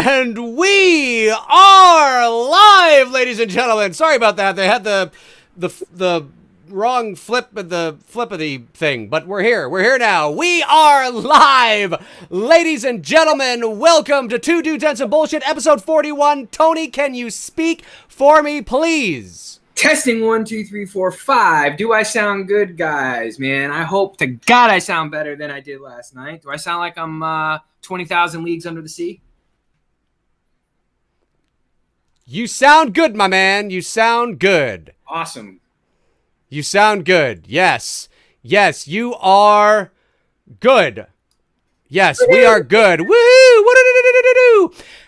And we are live, ladies and gentlemen. Sorry about that. They had the wrong flip of the thing, but we're here. We're here now. We are live, ladies and gentlemen. Welcome to Two Dudes and Some Bullshit, episode 41. Tony, can you speak for me, please? Testing 1, 2, 3, 4, 5. Do I sound good, guys? Man, I hope to God I sound better than I did last night. Do I sound like I'm 20,000 leagues under the sea? You sound good, my man. You sound good. Awesome. You sound good. Yes. Yes, you are good. Yes, we are good. Woo!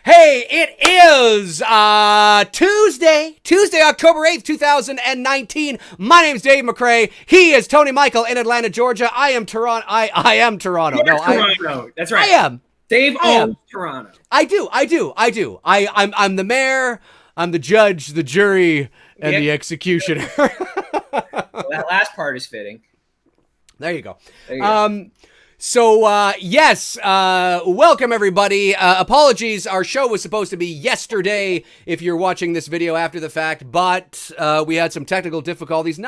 Hey, it is Tuesday, October 8th, 2019. My name's Dave McRae. He is Tony Michael in Atlanta, Georgia. I am Toronto. I am Toronto. No, Toronto. That's right. I am. Dave owns Toronto. I do. I'm the mayor, I'm the judge, the jury, and the executioner. Well, that last part is fitting. There you go. Welcome everybody. Apologies, our show was supposed to be yesterday if you're watching this video after the fact, but we had some technical difficulties.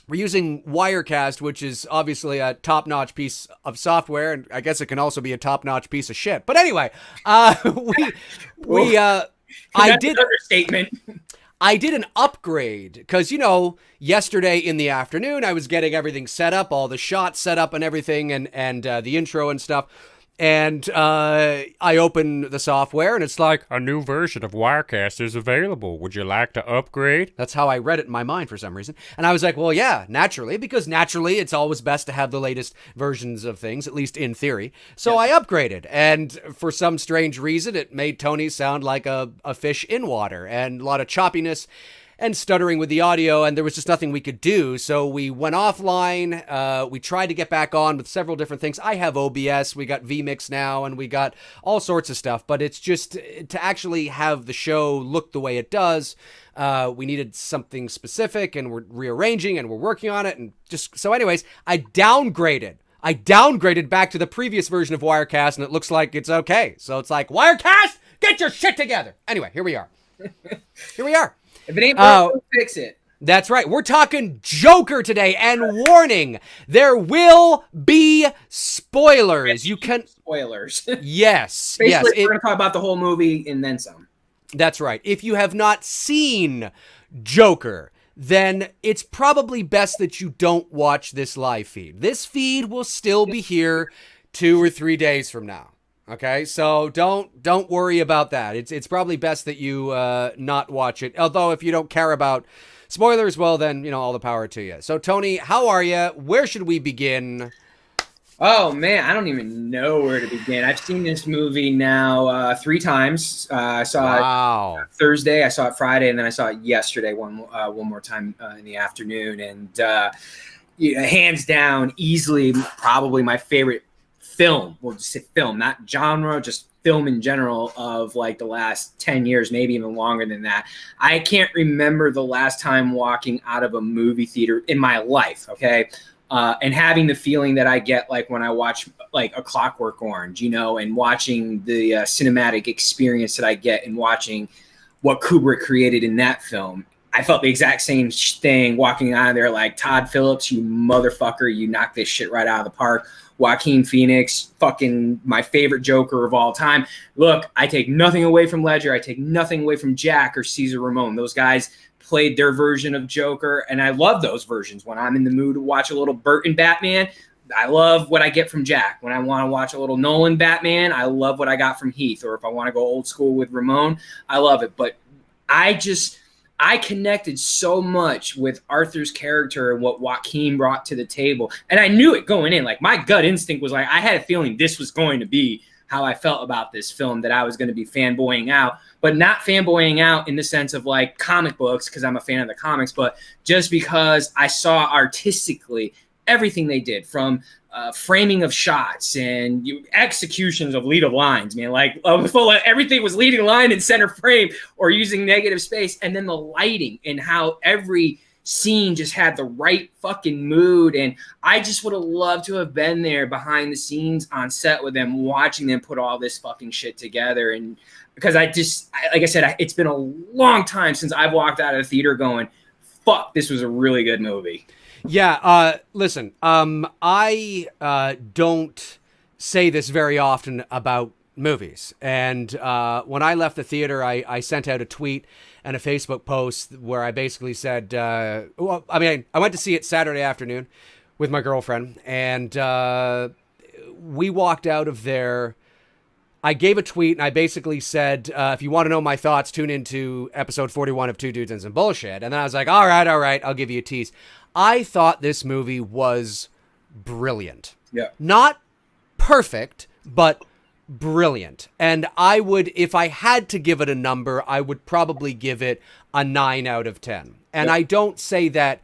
We're using Wirecast, which is obviously a top-notch piece of software, and I guess it can also be a top-notch piece of shit. But anyway, I did an upgrade because, yesterday in the afternoon, I was getting everything set up, all the shots set up and everything, and the intro and stuff. And I open the software, and it's like, a new version of Wirecast is available. Would you like to upgrade? That's how I read it in my mind for some reason. And I was like, well, yeah, naturally, because naturally it's always best to have the latest versions of things, at least in theory. So I upgraded, and for some strange reason, it made Tony sound like a fish in water, and a lot of choppiness and stuttering with the audio, and there was just nothing we could do. So we went offline. We tried to get back on with several different things. I have OBS. We got vMix now, and we got all sorts of stuff. But it's just to actually have the show look the way it does. We needed something specific, and we're rearranging, and we're working on it. And just so, anyways, I downgraded back to the previous version of Wirecast, and it looks like it's okay. So it's like, Wirecast, get your shit together. Anyway, here we are. If it ain't broke, we'll fix it. That's right. We're talking Joker today, and warning, there will be spoilers. Spoilers. Yes. Basically, we're going to talk about the whole movie and then some. That's right. If you have not seen Joker, then it's probably best that you don't watch this live feed. This feed will still be here 2 or 3 days from now. Okay, so don't worry about that. It's probably best that you not watch it. Although if you don't care about spoilers, well then, all the power to you. So Tony, how are you? Where should we begin? Oh man, I don't even know where to begin. I've seen this movie now 3 times. I saw it Thursday, I saw it Friday, and then I saw it yesterday one more time in the afternoon. And hands down, easily probably my favorite film. We'll just say film, not genre, just film in general of like the last 10 years, maybe even longer than that. I can't remember the last time walking out of a movie theater in my life, okay? And having the feeling that I get like when I watch like A Clockwork Orange, and watching the cinematic experience that I get in watching what Kubrick created in that film. I felt the exact same thing walking out of there like, Todd Phillips, you motherfucker, you knocked this shit right out of the park. Joaquin Phoenix, fucking my favorite Joker of all time. Look, I take nothing away from Ledger. I take nothing away from Jack or Cesar Ramon. Those guys played their version of Joker, and I love those versions. When I'm in the mood to watch a little Burton Batman, I love what I get from Jack. When I want to watch a little Nolan Batman, I love what I got from Heath. Or if I want to go old school with Ramon, I love it. But I connected so much with Arthur's character and what Joaquin brought to the table. And I knew it going in. Like, my gut instinct was like, I had a feeling this was going to be how I felt about this film, that I was going to be fanboying out, but not fanboying out in the sense of like comic books, because I'm a fan of the comics, but just because I saw artistically everything they did, from framing of shots and executions of lead of lines, man. Like everything was leading line in center frame or using negative space. And then the lighting and how every scene just had the right fucking mood, and I just would have loved to have been there behind the scenes on set with them, watching them put all this fucking shit together. And because like I said, it's been a long time since I've walked out of the theater going, fuck, this was a really good movie. Yeah, listen, I don't say this very often about movies. And when I left the theater, I sent out a tweet and a Facebook post where I basically said, I went to see it Saturday afternoon with my girlfriend, and we walked out of there. I gave a tweet and I basically said, if you want to know my thoughts, tune into episode 41 of Two Dudes and Some Bullshit. And then I was like, all right, I'll give you a tease. I thought this movie was brilliant. Yeah. Not perfect, but brilliant. And I would, if I had to give it a number, I would probably give it a 9 out of 10. And I don't say that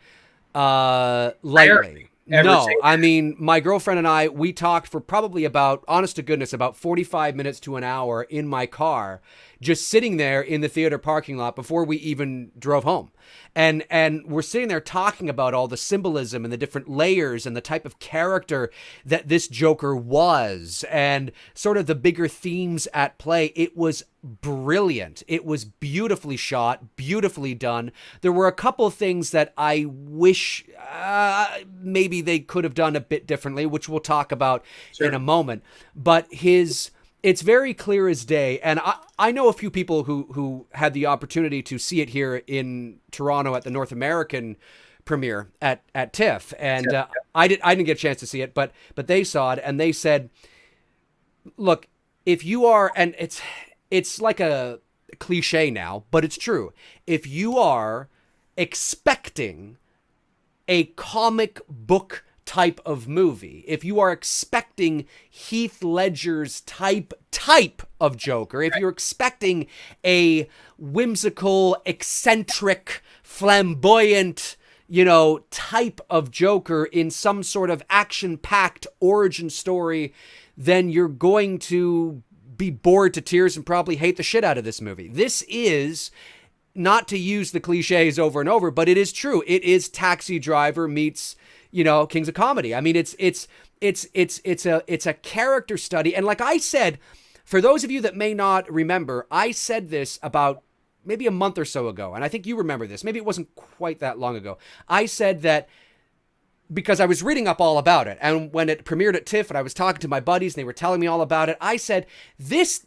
lightly. No, I mean, my girlfriend and I, we talked for probably about, honest to goodness, about 45 minutes to an hour in my car, just sitting there in the theater parking lot before we even drove home. And we're sitting there talking about all the symbolism and the different layers and the type of character that this Joker was and sort of the bigger themes at play. It was brilliant. It was beautifully shot, beautifully done. There were a couple of things that I wish maybe they could have done a bit differently, which we'll talk about in a moment. But it's very clear as day. And I know a few people who had the opportunity to see it here in Toronto at the North American premiere at TIFF. And I didn't get a chance to see it, but they saw it and they said, look, if you are, and it's like a cliche now, but it's true. If you are expecting a comic book type of movie, if you are expecting Heath Ledger's type of Joker, if you're expecting a whimsical, eccentric, flamboyant, type of Joker in some sort of action-packed origin story, then you're going to be bored to tears and probably hate the shit out of this movie. This is, not to use the cliches over and over, but it is true. It is Taxi Driver meets, Kings of Comedy. I mean, it's a character study. And like I said, for those of you that may not remember, I said this about maybe a month or so ago, and I think you remember this. Maybe it wasn't quite that long ago. I said that because I was reading up all about it, and when it premiered at TIFF and I was talking to my buddies and they were telling me all about it, I said, this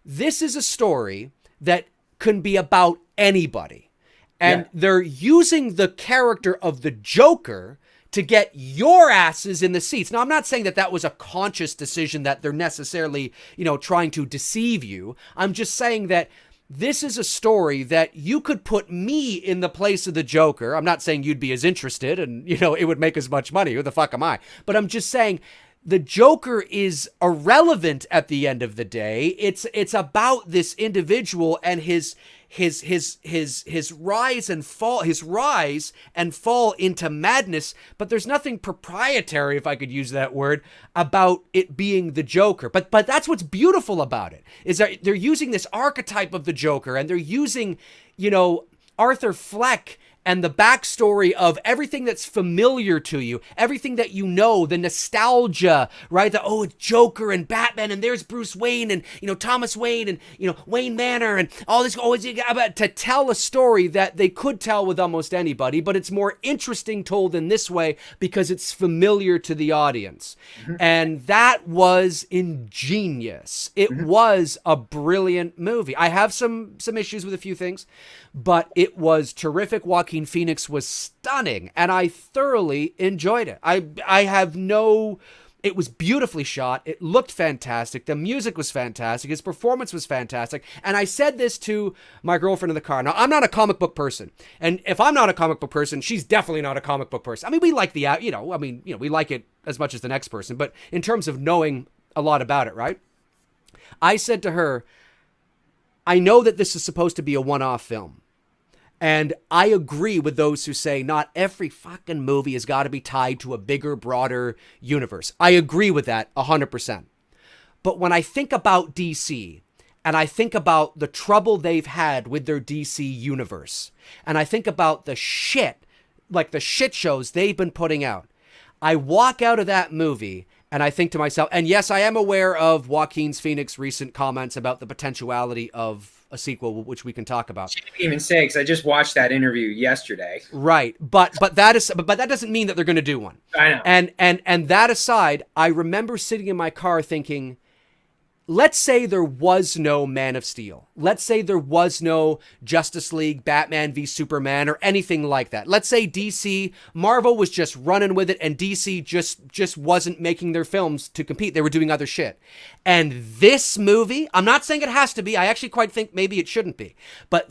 is a story that can be about anybody. And they're using the character of the Joker to get your asses in the seats. Now, I'm not saying that was a conscious decision, that they're necessarily, trying to deceive you. I'm just saying that this is a story that you could put me in the place of the Joker. I'm not saying you'd be as interested and, it would make as much money. Who the fuck am I? But I'm just saying the Joker is irrelevant at the end of the day. It's about this individual and his rise and fall into madness, but there's nothing proprietary, if I could use that word, about it being the Joker. But that's what's beautiful about it, is that they're using this archetype of the Joker, and they're using, Arthur Fleck and the backstory of everything that's familiar to you, everything that the nostalgia, right? It's Joker and Batman, and there's Bruce Wayne and, Thomas Wayne and, Wayne Manor and all this, to tell a story that they could tell with almost anybody, but it's more interesting told in this way because it's familiar to the audience. Mm-hmm. And that was ingenious. It was a brilliant movie. I have some issues with a few things, but it was terrific. Joaquin Phoenix was stunning, and I thoroughly enjoyed it. It was beautifully shot. It looked fantastic. The music was fantastic. His performance was fantastic. And I said this to my girlfriend in the car. Now, I'm not a comic book person. And if I'm not a comic book person, she's definitely not a comic book person. I mean, we like we like it as much as the next person. But in terms of knowing a lot about it, right? I said to her, I know that this is supposed to be a one-off film. And I agree with those who say not every fucking movie has got to be tied to a bigger, broader universe. I agree with that 100%. But when I think about DC, and I think about the trouble they've had with their DC universe, and I think about the shit like the shit shows they've been putting out. I walk out of that movie and I think to myself, and yes, I am aware of Joaquin Phoenix recent comments about the potentiality of a sequel, which we can talk about. I didn't even say, because I just watched that interview yesterday. Right, but that doesn't mean that they're going to do one. I know. And that aside, I remember sitting in my car thinking, let's say there was no Man of Steel. Let's say there was no Justice League, Batman v Superman, or anything like that. Let's say Marvel was just running with it, and DC just wasn't making their films to compete. They were doing other shit. And this movie, I'm not saying it has to be. I actually quite think maybe it shouldn't be. But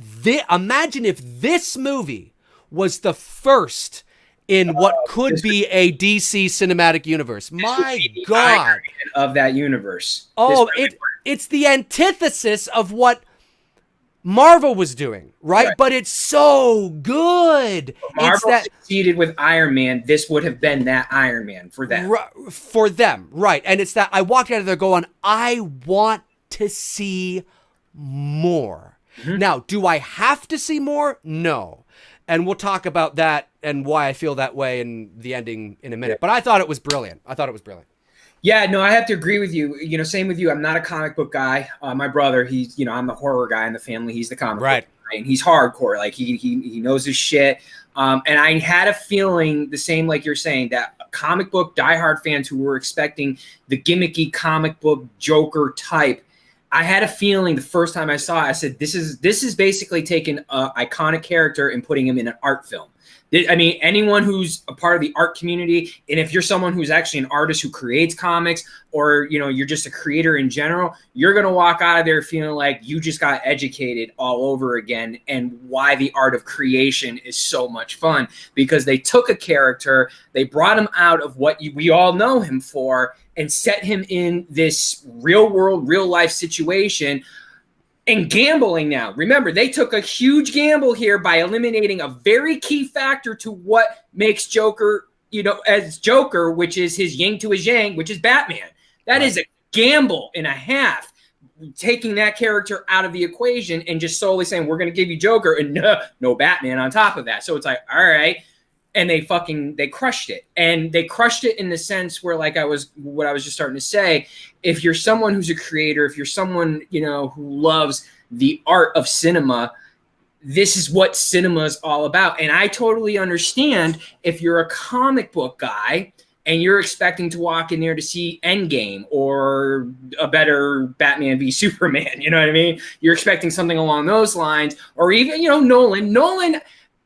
imagine if this movie was the first in what could be a DC cinematic universe. My God. Of that universe. Oh, it's the antithesis of what Marvel was doing, right? But it's so good. If Marvel succeeded with Iron Man, this would have been that Iron Man for them. For them, right. And it's that I walked out of there going, I want to see more. Mm-hmm. Now, do I have to see more? No. And we'll talk about that and why I feel that way in the ending in a minute. But I thought it was brilliant. Yeah, no, I have to agree with you. Same with you. I'm not a comic book guy. My brother, he's, I'm the horror guy in the family. He's the comic book guy, and he's hardcore. Like he knows his shit. And I had a feeling the same, like you're saying, that comic book diehard fans who were expecting the gimmicky comic book Joker type. I had a feeling the first time I saw it, I said, this is basically taking an iconic character and putting him in an art film. I mean, anyone who's a part of the art community, and if you're someone who's actually an artist who creates comics, or you're just a creator in general, you're going to walk out of there feeling like you just got educated all over again, and why the art of creation is so much fun, because they took a character, they brought him out of what we all know him for, and set him in this real world, real life situation. And gambling now. Remember, they took a huge gamble here by eliminating a very key factor to what makes Joker, as Joker, which is his yin to his yang, which is Batman. That is a gamble and a half, taking that character out of the equation and just solely saying, we're going to give you Joker and no Batman on top of that. So it's like, all right. And they crushed it. And they crushed it in the sense where, like what I was just starting to say, if you're someone who's a creator, if you're someone, who loves the art of cinema, this is what cinema is all about. And I totally understand if you're a comic book guy and you're expecting to walk in there to see Endgame or a better Batman v Superman, you know what I mean? You're expecting something along those lines, or even, Nolan,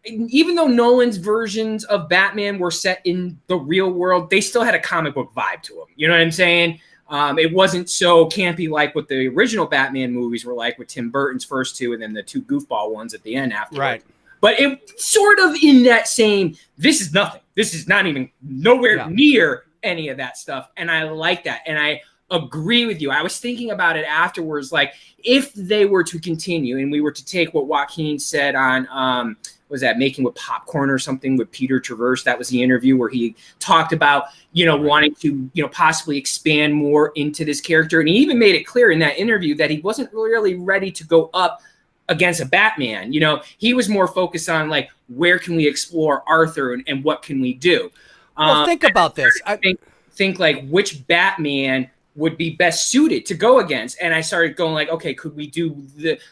even though Nolan's versions of Batman were set in the real world, they still had a comic book vibe to them. You know what I'm saying? It wasn't so campy like what the original Batman movies were like, with Tim Burton's first two and then the two goofball ones at the end afterwards. Right. But it sort of in that same, this is nothing. This is not even nowhere near any of that stuff. And I like that. And I agree with you. I was thinking about it afterwards, like if they were to continue and we were to take what Joaquin said on, was that Making with Popcorn or something with Peter Traverse? That was the interview where he talked about, wanting to, possibly expand more into this character. And he even made it clear in that interview that he wasn't really ready to go up against a Batman. He was more focused on like, where can we explore Arthur and what can we do? Well, think about this. Think like which Batman would be best suited to go against. And I started going like, okay, could we do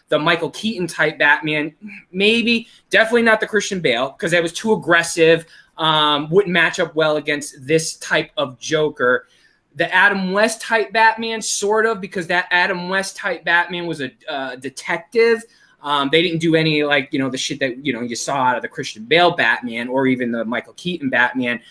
the Michael Keaton type Batman? Maybe. Definitely not the Christian Bale, because that was too aggressive, wouldn't match up well against this type of Joker. The Adam West type Batman, sort of, because that Adam West type Batman was a detective. They didn't do any like, the shit that, you saw out of the Christian Bale Batman or even the Michael Keaton Batman.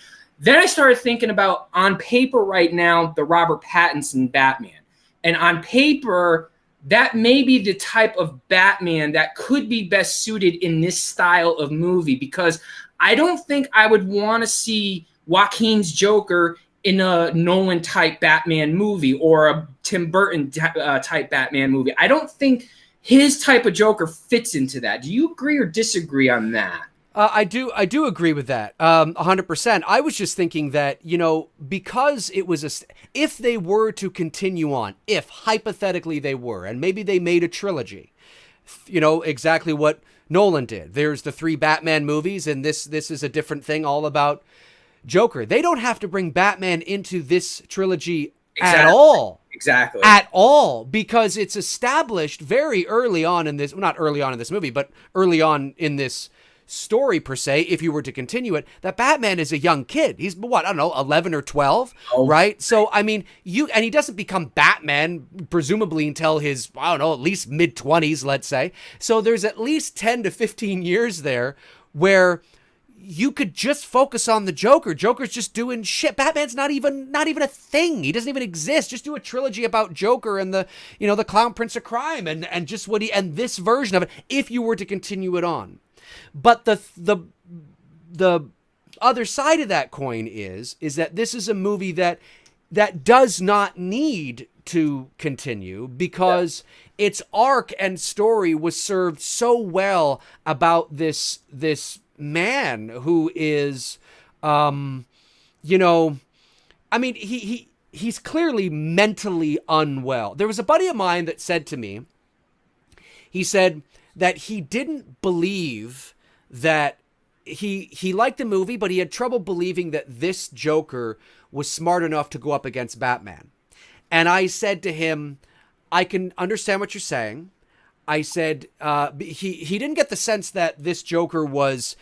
Then I started thinking about, on paper right now, the Robert Pattinson Batman. And on paper, that may be the type of Batman that could be best suited in this style of movie, because I don't think I would want to see Joaquin's Joker in a Nolan-type Batman movie or a Tim Burton type Batman movie. I don't think his type of Joker fits into that. Do you agree or disagree on that? I do agree with that, 100%. I was just thinking that, because it was if they were to continue on, if hypothetically they were, and maybe they made a trilogy, exactly what Nolan did. There's the 3 Batman movies, and this is a different thing all about Joker. They don't have to bring Batman into this trilogy at all. Exactly. At all, because it's established very early on in this, well, not early on in this movie, but early on in this story per se, if you were to continue it, that Batman is a young kid. He's what, I don't know, 11 or 12, right? So, I mean, and he doesn't become Batman, presumably until his, I don't know, at least mid-20s, let's say. So there's at least 10 to 15 years there where you could just focus on the Joker. Joker's just doing shit. Batman's not even a thing. He doesn't even exist. Just do a trilogy about Joker and the Clown Prince of Crime and just and this version of it, if you were to continue it on. But the other side of that coin is that this is a movie that does not need to continue, because its arc and story was served so well about this man who is, I mean, he's clearly mentally unwell. There was a buddy of mine that said to me, he said that he didn't believe that he liked the movie, but he had trouble believing that this Joker was smart enough to go up against Batman. And I said to him, I can understand what you're saying. I said he didn't get the sense that this Joker was,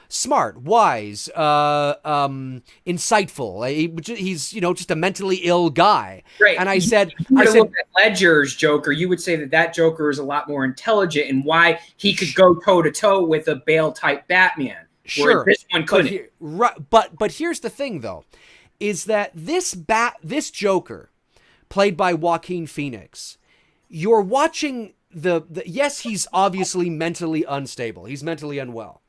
smart, wise, insightful. He's just a mentally ill guy. Right. And I said, look at Ledger's Joker, you would say that Joker is a lot more intelligent, and why he could go toe to toe with a Bale type Batman. Sure, this one couldn't. But here's the thing, though, is that this Joker, played by Joaquin Phoenix, you're watching. Yes, he's obviously mentally unstable. He's mentally unwell.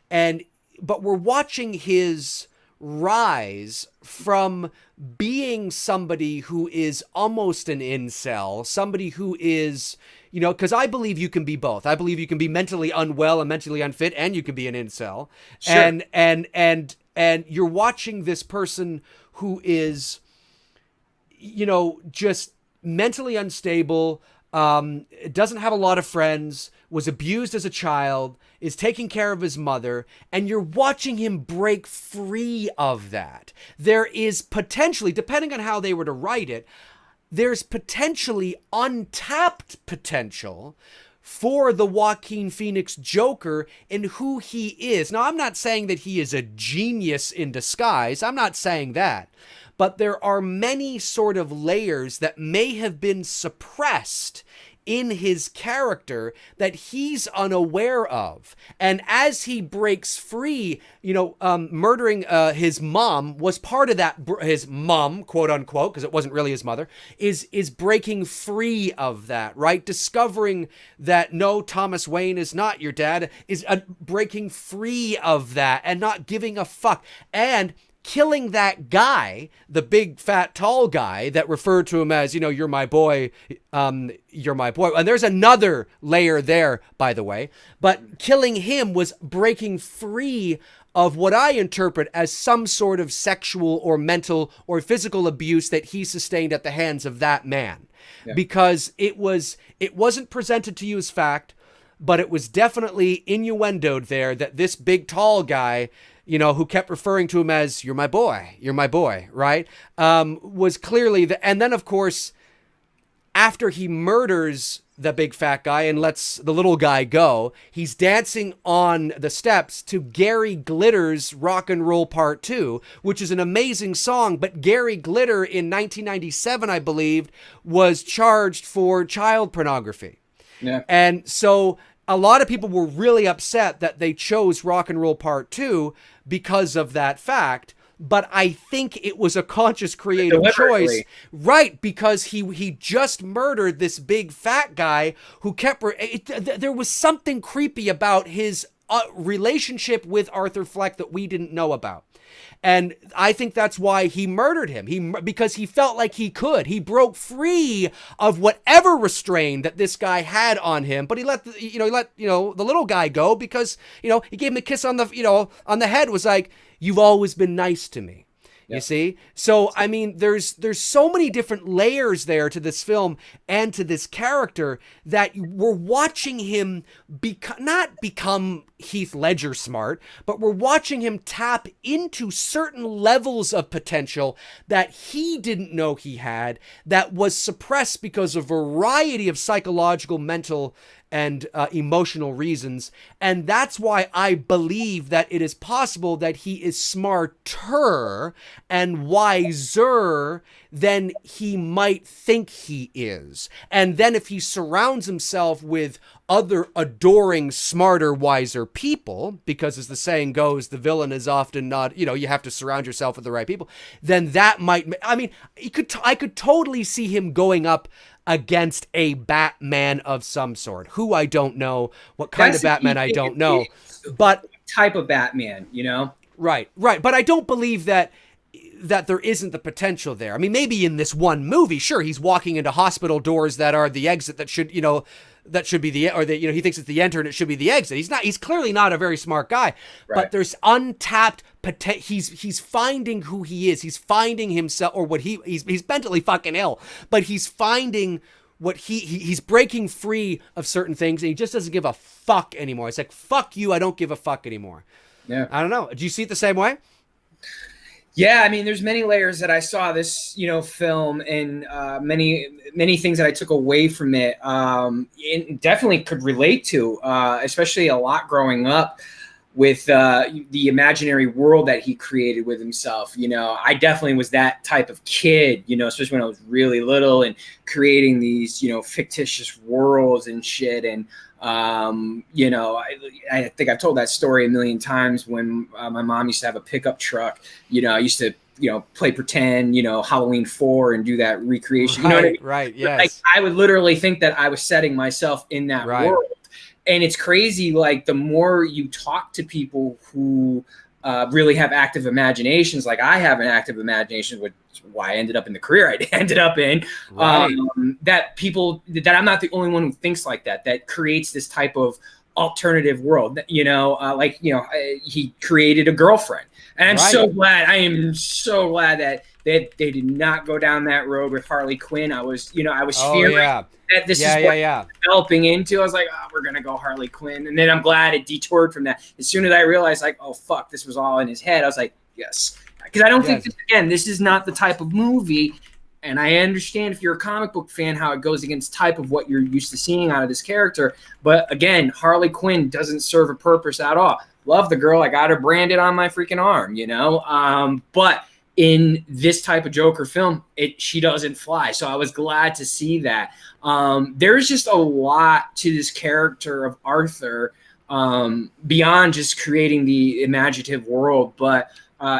But we're watching his rise from being somebody who is almost an incel, somebody who is, because I believe you can be both. I believe you can be mentally unwell and mentally unfit, and you can be an incel. Sure. And you're watching this person who is, just mentally unstable, doesn't have a lot of friends, was abused as a child, is taking care of his mother, and you're watching him break free of that. There is potentially, depending on how they were to write it, there's potentially untapped potential for the Joaquin Phoenix Joker and who he is. Now, I'm not saying that he is a genius in disguise. I'm not saying that. But there are many sort of layers that may have been suppressed in his character that he's unaware of. And as he breaks free, murdering his mom was part of that. His mom, quote unquote, because it wasn't really his mother, is breaking free of that, right? Discovering that, no, Thomas Wayne is not your dad, is breaking free of that and not giving a fuck. And killing that guy, the big, fat, tall guy that referred to him as, you're my boy, you're my boy. And there's another layer there, by the way. But killing him was breaking free of what I interpret as some sort of sexual or mental or physical abuse that he sustained at the hands of that man. Yeah. Because it wasn't presented to you as fact, but it was definitely innuendoed there that this big, tall guy, who kept referring to him as, you're my boy, right? Was clearly and then, of course, after he murders the big fat guy and lets the little guy go, he's dancing on the steps to Gary Glitter's Rock and Roll Part 2, which is an amazing song. But Gary Glitter in 1997, I believe, was charged for child pornography. Yeah. And so a lot of people were really upset that they chose Rock and Roll Part 2 because of that fact. But I think it was a conscious creative choice, right? Because he just murdered this big fat guy who kept. There was something creepy about his relationship with Arthur Fleck that we didn't know about. And I think that's why he murdered him. Because he felt like he could. He broke free of whatever restraint that this guy had on him. But he let the little guy go because he gave him a kiss on the head. Was like, you've always been nice to me. You see? So, I mean, there's so many different layers there to this film and to this character that we're watching him not become Heath Ledger smart, but we're watching him tap into certain levels of potential that he didn't know he had, that was suppressed because of a variety of psychological, mental, and emotional reasons. And that's why I believe that it is possible that he is smarter and wiser than he might think he is. And then if he surrounds himself with other adoring, smarter, wiser people, because as the saying goes, the villain is often not, you have to surround yourself with the right people, then that might, I mean, I could totally see him going up against a Batman of some sort, who I don't know, what kind of Batman I don't know, but type of Batman, Right. But I don't believe that there isn't the potential there. I mean, maybe in this one movie, sure, he's walking into hospital doors that are the exit that should, that should be he thinks it's the enter and it should be the exit. He's clearly not a very smart guy, but there's untapped potential. He's finding who he is. He's finding himself, or what he's mentally fucking ill, but he's finding what he's breaking free of certain things, and he just doesn't give a fuck anymore. It's like, fuck you, I don't give a fuck anymore. Yeah. I don't know. Do you see it the same way? Yeah, I mean, there's many layers that I saw this, film, and many things that I took away from it. It definitely could relate to, especially a lot growing up with the imaginary world that he created with himself. I definitely was that type of kid, especially when I was really little, and creating these, fictitious worlds and shit. And I think I've told that story a million times when my mom used to have a pickup truck. I used to, play pretend, Halloween 4 and do that recreation. You know what I mean? Right. Yes. Like, I would literally think that I was setting myself in that world. And it's crazy. Like, the more you talk to people who really have active imaginations, like I have an active imagination, which is why I ended up in the career I ended up in, that I'm not the only one who thinks like that creates this type of alternative world. He created a girlfriend. And I am so glad that they did not go down that road with Harley Quinn. I was fearing that this is what developing into. I was like, we're going to go Harley Quinn. And then I'm glad it detoured from that. As soon as I realized, like, oh, fuck, this was all in his head, I was like, yes. Because I don't think, this is not the type of movie. And I understand if you're a comic book fan, how it goes against type of what you're used to seeing out of this character. But again, Harley Quinn doesn't serve a purpose at all. Love the girl. I got her branded on my freaking arm, but in this type of Joker film, she doesn't fly. So I was glad to see that. There's just a lot to this character of Arthur, beyond just creating the imaginative world, but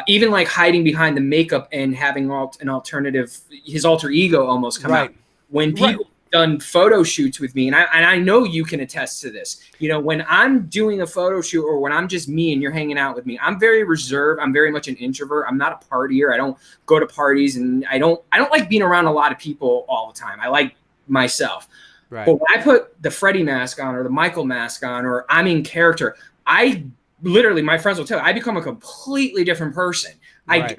even like hiding behind the makeup and having an alternative, his alter ego almost come out. When people done photo shoots with me, and I know you can attest to this. When I'm doing a photo shoot, or when I'm just me and you're hanging out with me, I'm very reserved. I'm very much an introvert. I'm not a partier. I don't go to parties, and I don't like being around a lot of people all the time. I like myself. Right. But when I put the Freddy mask on, or the Michael mask on, or I'm in character, I literally, my friends will tell you, I become a completely different person. Right.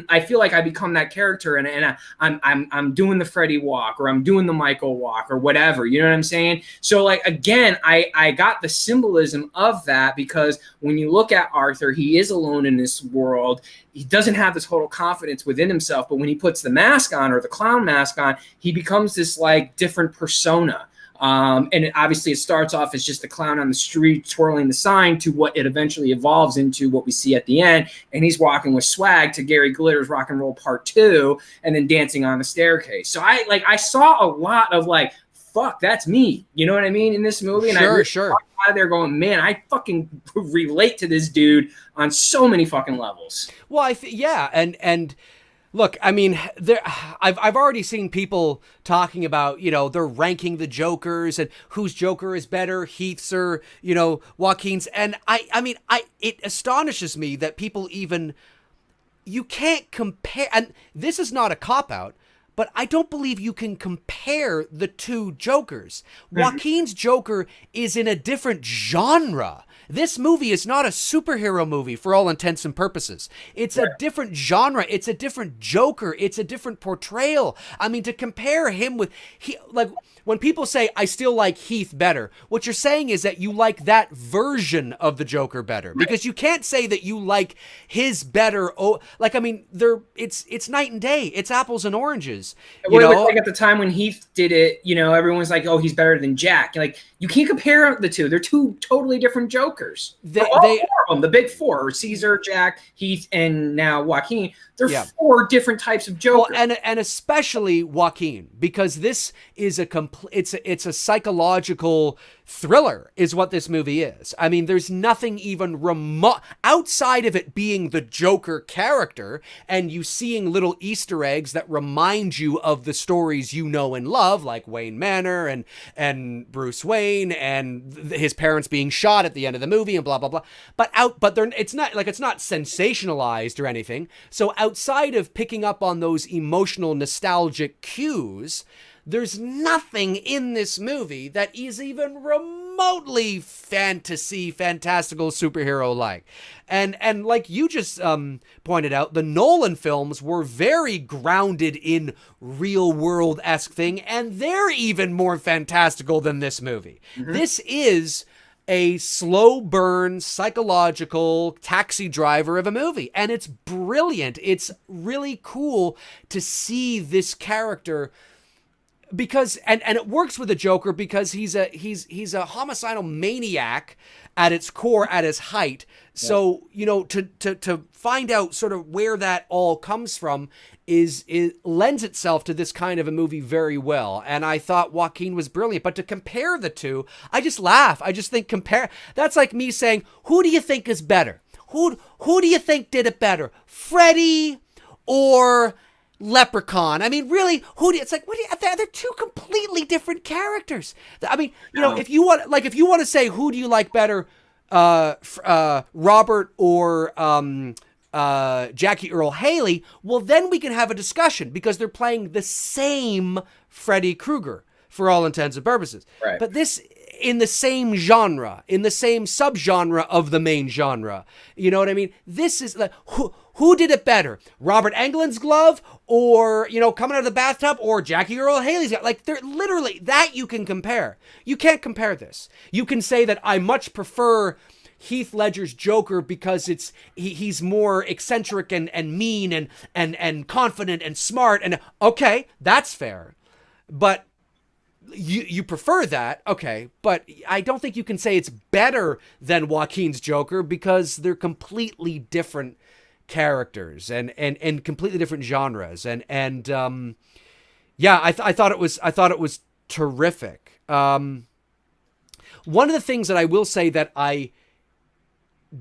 I feel like I become that character, and I'm doing the Freddy walk, or I'm doing the Michael walk, or whatever. You know what I'm saying? So, like, again, I got the symbolism of that, because when you look at Arthur, he is alone in this world. He doesn't have this total confidence within himself, but when he puts the mask on, or the clown mask on, he becomes this like different persona. And obviously it starts off as just a clown on the street twirling the sign, to what it eventually evolves into what we see at the end. And he's walking with swag to Gary Glitter's Rock and Roll Part 2, and then dancing on the staircase. So I saw a lot of like, fuck, that's me. You know what I mean? In this movie. And I walked out of there going, man, I fucking relate to this dude on so many fucking levels. Well, and look, I mean, I've already seen people talking about, they're ranking the Jokers and whose Joker is better, Heath's or, Joaquin's. And it astonishes me that people you can't compare. And this is not a cop-out, but I don't believe you can compare the two Jokers. Joaquin's Joker is in a different genre This movie is not a superhero movie for all intents and purposes. It's a different genre. It's a different Joker. It's a different portrayal. I mean, to compare him with, when people say, I still like Heath better, what you're saying is that you like that version of the Joker better. Because you can't say that you like his better. It's night and day. It's apples and oranges. It was like at the time when Heath did it, everyone's like, oh, he's better than Jack. Like, you can't compare the two. They're two totally different Jokers. All four of them, the big four, Caesar, Jack, Heath, and now Joaquin. They're four different types of Jokers. Well, and especially Joaquin, because this is it's a psychological thriller is what this movie is. I mean, there's nothing even remote outside of it being the Joker character and you seeing little Easter eggs that remind you of the stories you know and love, like Wayne Manor and Bruce Wayne and his parents being shot at the end of the movie and blah blah blah. But it's not sensationalized or anything. So outside of picking up on those emotional nostalgic cues, there's nothing in this movie that is even remotely fantastical superhero-like. And like you just pointed out, the Nolan films were very grounded in real-world-esque thing, and they're even more fantastical than this movie. Mm-hmm. This is a slow burn, psychological taxi driver of a movie. And it's brilliant. It's really cool to see this character because and it works with the Joker because he's a homicidal maniac at its core, at his height. Yeah. So, to find out sort of where that all comes from it lends itself to this kind of a movie very well. And I thought Joaquin was brilliant. But to compare the two, I just laugh. I just think that's like me saying, who do you think is better? Who do you think did it better? Freddy or Leprechaun? I mean, really, it's like, they're two completely different characters. I mean, if you want to say, who do you like better, Robert or Jackie Earle Haley, well, then we can have a discussion because they're playing the same Freddy Krueger for all intents and purposes. Right. But this in the same genre, in the same subgenre of the main genre. You know what I mean? This is like, who did it better? Robert Englund's glove or, coming out of the bathtub or Jackie Earle Haley's glove? Like, they're literally, that you can compare. You can't compare this. You can say that I much prefer Heath Ledger's Joker because he's more eccentric and mean and confident and smart. And okay, that's fair. But you prefer that, okay, but I don't think you can say it's better than Joaquin's Joker because they're completely different characters and completely different genres. I thought it was terrific. One of the things that I will say that I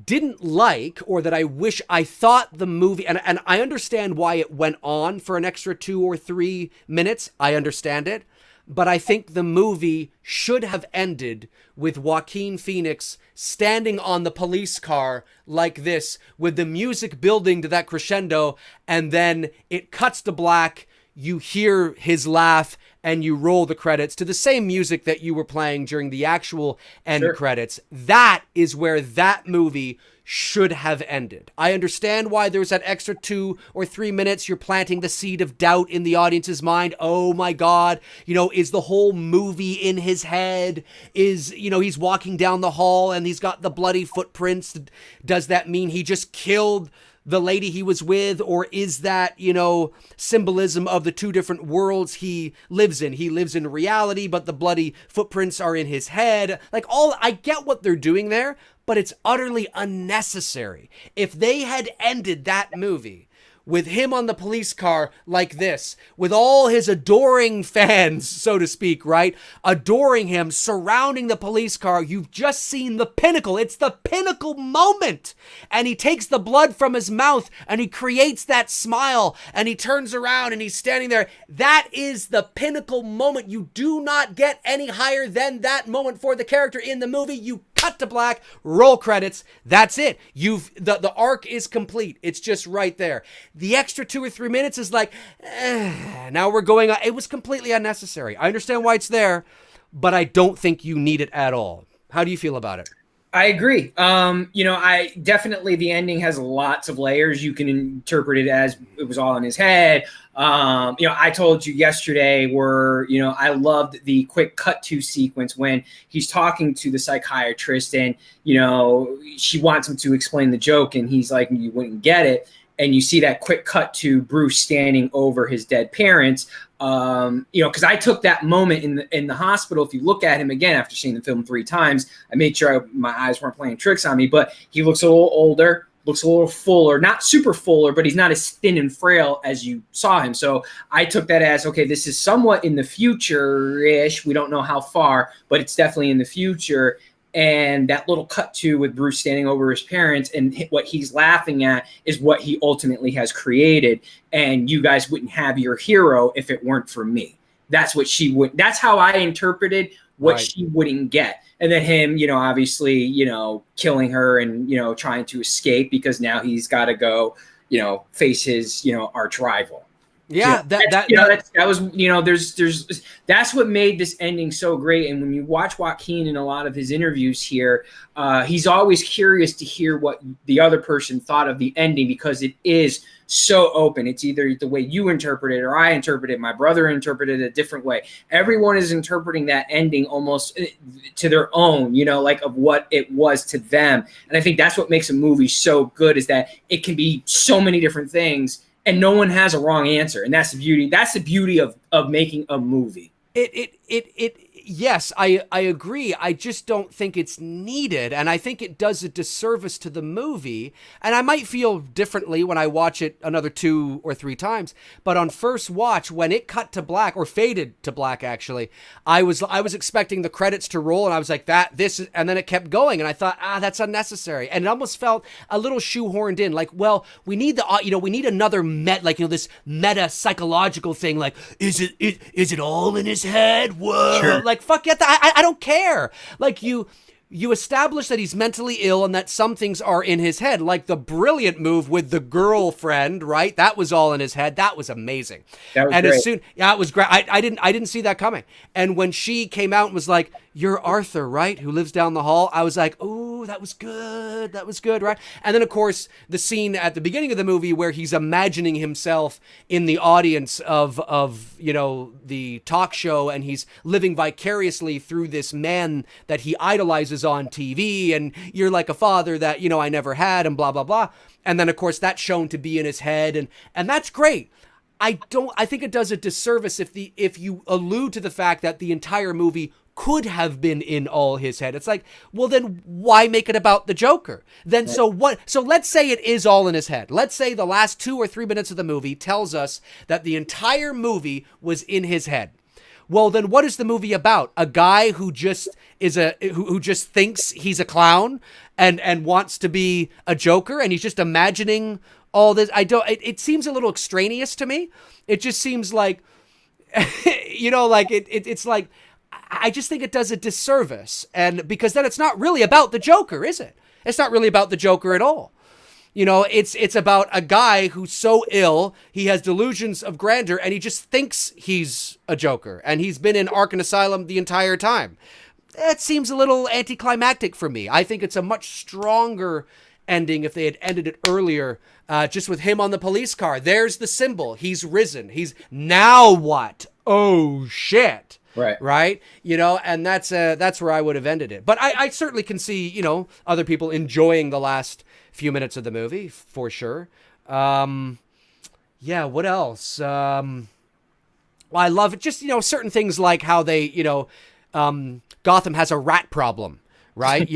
didn't like, or that I wish I thought the movie, and I understand why it went on for an extra 2 or 3 minutes. I understand it. But I think the movie should have ended with Joaquin Phoenix standing on the police car like this, with the music building to that crescendo, and then it cuts to black, you hear his laugh, and you roll the credits to the same music that you were playing during the actual end credits. That is where that movie should have ended. I understand why there's that extra 2 or 3 minutes. You're planting the seed of doubt in the audience's mind. Oh my God, is the whole movie in his head? He's walking down the hall and he's got the bloody footprints. Does that mean he just killed the lady he was with? Or is that, symbolism of the two different worlds he lives in? He lives in reality, but the bloody footprints are in his head. I get what they're doing there, but it's utterly unnecessary. If they had ended that movie with him on the police car like this, with all his adoring fans, so to speak, right? Adoring him, surrounding the police car. You've just seen the pinnacle. It's the pinnacle moment. And he takes the blood from his mouth and he creates that smile and he turns around and he's standing there. That is the pinnacle moment. You do not get any higher than that moment for the character in the movie. You cut to black, roll credits. That's it. The arc is complete. It's just right there. The extra 2 or 3 minutes is like, now we're going on. It was completely unnecessary. I understand why it's there, but I don't think you need it at all. How do you feel about it? I agree. I definitely, the ending has lots of layers. You can interpret it as it was all in his head. I told you yesterday where, I loved the quick cut to sequence when he's talking to the psychiatrist and, she wants him to explain the joke and he's like, you wouldn't get it. And you see that quick cut to Bruce standing over his dead parents. Because I took that moment in the hospital. If you look at him again after seeing the film 3 times, I made sure my eyes weren't playing tricks on me. But he looks a little older, looks a little fuller, not super fuller, but he's not as thin and frail as you saw him. So I took that as, okay, this is somewhat in the future-ish. We don't know how far, but it's definitely in the future. And that little cut to with Bruce standing over his parents and what he's laughing at is what he ultimately has created. And you guys wouldn't have your hero if it weren't for me. That's what she would. That's how I interpreted what she wouldn't get. And then him, obviously, killing her and, trying to escape because now he's got to go, face his, arch rival. Yeah, that was there's that's what made this ending so great. And when you watch Joaquin in a lot of his interviews here, he's always curious to hear what the other person thought of the ending because it is so open. It's either the way you interpret it or I interpret it. My brother interpreted it a different way. Everyone is interpreting that ending almost to their own, like of what it was to them. And I think that's what makes a movie so good is that it can be so many different things. And no one has a wrong answer, and that's the beauty. That's the beauty of making a movie. Yes, I agree. I just don't think it's needed, and I think it does a disservice to the movie. And I might feel differently when I watch it another 2 or 3 times. But on first watch, when it cut to black or faded to black, actually, I was expecting the credits to roll, and I was like, and then it kept going, and I thought, that's unnecessary, and it almost felt a little shoehorned in. Like, well, we need we need another this meta psychological thing. Like, is it all in his head? Whoa. Sure. Like, fuck yeah, I don't care. Like, you establish that he's mentally ill and that some things are in his head, like the brilliant move with the girlfriend, right? That was all in his head. That was amazing. That was great. It was great. I didn't see that coming. And when she came out and was like, "You're Arthur, right? Who lives down the hall?" I was like, "Ooh, that was good. That was good, right?" And then, of course, the scene at the beginning of the movie where he's imagining himself in the audience of the talk show, and he's living vicariously through this man that he idolizes on TV, and you're like a father that I never had, and blah blah blah. And then, of course, that's shown to be in his head, and that's great. I think it does a disservice if you allude to the fact that the entire movie could have been in all his head. It's like, well, then why make it about the Joker? Then so what? So let's say it is all in his head. Let's say the last 2 or 3 minutes of the movie tells us that the entire movie was in his head. Well, then what is the movie about? A guy who just who just thinks he's a clown and wants to be a Joker, and he's just imagining all this. It seems a little extraneous to me. It just seems like, it's like, I just think it does a disservice. And because then it's not really about the Joker, is it? It's not really about the Joker at all. It's about a guy who's so ill, he has delusions of grandeur, and he just thinks he's a Joker. And he's been in Arkham Asylum the entire time. That seems a little anticlimactic for me. I think it's a much stronger ending if they had ended it earlier, just with him on the police car. There's the symbol. He's risen. He's now what? Oh, shit. Right. And that's where I would have ended it. But I certainly can see, other people enjoying the last few minutes of the movie for sure. What else? Well, I love it. Just, certain things like how they, Gotham has a rat problem, right?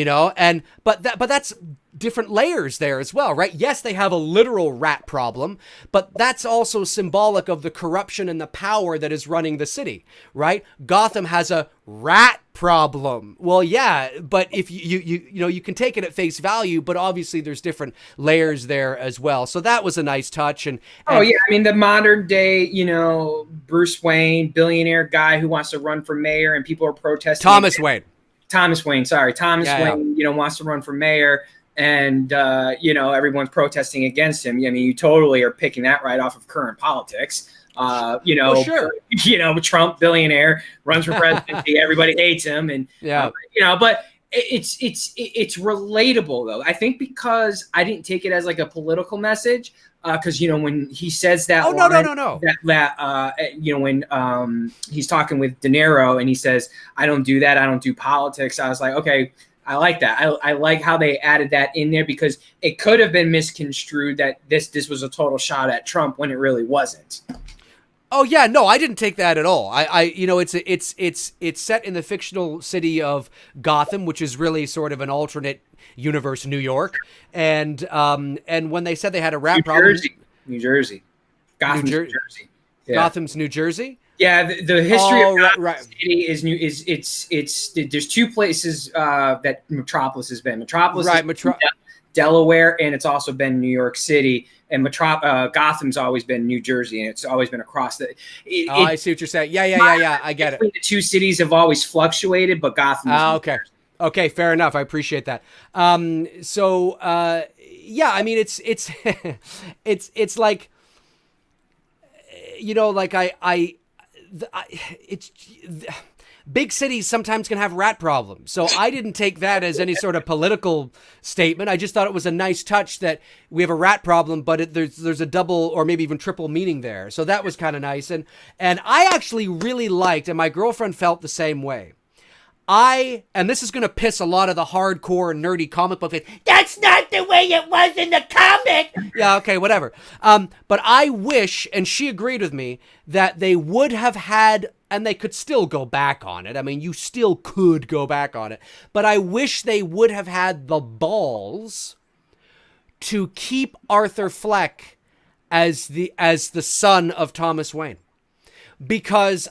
But that's different layers there as well, right? Yes, they have a literal rat problem, but that's also symbolic of the corruption and the power that is running the city, right? Gotham has a rat problem. Well, yeah, but if you can take it at face value, but obviously there's different layers there as well. So that was a nice touch. And I mean, the modern day, Bruce Wayne, billionaire guy who wants to run for mayor, and people are protesting. Thomas Wayne, Wayne, wants to run for mayor. And, everyone's protesting against him. I mean, you totally are picking that right off of current politics. Sure. Trump, billionaire, runs for presidency. Everybody hates him. And, but it's relatable though. I think because I didn't take it as like a political message, because when he says that no. When he's talking with De Niro and he says, "I don't do that. I don't do politics." I was like, okay, I like that. I like how they added that in there, because it could have been misconstrued that this was a total shot at Trump when it really wasn't. Oh yeah, no, I didn't take that at all. It's set in the fictional city of Gotham, which is really sort of an alternate universe, New York, and when they said they had a rat problem, New Jersey, Gotham's New Jersey, yeah. Gotham's New Jersey. Yeah, the history of Gotham City is new. It's there's two places that Metropolis has been. Metropolis, Delaware, and it's also been New York City. And Gotham's always been New Jersey, and it's always been across the. I see what you're saying. Yeah. I get it. The two cities have always fluctuated, but Gotham. Okay, fair enough. I appreciate that. Yeah, I mean, it's it's like, big cities sometimes can have rat problems. So I didn't take that as any sort of political statement. I just thought it was a nice touch that we have a rat problem, but there's a double or maybe even triple meaning there. So that was kind of nice. And I actually really liked, and my girlfriend felt the same way. And this is going to piss a lot of the hardcore nerdy comic book fans. That's not the way it was in the comic. Yeah, okay, whatever. But I wish, and she agreed with me, that they would have had, and they could still go back on it. I mean, you still could go back on it. But I wish they would have had the balls to keep Arthur Fleck as the son of Thomas Wayne. Because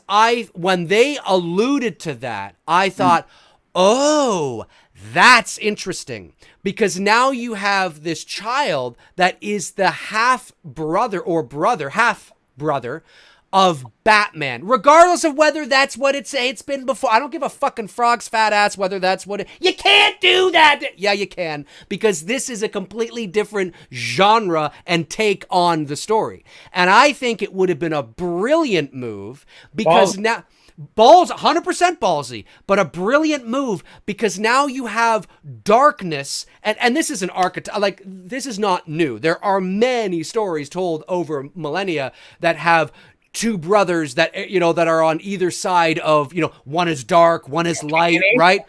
when they alluded to that, I thought, oh, that's interesting. Because now you have this child that is the half-brother of Batman, regardless of whether that's what it's been before. I don't give a fucking frog's fat ass whether that's what you can't do that. Yeah, you can, because this is a completely different genre and take on the story. And I think it would have been a brilliant move, because now balls, 100% ballsy, but a brilliant move, because now you have darkness, and this is an archetype, like, this is not new. There are many stories told over millennia that have two brothers that that are on either side of, one is dark, one is light, right?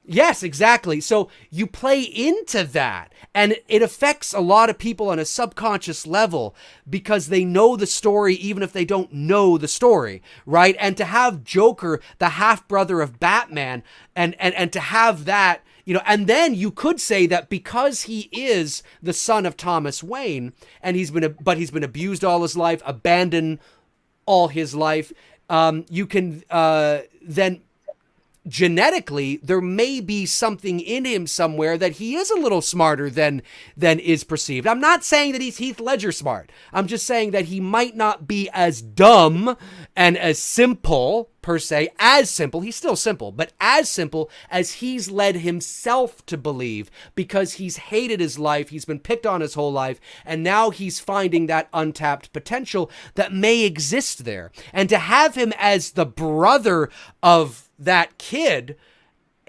Yes, exactly. So you play into that, and it affects a lot of people on a subconscious level because they know the story even if they don't know the story, right? And to have Joker, the half-brother of Batman, and to have that, and then you could say that because he is the son of Thomas Wayne, and he's been abused all his life, abandoned all his life, you can then genetically there may be something in him somewhere that he is a little smarter than is perceived. I'm not saying that he's Heath Ledger smart. I'm just saying that he might not be as dumb and as simple per se, as simple, he's still simple, but as simple as he's led himself to believe, because he's hated his life, he's been picked on his whole life, and now he's finding that untapped potential that may exist there. And to have him as the brother of that kid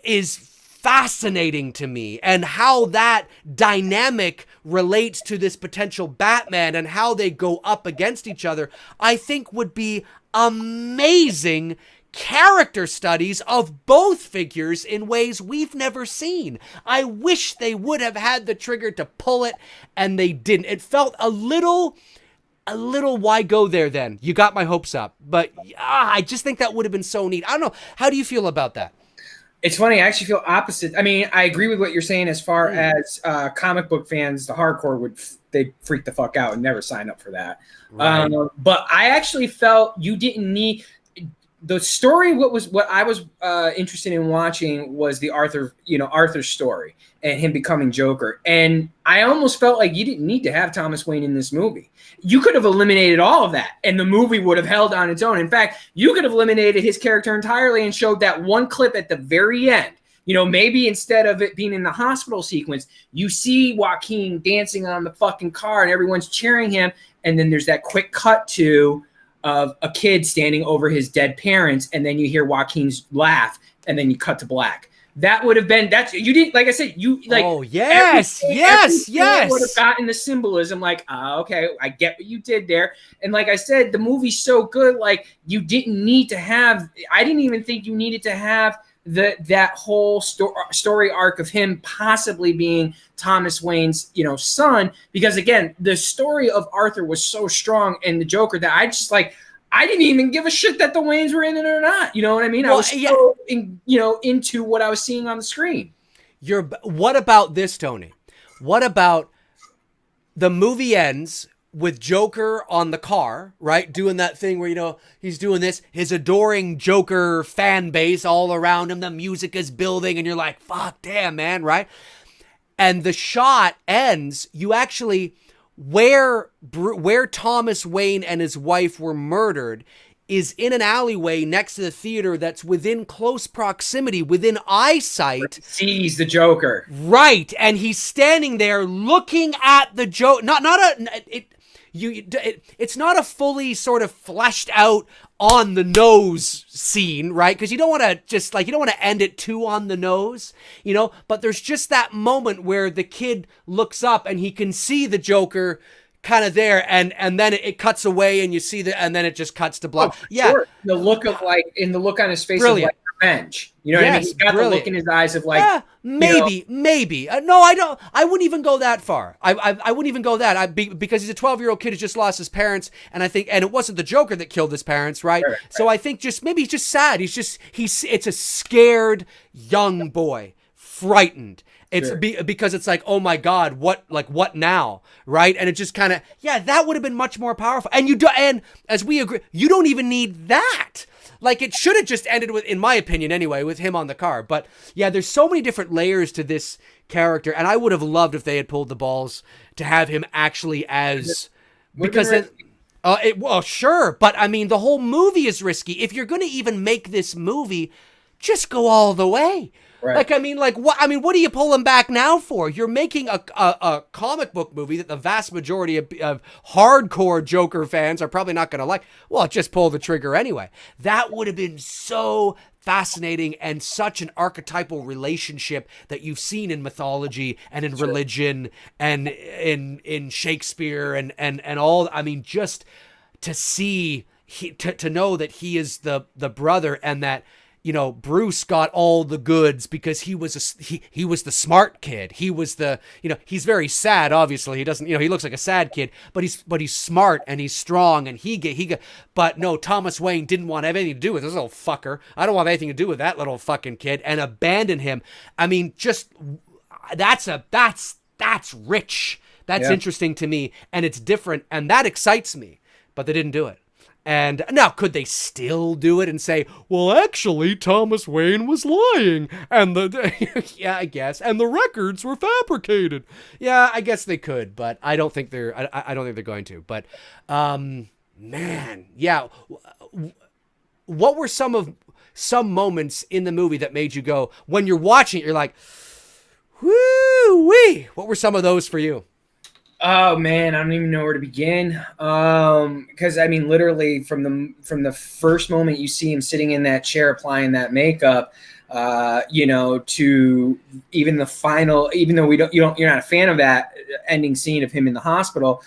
is fascinating to me, and how that dynamic relates to this potential Batman and how they go up against each other, I think would be amazing character studies of both figures in ways we've never seen. I wish they would have had the trigger to pull it, and they didn't. It felt a little, why go there then? You got my hopes up. But I just think that would have been so neat. I don't know. How do you feel about that? It's funny. I actually feel opposite. I mean, I agree with what you're saying as far as comic book fans, the hardcore they'd freak the fuck out and never sign up for that. Right. But I actually felt you didn't need the story. What I was interested in watching was the Arthur's story and him becoming Joker. And I almost felt like you didn't need to have Thomas Wayne in this movie. You could have eliminated all of that, and the movie would have held on its own. In fact, you could have eliminated his character entirely and showed that one clip at the very end. Maybe instead of it being in the hospital sequence, you see Joaquin dancing on the fucking car and everyone's cheering him. And then there's that quick cut to of a kid standing over his dead parents. And then you hear Joaquin's laugh, and then you cut to black. That would have been you didn't like I said you like oh yes would have gotten the symbolism like okay, I get what you did there. And like I said, the movie's so good, like you didn't need to have, I didn't even think you needed to have that whole story arc of him possibly being Thomas Wayne's son, because again the story of Arthur was so strong in the Joker that I just like, I didn't even give a shit that the Waynes were in it or not. You know what I mean? Well, I was so into what I was seeing on the screen. What about this, Tony? What about the movie ends with Joker on the car, right? Doing that thing where, he's doing this, his adoring Joker fan base all around him. The music is building and you're like, fuck, damn, man, right? And the shot ends, you actually... Where Thomas Wayne and his wife were murdered is in an alleyway next to the theater that's within close proximity, within eyesight. Sees the Joker. Right, and he's standing there looking at the Joker. It's not a fully sort of fleshed out on the nose scene, right? Because you don't want to end it too on the nose, but there's just that moment where the kid looks up and he can see the Joker kind of there, and then it cuts away and you see and then it just cuts to black. Oh, sure. The look of the look on his face brilliant. Of revenge. You know what I mean? He's got brilliant. The look in his eyes of maybe. No, I don't. I wouldn't even go that far. I wouldn't even go that. Because he's a 12-year-old kid who just lost his parents, and I think, and it wasn't the Joker that killed his parents, right? Right. So I think maybe he's just sad. It's a scared young boy, frightened. It's because it's like, oh my God, what now, right? And it just kind of, that would have been much more powerful. And as we agree, you don't even need that. Like, it should have just ended with, in my opinion anyway, with him on the car. But yeah, there's so many different layers to this character, and I would have loved if they had pulled the balls to have him actually as, because then, well, sure, but I mean, the whole movie is risky. If you're going to even make this movie, just go all the way. Right. What are you pulling back now for? You're making a comic book movie that the vast majority of hardcore Joker fans are probably not going to like. Well, just pull the trigger anyway. That would have been so fascinating and such an archetypal relationship that you've seen in mythology and in religion and in Shakespeare and all. I mean, just to see, to know that he is the brother and that, Bruce got all the goods because he was the smart kid. He was he's very sad. Obviously, he doesn't. He looks like a sad kid, but he's smart and he's strong and But no, Thomas Wayne didn't want to have anything to do with this little fucker. I don't want anything to do with that little fucking kid and abandon him. I mean, just that's rich. That's interesting to me, and it's different, and that excites me. But they didn't do it. And now, could they still do it and say, well, actually, Thomas Wayne was lying, and yeah, I guess, and the records were fabricated. Yeah, I guess they could, but I don't think they're going to. But, man, yeah. What were some moments in the movie that made you go, when you're watching it, you're like, whoo-wee? What were some of those for you? Oh man, I don't even know where to begin. Because I mean, literally from the first moment you see him sitting in that chair applying that makeup, to even the final, even though you're not a fan of that ending scene of him in the hospital,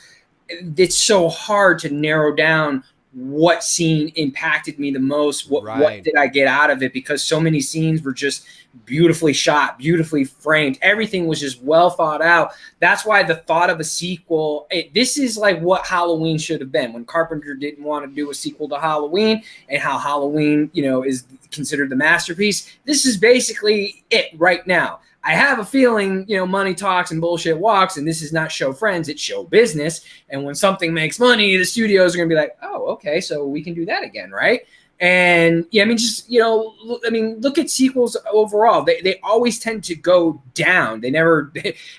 it's so hard to narrow down what scene impacted me the most. What did I get out of it? Because so many scenes were just beautifully shot, beautifully framed. Everything was just well thought out. That's why the thought of a sequel, this is like what Halloween should have been when Carpenter didn't want to do a sequel to Halloween, and how Halloween, is considered the masterpiece. This is basically it right now. I have a feeling, money talks and bullshit walks, and this is not show friends, it's show business. And when something makes money, the studios are going to be like, oh, okay, so we can do that again, right? And yeah, I mean, just, look at sequels overall. They always tend to go down.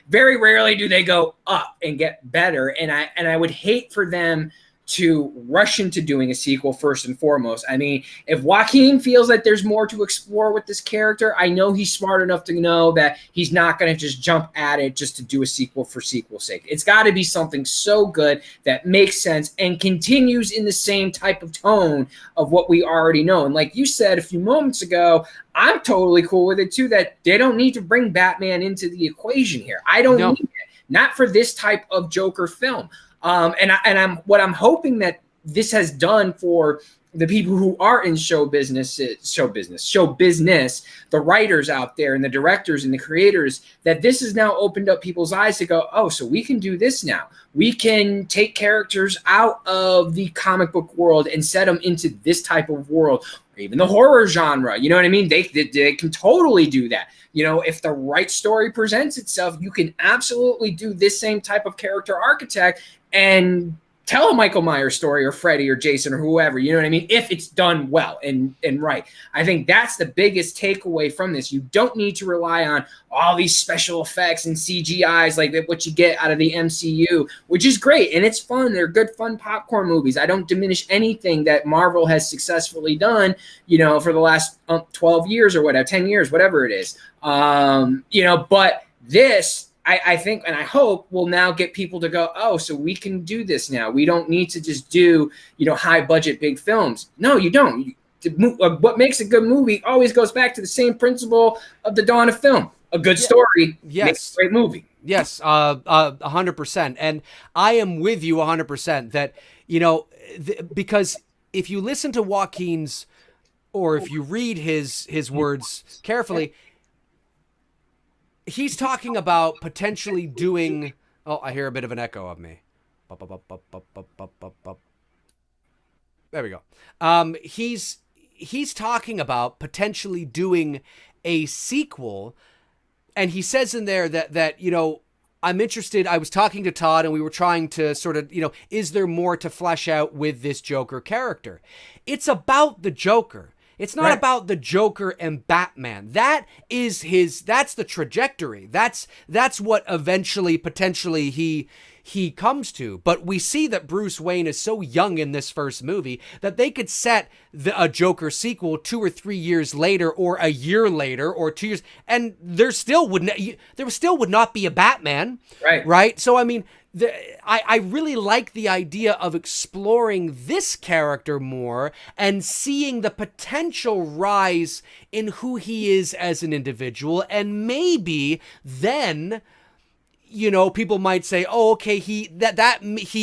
Very rarely do they go up and get better. And I would hate for them to rush into doing a sequel first and foremost. I mean, if Joaquin feels that there's more to explore with this character, I know he's smart enough to know that he's not going to just jump at it just to do a sequel for sequel's sake. It's got to be something so good that makes sense and continues in the same type of tone of what we already know. And like you said a few moments ago, I'm totally cool with it too, that they don't need to bring Batman into the equation here. I don't need it. Not for this type of Joker film. I'm hoping that this has done for the people who are in show business, the writers out there and the directors and the creators, that this has now opened up people's eyes to go, oh, so we can do this now. We can take characters out of the comic book world and set them into this type of world, or even the horror genre. You know what I mean? They can totally do that. You know, if the right story presents itself, you can absolutely do this same type of character architect and tell a Michael Myers story, or Freddy or Jason or whoever, you know what I mean? If it's done well and right. I think that's the biggest takeaway from this. You don't need to rely on all these special effects and CGIs like what you get out of the MCU, which is great. And it's fun. They're good, fun popcorn movies. I don't diminish anything that Marvel has successfully done, you know, for the last 12 years or whatever, 10 years, whatever it is. You know, but this, I think, and I hope, will now get people to go, oh, so we can do this now. We don't need to just do, you know, high budget, big films. No, you don't. What makes a good movie always goes back to the same principle of the dawn of film. A good story makes a great movie. Yes, 100%. And I am with you 100% that, you know, because if you listen to Joaquin's, or if you read his words carefully, he's talking about potentially doing... Oh, I hear a bit of an echo of me. There we go. He's talking about potentially doing a sequel, and he says in there that you know, I'm interested. I was talking to Todd, and we were trying to sort of, you know, is there more to flesh out with this Joker character? It's about the Joker. It's not about the Joker and Batman. That's the trajectory. That's what eventually, potentially he comes to. But we see that Bruce Wayne is so young in this first movie that they could set a Joker sequel 2 or 3 years later, or a year later, or 2 years, and there still would not be a Batman. Right. So I mean, I really like the idea of exploring this character more and seeing the potential rise in who he is as an individual. And maybe then, you know, people might say, oh, okay, he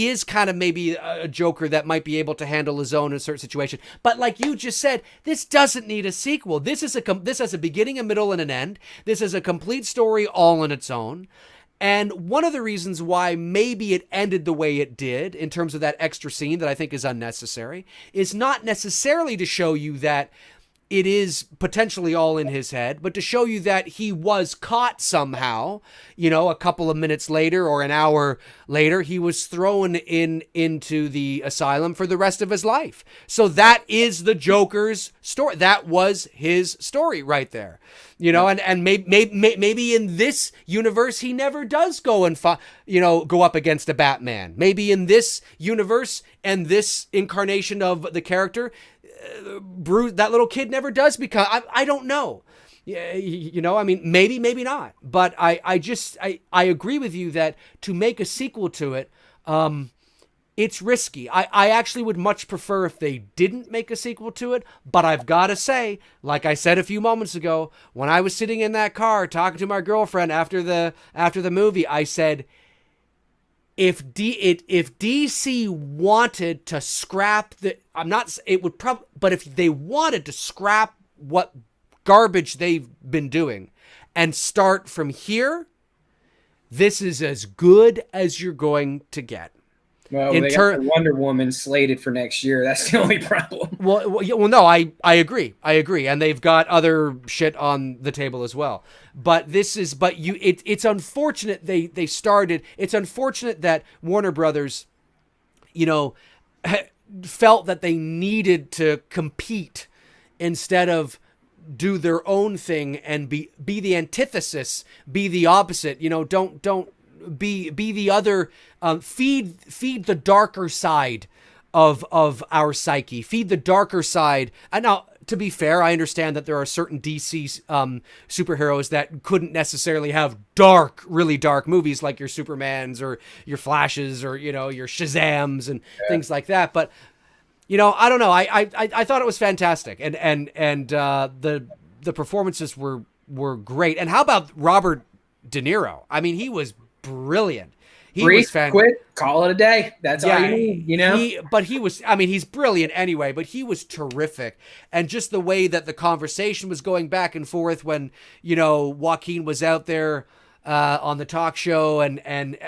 is kind of maybe a Joker that might be able to handle his own in a certain situation. But like you just said, this doesn't need a sequel. This has a beginning, a middle, and an end. This is a complete story all on its own. And one of the reasons why maybe it ended the way it did, in terms of that extra scene that I think is unnecessary, is not necessarily to show you that it is potentially all in his head, but to show you that he was caught somehow, you know, a couple of minutes later or an hour later, he was thrown into the asylum for the rest of his life. So that is the Joker's story. That was his story right there, you know, and maybe in this universe, he never does go and, go up against a Batman. Maybe in this universe and this incarnation of the character, Bruce, that little kid never does become, I don't know. Yeah, you know, I mean, maybe not. But I agree with you that to make a sequel to it, it's risky. I actually would much prefer if they didn't make a sequel to it. But I've got to say, like I said a few moments ago, when I was sitting in that car talking to my girlfriend after the movie, I said, if DC wanted to scrap but if they wanted to scrap what garbage they've been doing and start from here, this is as good as you're going to get. Well, they got Wonder Woman slated for next year. That's the only problem. Well, no, I agree, and they've got other shit on the table as well. But it's unfortunate they started. It's unfortunate that Warner Brothers, you know, felt that they needed to compete instead of do their own thing and be the antithesis, be the opposite. You know, don't be the other, feed the darker side of our psyche, feed the darker side. And now, to be fair, I understand that there are certain DC superheroes that couldn't necessarily have really dark movies like your Supermans or your Flashes or, you know, your Shazams and things like that. But, you know, I don't know. I thought it was fantastic. And the performances were great. And how about Robert De Niro? I mean, he was brilliant. Quit, call it a day. That's all you need, you know? He's brilliant anyway, but he was terrific. And just the way that the conversation was going back and forth when, you know, Joaquin was out there on the talk show and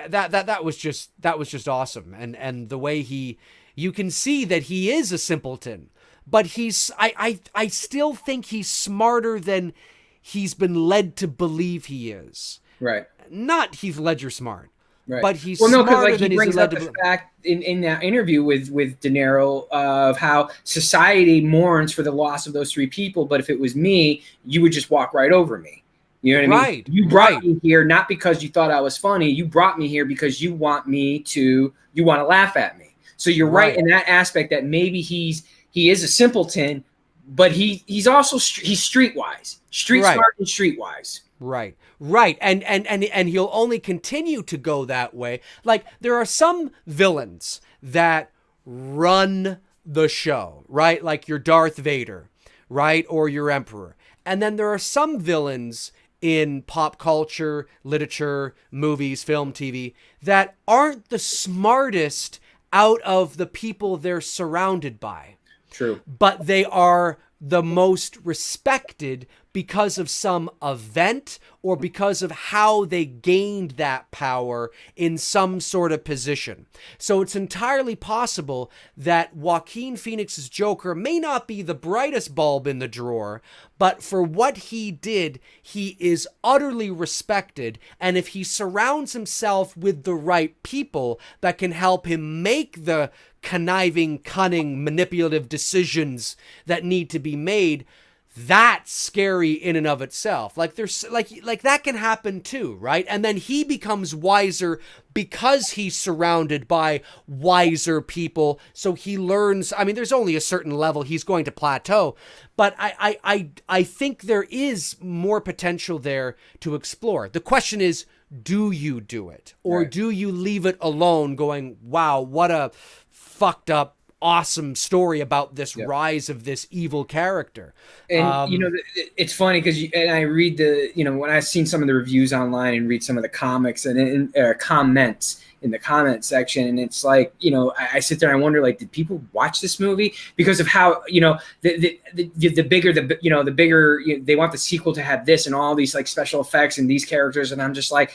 that was just awesome. And the way you can see that he is a simpleton, but I still think he's smarter than he's been led to believe he is. Right. Not Heath Ledger smart. Right. But he's smarter than he brings up the fact in that interview with De Niro of how society mourns for the loss of those three people. But if it was me, you would just walk right over me. You know what I mean? You brought me here not because you thought I was funny. You brought me here because you want to laugh at me. So you're right in that aspect that maybe he is a simpleton, but he's also he's streetwise, smart and streetwise. Right. And he'll only continue to go that way. Like, there are some villains that run the show, right? Like your Darth Vader, right? Or your Emperor. And then there are some villains in pop culture, literature, movies, film, TV that aren't the smartest out of the people they're surrounded by. True. But they are the most respected because of some event or because of how they gained that power in some sort of position. So it's entirely possible that Joaquin Phoenix's Joker may not be the brightest bulb in the drawer, but for what he did, he is utterly respected. And if he surrounds himself with the right people that can help him make the conniving, cunning, manipulative decisions that need to be made, that's scary in and of itself. Like, there's like that can happen too, right? And then he becomes wiser because he's surrounded by wiser people. So he learns. I mean, there's only a certain level he's going to plateau, but I think there is more potential there to explore. The question is, do you do it, or do you leave it alone, going, wow, what a fucked up awesome story about this rise of this evil character. And you know, it's funny because I read when I've seen some of the reviews online and read some of the comics and comments in the comment section, and it's like, you know, I sit there and I wonder, like, did people watch this movie because of how, you know, the bigger they want the sequel to have this and all these like special effects and these characters, and I'm just like,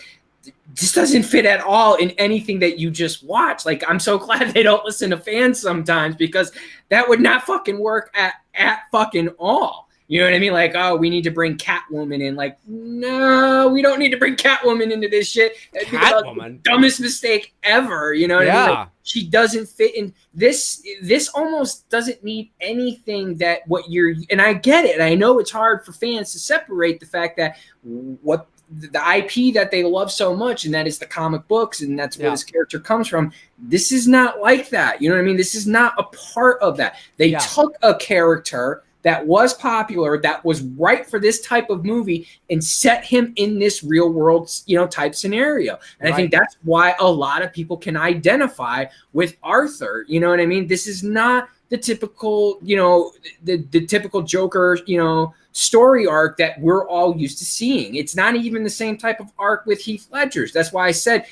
this doesn't fit at all in anything that you just watch. Like, I'm so glad they don't listen to fans sometimes, because that would not fucking work at fucking all. You know what I mean? Like, oh, we need to bring Catwoman in. Like, no, we don't need to bring Catwoman into this shit. Catwoman? Dumbest mistake ever. You know what I mean? Like, she doesn't fit in this. This almost doesn't need anything that what you're, and I get it. I know it's hard for fans to separate the fact that what the IP that they love so much, and that is the comic books, and that's where this character comes from. This is not like that. You know what I mean? This is not a part of that. They took a character that was popular, that was right for this type of movie, and set him in this real world, you know, type scenario. And I think that's why a lot of people can identify with Arthur. You know what I mean? This is not the typical, you know, the typical Joker, you know, story arc that we're all used to seeing. It's not even the same type of arc with Heath Ledger's. That's why I said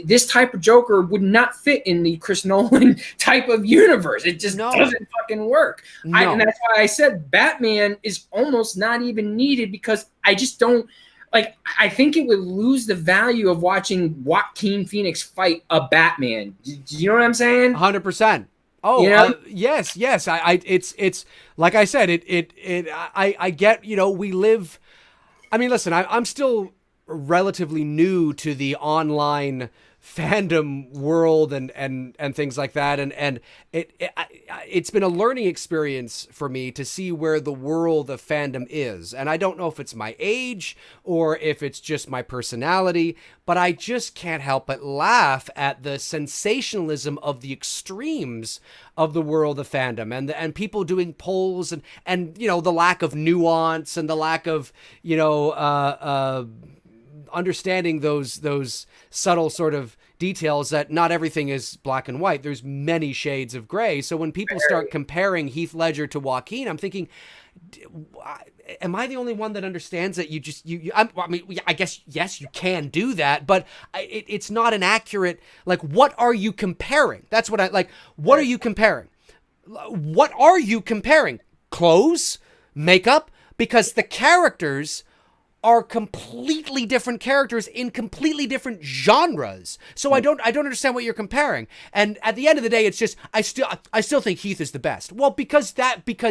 this type of Joker would not fit in the Chris Nolan type of universe. It just doesn't fucking work. And that's why I said Batman is almost not even needed, because I just don't, like, I think it would lose the value of watching Joaquin Phoenix fight a Batman. Do you know what I'm saying? 100%. Oh, yes. It's like I said, I get, you know, we live, I mean, listen, I'm still relatively new to the online fandom world and things like that. And it's been a learning experience for me to see where the world of fandom is. And I don't know if it's my age or if it's just my personality, but I just can't help but laugh at the sensationalism of the extremes of the world of fandom and people doing polls and you know, the lack of nuance and the lack of, you know, understanding those subtle sort of details that not everything is black and white. There's many shades of gray. So when people start comparing Heath Ledger to Joaquin, I'm thinking, am I the only one that understands that I mean, I guess, yes, you can do that, but it's not an accurate, like, what are you comparing? That's what what are you comparing? What are you comparing? Clothes? Makeup? Because the characters are completely different characters in completely different genres. So I don't understand what you're comparing. And at the end of the day, it's just I still think Heath is the best. Well, because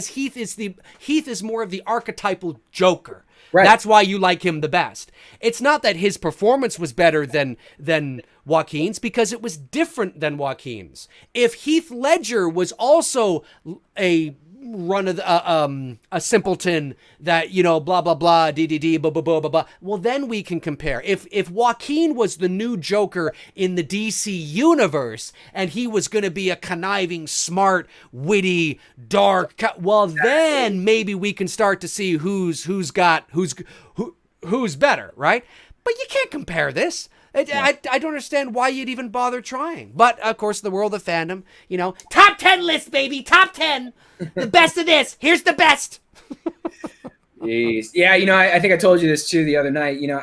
Heath is more of the archetypal Joker. Right. That's why you like him the best. It's not that his performance was better than Joaquin's, because it was different than Joaquin's. If Heath Ledger was also a a simpleton that, you know, blah blah blah ddd blah blah blah blah blah, well, then we can compare. If Joaquin was the new Joker in the DC universe and he was going to be a conniving, smart, witty, dark, well, then maybe we can start to see who's better, right? But you can't compare this. I don't understand why you'd even bother trying. But, of course, the world of fandom, you know, top 10 list, baby, top 10. The best of this. Here's the best. Jeez. Yeah, you know, I think I told you this, too, the other night. You know,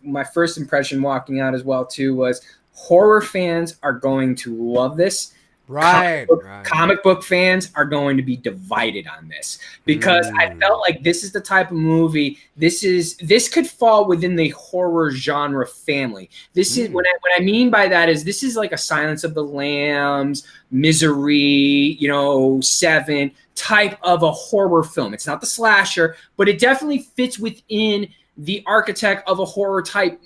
my first impression walking out as well, too, was horror fans are going to love this. Right. Comic book fans are going to be divided on this, because I felt like this is the type of movie. This could fall within the horror genre family. This is what I mean by that is this is like a Silence of the Lambs, Misery, you know, Seven type of a horror film. It's not the slasher, but it definitely fits within the architect of a horror type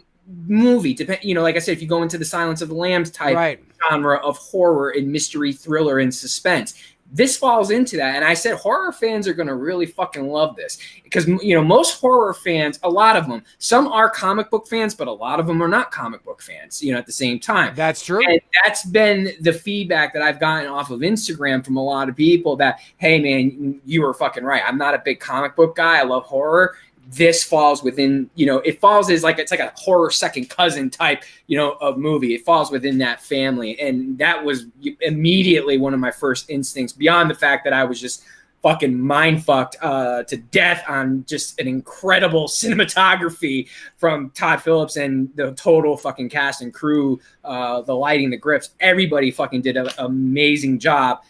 movie. You know, like I said, if you go into the Silence of the Lambs type genre of horror and mystery, thriller, and suspense, this falls into that. And I said horror fans are going to really fucking love this, because, you know, most horror fans, a lot of them, some are comic book fans, but a lot of them are not comic book fans, you know, at the same time. That's true. And that's been the feedback that I've gotten off of Instagram from a lot of people that, hey man, you were fucking right. I'm not a big comic book guy. I love horror. This falls within, you know, it falls as like, it's like a horror second cousin type, you know, of movie. It falls within that family. And that was immediately one of my first instincts, beyond the fact that I was just fucking mind fucked to death on just an incredible cinematography from Todd Phillips and the total fucking cast and crew, the lighting, the grips, everybody fucking did an amazing job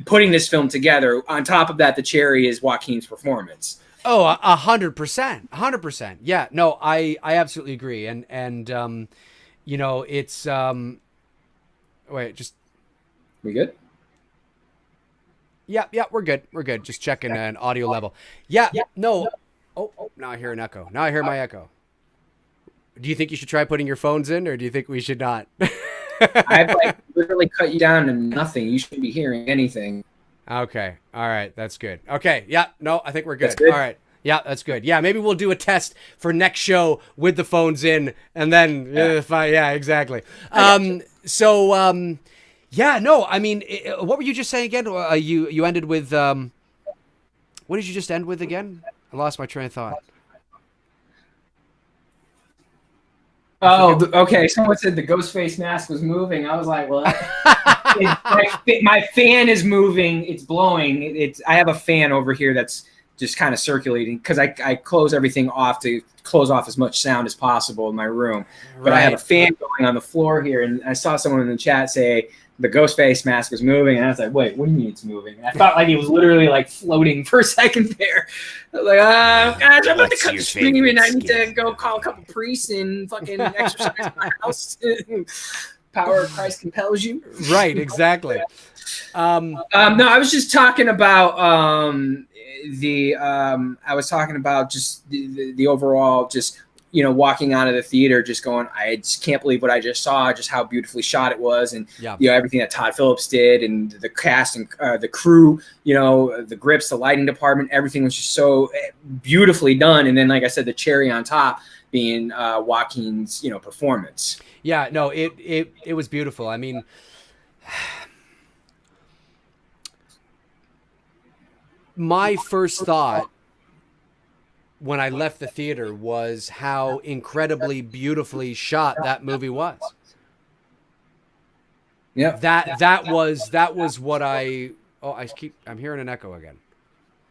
putting this film together. On top of that, the cherry is Joaquin's performance. Oh, 100%. Yeah, no, I absolutely agree. And you know, it's, wait, just. We good? Yeah, we're good. Just checking an audio level. Yeah, no. Oh, now I hear an echo. Now I hear my echo. Do you think you should try putting your phones in, or do you think we should not? I've like literally cut you down to nothing. You shouldn't be hearing anything. Okay. All right. That's good. Okay. Yeah. No, I think we're good. Good. All right. Yeah, that's good. Yeah, maybe we'll do a test for next show with the phones in, and then yeah, exactly. Yeah, no, I mean, what were you just saying again? You ended with what did you just end with again? I lost my train of thought. Oh, okay. Someone said the ghost face mask was moving. I was like, well, my fan is moving. It's blowing. I have a fan over here that's just kind of circulating, because I close everything off to close off as much sound as possible in my room. But I have a fan going on the floor here, and I saw someone in the chat say the ghost face mask was moving, and I was like, wait, what do you mean it's moving? And I felt like it was literally like floating for a second there. I was like, guys, I'm about to cut the stream, and I need to go call a couple priests and fucking exercise in my house. Power of Christ compels you. Right, exactly. No, I was just talking about I was talking about just the overall just walking out of the theater, just going, I just can't believe what I just saw, just how beautifully shot it was. And, everything that Todd Phillips did, and the cast and the crew, the grips, the lighting department, everything was just so beautifully done. And then, like I said, the cherry on top being Joaquin's, performance. Yeah, no, it was beautiful. I mean, my first thought when I left the theater was how incredibly beautifully shot that movie was. Yeah. That was what I'm hearing an echo again.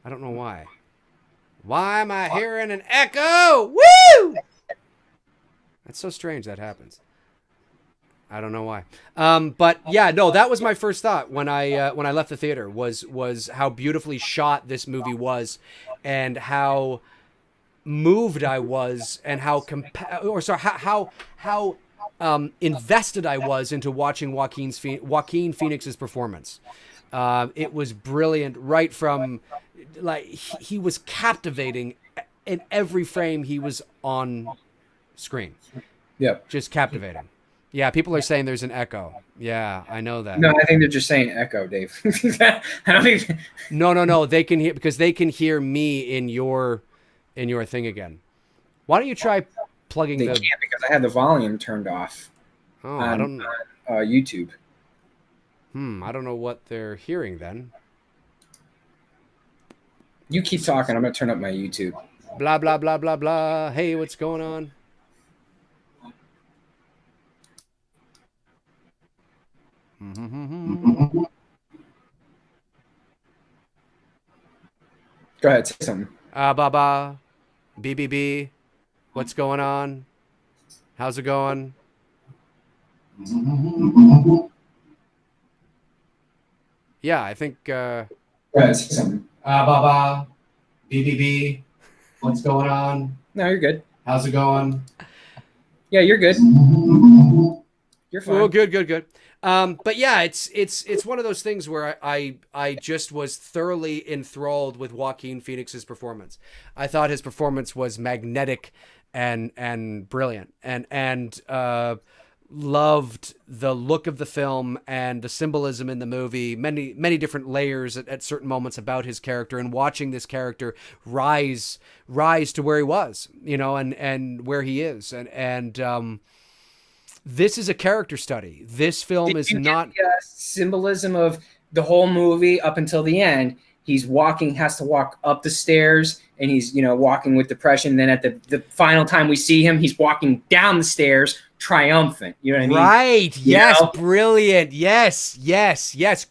I don't know why. Why am I hearing an echo? Woo! That's so strange that happens. I don't know why. But yeah, no, that was my first thought when I left the theater was how beautifully shot this movie was, and how moved I was, and how invested I was into watching Joaquin Phoenix's performance. It was brilliant right from, like, he was captivating in every frame he was on screen. Yeah, just captivating. Yeah, people are saying there's an echo. Yeah, I know that. No, I think they're just saying echo, Dave. I don't think. No. They can hear, because they can hear me in your thing again. Why don't you try plugging? They can't, because I had the volume turned off. Oh, I don't know. YouTube. I don't know what they're hearing then. You keep talking. I'm gonna turn up my YouTube. Blah blah blah blah blah. Hey, what's going on? Go ahead, say something. Baba, BBB, what's going on? How's it going? Yeah, I think. Go ahead, say something. Baba, BBB, what's going on? No, you're good. How's it going? Yeah, you're good. You're fine. Oh, good. But yeah, it's one of those things where I just was thoroughly enthralled with Joaquin Phoenix's performance. I thought his performance was magnetic and brilliant, and loved the look of the film and the symbolism in the movie. Many different layers at certain moments about his character, and watching this character rise to where he was, and where he is, and this is a character study. This film is not symbolism of the whole movie up until the end. Has to walk up the stairs, and he's, walking with depression. Then at the final time we see him, he's walking down the stairs triumphant. You know what I mean? Right. Yes. Brilliant. Yes.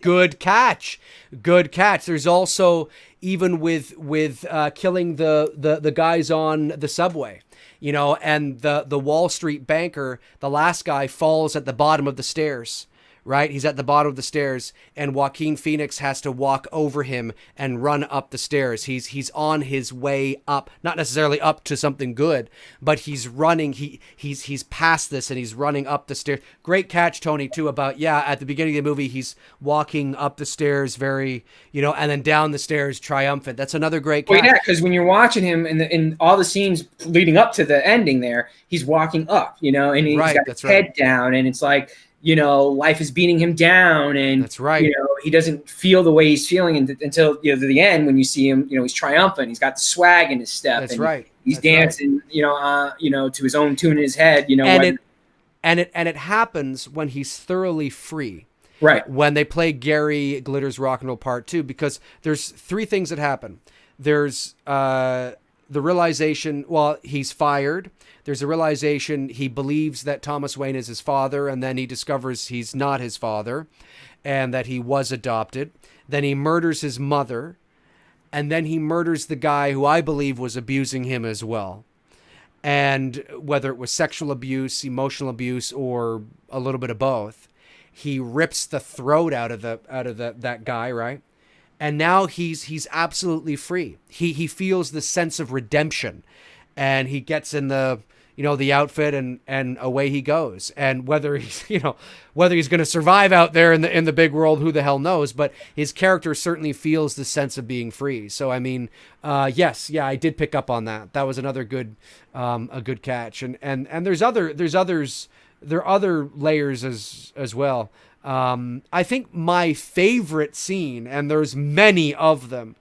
Good catch. There's also, even with killing the guys on the subway, and the Wall Street banker, the last guy falls at the bottom of the stairs, right? He's at the bottom of the stairs, and Joaquin Phoenix has to walk over him and run up the stairs. He's on his way up, not necessarily up to something good, but he's running. He's past this, and he's running up the stairs. Great catch, Tony, too, about, at the beginning of the movie, he's walking up the stairs very, and then down the stairs triumphant. That's another great catch. Well, yeah, because when you're watching him in all the scenes leading up to the ending there, he's walking up, and he's got his head down, and it's like, life is beating him down, and that's right. He doesn't feel the way he's feeling until the end, when you see him. He's triumphant. He's got the swag in his step. That's right. He's dancing. Right. To his own tune in his head. And it happens when he's thoroughly free. Right. When they play Gary Glitter's Rock and Roll Part 2, because there's three things that happen. There's the realization, he's fired. There's a realization he believes that Thomas Wayne is his father, and then he discovers he's not his father, and that he was adopted. Then he murders his mother, and then he murders the guy who I believe was abusing him as well. And whether it was sexual abuse, emotional abuse, or a little bit of both, he rips the throat out of that guy, right? And now he's absolutely free. He feels the sense of redemption, and he gets in the the outfit, and away he goes. And whether he's whether he's going to survive out there in the big world, who the hell knows? But his character certainly feels the sense of being free. So I mean, yes, yeah, I did pick up on that. That was another good a good catch. And there are other layers as well. I think my favorite scene, and there's many of them,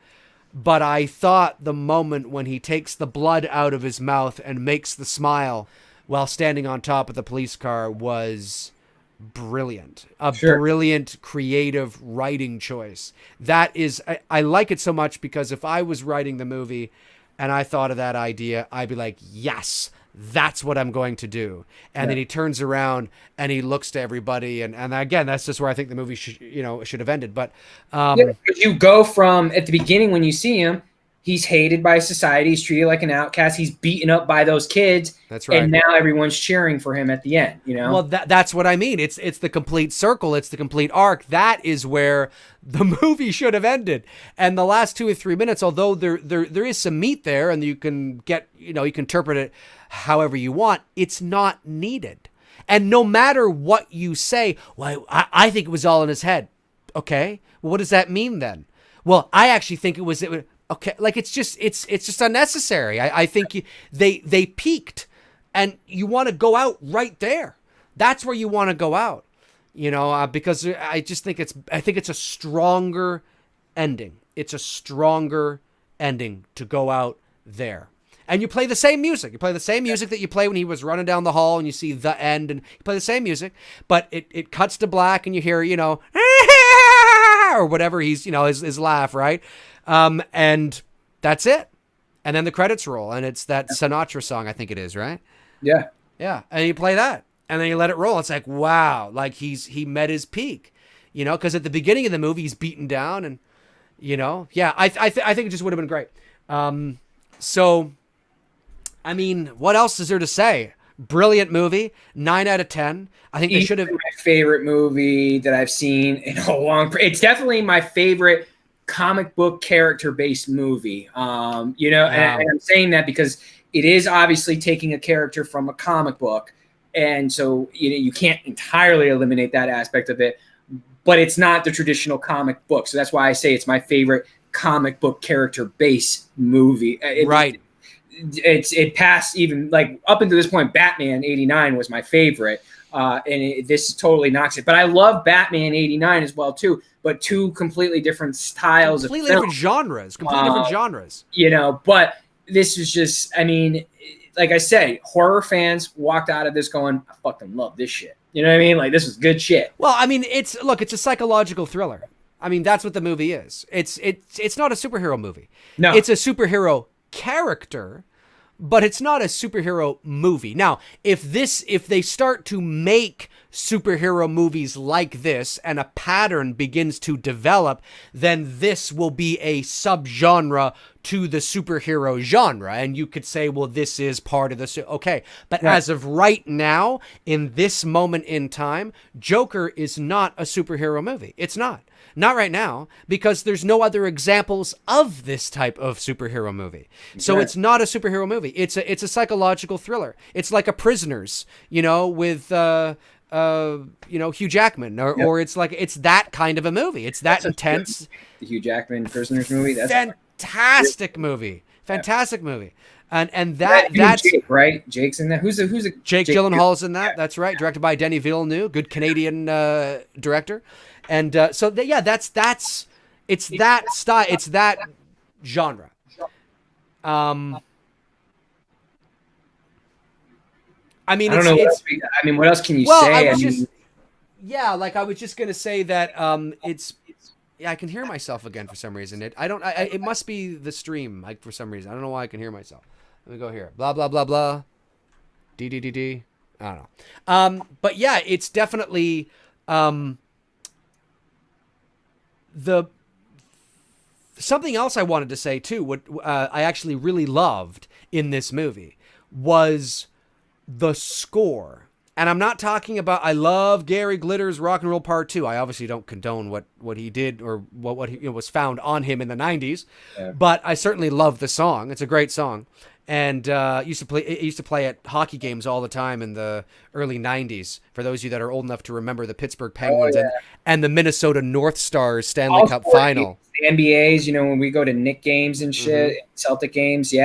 but I thought the moment when he takes the blood out of his mouth and makes the smile while standing on top of the police car was brilliant. Brilliant, creative writing choice. That is, I like it so much because if I was writing the movie and I thought of that idea, I'd be like, yes, that's what I'm going to do. And then he turns around and he looks to everybody. And again, that's just where I think the movie should have ended. But you go from at the beginning when you see him, he's hated by society. He's treated like an outcast. He's beaten up by those kids. That's right. And now everyone's cheering for him at the end, Well, that's what I mean. It's the complete circle. It's the complete arc. That is where the movie should have ended. And the last 2 or 3 minutes, although there is some meat there and you can get, you can interpret it however you want, it's not needed. And no matter what you say, well, I think it was all in his head. Okay. Well, what does that mean then? Well, I actually think it was okay. Like it's just unnecessary. I think they peaked, and you want to go out right there. That's where you want to go out, because I just think it's a stronger ending. It's a stronger ending to go out there. And you play the same music. You play the same music that you play when he was running down the hall and you see the end, and you play the same music, but it cuts to black and you hear, or whatever his laugh, right? And that's it. And then the credits roll, and it's that Sinatra song, I think it is, right? Yeah. Yeah. And you play that, and then you let it roll. It's like, wow, like he met his peak, because at the beginning of the movie he's beaten down, and I think it just would have been great. So, I mean, what else is there to say? Brilliant movie, 9 out of 10. I think they should have. My favorite movie that I've seen in a long. It's definitely my favorite comic book character-based movie. And I'm saying that because it is obviously taking a character from a comic book, and so you can't entirely eliminate that aspect of it. But it's not the traditional comic book, so that's why I say it's my favorite comic book character-based movie. Right. It passed even like up until this point. Batman '89 was my favorite, and this totally knocks it. But I love Batman '89 as well too. But two completely different styles, completely different genres. But this is just, I mean, like I said, horror fans walked out of this going, I fucking love this shit. You know what I mean? Like, this is good shit. Well, I mean, it's a psychological thriller. I mean, that's what the movie is. It's not a superhero movie. No, it's a superhero character, but it's not a superhero movie. Now, if they start to make superhero movies like this and a pattern begins to develop, then this will be a subgenre to the superhero genre. And you could say, well, this is part of the... Okay. But as of right now, in this moment in time, Joker is not a superhero movie. It's not. Not right now, because there's no other examples of this type of superhero movie. So it's not a superhero movie. It's a psychological thriller. It's like a Prisoners, with Hugh Jackman, or it's that kind of a movie. It's that intense. The Hugh Jackman Prisoners movie. That's fantastic movie. Fantastic movie. And that's Jake, right? Jake's in that. Who's a Jake Gyllenhaal's in that. That's right. Directed by Denis Villeneuve, good Canadian director. And that's it's that style. It's that genre. I mean, I don't know. What else can you say? I was just gonna say that I can hear myself again for some reason. It must be the stream, like, for some reason. I don't know why I can hear myself. Let me go here. Blah blah blah blah. D. I don't know. But yeah, it's definitely something else I wanted to say too. What I actually really loved in this movie was the score. And I'm not talking about, I love Gary Glitter's Rock and Roll Part 2. I obviously don't condone what he did or what he, was found on him in the 90s. Yeah. But I certainly love the song. It's a great song. and used to play at hockey games all the time in the early 90s, for those of you that are old enough to remember the Pittsburgh Penguins and the Minnesota North Stars Stanley Cup final. The NBAs, when we go to Knick games and shit, Celtic games, they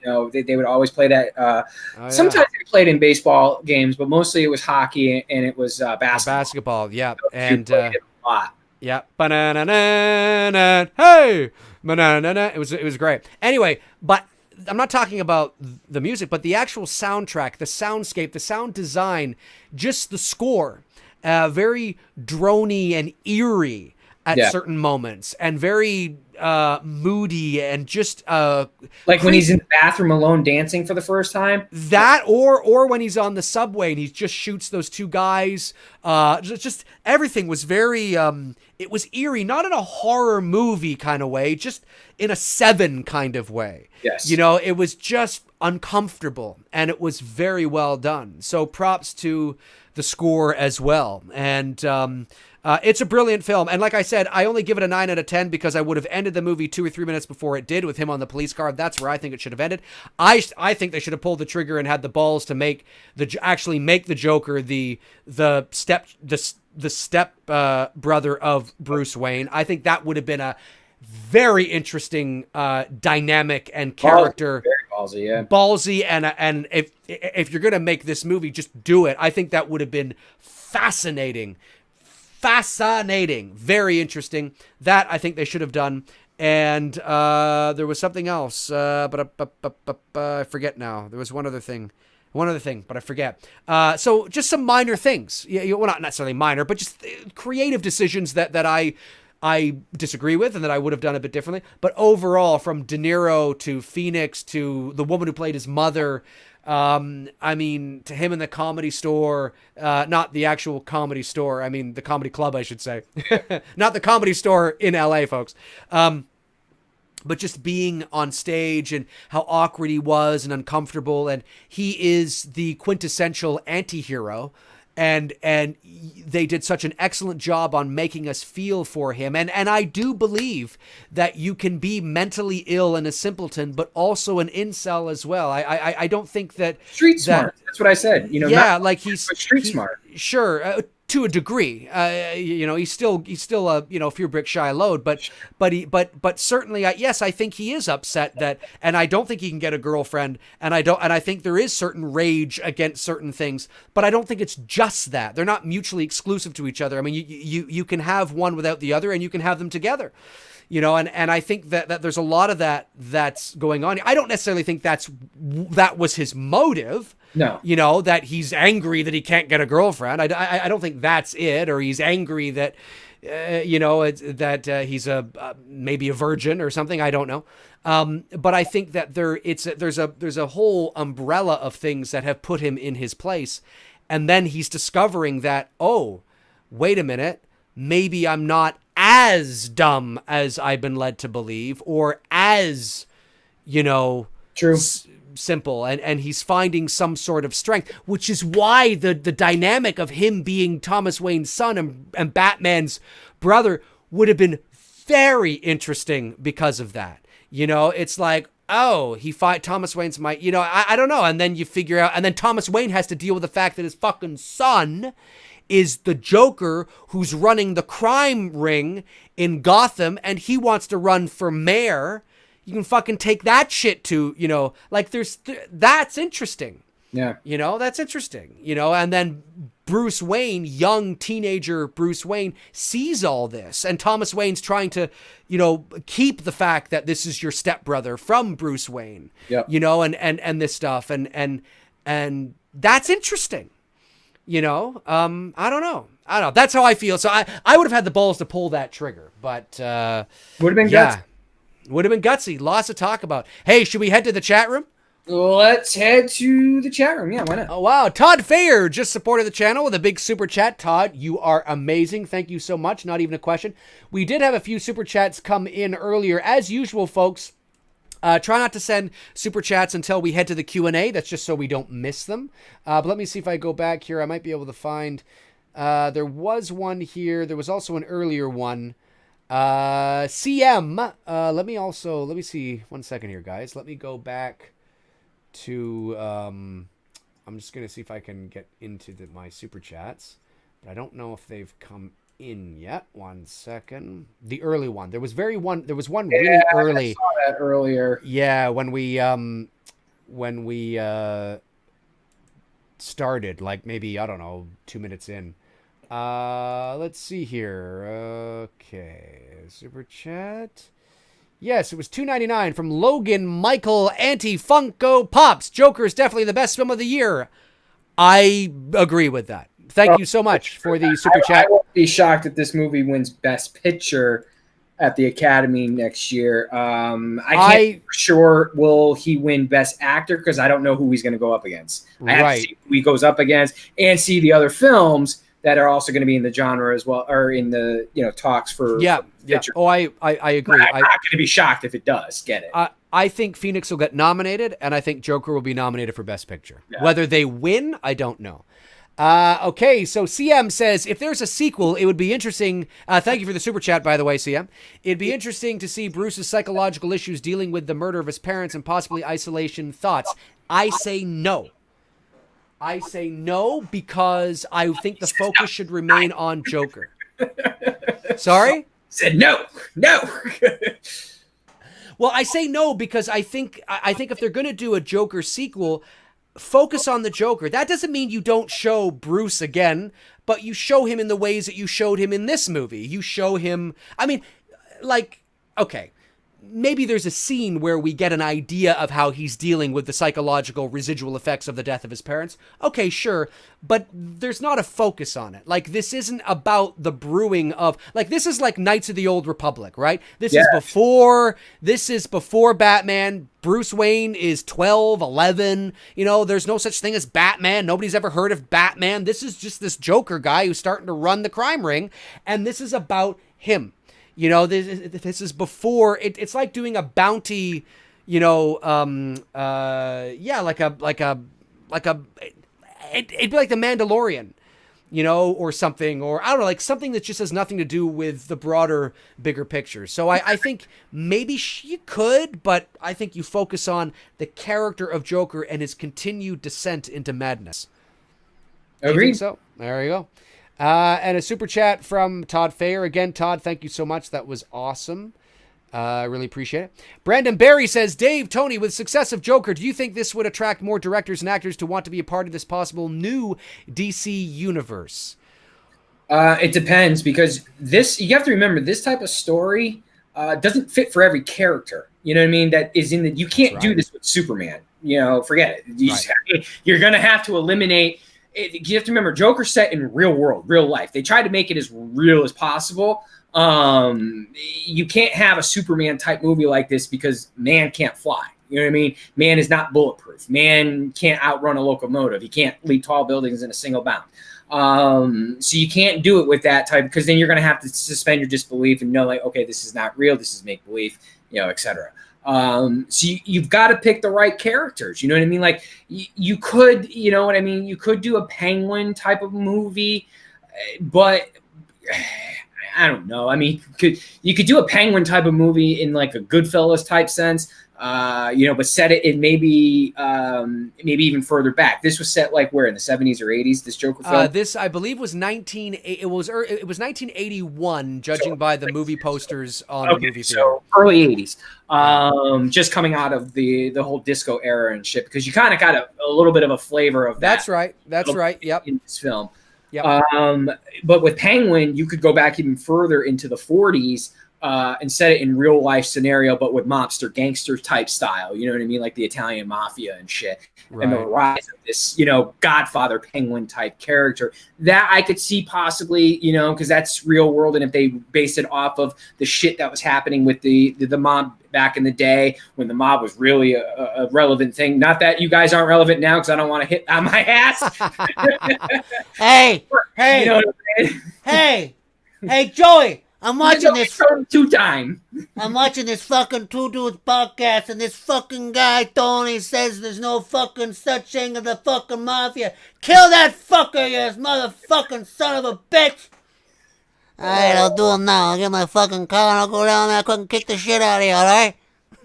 would always play that. Sometimes they played in baseball games, but mostly it was hockey and it was basketball. Yeah. So and played it a lot. Yeah. Ba-na-na-na-na. Hey! Ba-na-na-na. It was great. Anyway, but I'm not talking about the music, but the actual soundtrack, the soundscape, the sound design, just the score, very droney and eerie at certain moments, and very moody, and just like when he's in the bathroom alone dancing for the first time. That or when he's on the subway and he just shoots those two guys. Just everything was very it was eerie, not in a horror movie kind of way, just in a Seven kind of way. Yes. It was just uncomfortable, and it was very well done. So props to the score as well. And it's a brilliant film. And like I said, I only give it a 9 out of 10 because I would have ended the movie 2 or 3 minutes before it did, with him on the police car. That's where I think it should have ended. I think they should have pulled the trigger and had the balls to make the Joker the step brother of Bruce Wayne. I think that would have been a very interesting dynamic and character. Very ballsy, yeah. Ballsy, and if you're gonna make this movie, just do it. I think that would have been fascinating, very interesting. That I think they should have done. And there was something else, but I forget now. There was one other thing, but I forget. So just some minor things. Well, not necessarily minor, but just creative decisions that I disagree with and that I would have done a bit differently. But overall, from De Niro to Phoenix to the woman who played his mother, to him in the Comedy Store, not the actual Comedy Store, the Comedy Club, I should say. Not the Comedy Store in LA, folks. But just being on stage and how awkward he was and uncomfortable. And he is the quintessential anti-hero. And they did such an excellent job on making us feel for him. And I do believe that you can be mentally ill and a simpleton, but also an incel as well. I don't think that... Street smart. That's what I said. He's street smart. Sure. To a degree, he's still a few brick shy load, but certainly, yes, I think he is upset that, and I don't think he can get a girlfriend, and I think there is certain rage against certain things, but I don't think it's just that. They're not mutually exclusive to each other. You can have one without the other, and you can have them together. And I think that there's a lot of that's going on. I don't necessarily think that was his motive. No. That he's angry that he can't get a girlfriend. I don't think that's it, or he's angry that, he's maybe a virgin or something. I don't know. But I think that there's a whole umbrella of things that have put him in his place. And then he's discovering that, oh, wait a minute, maybe I'm not as dumb as I've been led to believe, or as, true. Simple, and he's finding some sort of strength, which is why the dynamic of him being Thomas Wayne's son and Batman's brother would have been very interesting because of that. It's like, oh, Thomas Wayne's I don't know, and then you figure out, and then Thomas Wayne has to deal with the fact that his fucking son is the Joker who's running the crime ring in Gotham, and he wants to run for mayor. You can fucking take that shit to, that's interesting. Yeah. That's interesting. And then Bruce Wayne, young teenager Bruce Wayne, sees all this. And Thomas Wayne's trying to, keep the fact that this is your stepbrother from Bruce Wayne. Yeah. And this stuff. And that's interesting. I don't know. That's how I feel. So I would have had the balls to pull that trigger. But would have been gutsy. Would have been gutsy. Lots to talk about. Hey, should we head to the chat room? Let's head to the chat room. Yeah, why not? Oh, wow. Todd Fayer just supported the channel with a big super chat. Todd, you are amazing. Thank you so much. Not even a question. We did have a few super chats come in earlier. As usual, folks, try not to send super chats until we head to the Q&A. That's just so we don't miss them. But let me see if I go back here. I might be able to find... there was one here. There was also an earlier one. CM, let me see 1 second here, guys. Let me go back to. I'm just gonna see if I can get into my super chats, but I don't know if they've come in yet. 1 second. The early one. There was one really early. I saw that earlier. Yeah, when we started, like maybe, I don't know, 2 minutes in. Let's see here. Okay, super chat. Yes, it was $2.99 from Logan Michael Anti-Funko Pops. Joker is definitely the best film of the year. I agree with that. Thank you so much for the super chat. I won't be shocked if this movie wins Best Picture at the Academy next year. I can't for sure will he win Best Actor because I don't know who he's going to go up against. I have to see who he goes up against and see the other films that are also going to be in the genre as well, or in the talks for picture. Oh, I agree. I'm not going to be shocked if it does get it. I think Phoenix will get nominated, and I think Joker will be nominated for Best Picture. Yeah. Whether they win, I don't know. Okay, so CM says, if there's a sequel, it would be interesting. Thank you for the super chat, by the way, CM. It'd be interesting to see Bruce's psychological issues dealing with the murder of his parents and possibly isolation. Thoughts? I say no. I say no because I think the focus should remain on Joker. Sorry? Said no. Well, I say no because I think if they're going to do a Joker sequel, focus on the Joker. That doesn't mean you don't show Bruce again, but you show him in the ways that you showed him in this movie. You show him, I mean, like, okay, maybe there's a scene where we get an idea of how he's dealing with the psychological residual effects of the death of his parents. Okay, sure, but there's not a focus on it. Like, this isn't about the brewing of, like, this is like Knights of the Old Republic, right? This is before Batman. Bruce Wayne is 12, 11. There's no such thing as Batman. Nobody's ever heard of Batman. This is just this Joker guy who's starting to run the crime ring, and this is about him. This is before it's like doing a bounty, it'd be like the Mandalorian, or something, or I don't know, like something that just has nothing to do with the broader, bigger picture. So I think maybe you could, but I think you focus on the character of Joker and his continued descent into madness. Agreed. So there you go. And a super chat from Todd Fayer. Again, Todd, thank you so much. That was awesome. I really appreciate it. Brandon Barry says, Dave, Tony, with success of Joker, do you think this would attract more directors and actors to want to be a part of this possible new DC universe? It depends, because you have to remember, this type of story doesn't fit for every character. You know what I mean? That is you can't do this with Superman. Forget it. You're going to have to eliminate. You have to remember, Joker's set in real life. They tried to make it as real as possible. You can't have a Superman type movie like this because man can't fly. You know what I mean? Man is not bulletproof. Man can't outrun a locomotive. He can't leap tall buildings in a single bound. So you can't do it with that type, because then you're going to have to suspend your disbelief and know, like, okay, this is not real. This is make believe, etc. So you've got to pick the right characters. You know what I mean? Like you could, you could do a Penguin type of movie, but I don't know. I mean, you could do a Penguin type of movie in like a Goodfellas type sense, but set it in maybe even further back. This was set like where, in the 70s or 80s? This Joker film. This, I believe, was 1981, judging by the movie posters on the movie theater. So early 80s. Just coming out of the whole disco era and shit, because you kind of got a little bit of a flavor of that. That's right. Yep. In this film. Yep. But with Penguin, you could go back even further into the 40s and set it in real life scenario, but with mobster gangster type style. You know what I mean? Like the Italian mafia and shit. Right. And the rise of this, Godfather Penguin type character that I could see possibly, because that's real world. And if they base it off of the shit that was happening with the mob back in the day, when the mob was really a relevant thing. Not that you guys aren't relevant now, because I don't want to hit on my ass. Hey, Joey, I'm watching this. I'm watching this fucking Two Dudes podcast, and this fucking guy Tony says there's no fucking such thing as the fucking mafia. Kill that fucker, you motherfucking son of a bitch. Alright, I'll do him now. I'll get my fucking car and I'll go down there and kick the shit out of you, alright?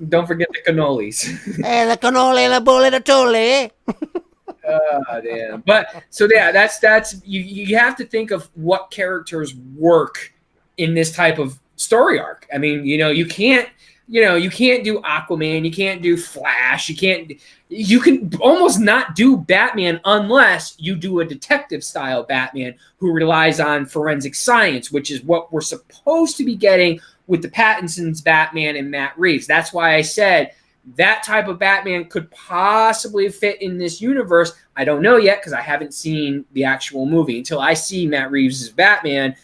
Don't forget the cannolis. Hey, the cannoli, the bully, the tolly. Oh, damn. But so yeah, that's you have to think of what characters work in this type of story arc. I mean, you can't do Aquaman, you can't do Flash, you can almost not do Batman unless you do a detective style Batman who relies on forensic science, which is what we're supposed to be getting with the Pattinson's Batman and Matt Reeves. That's why I said that type of Batman could possibly fit in this universe. I don't know yet because I haven't seen the actual movie. Until I see Matt Reeves' Batman,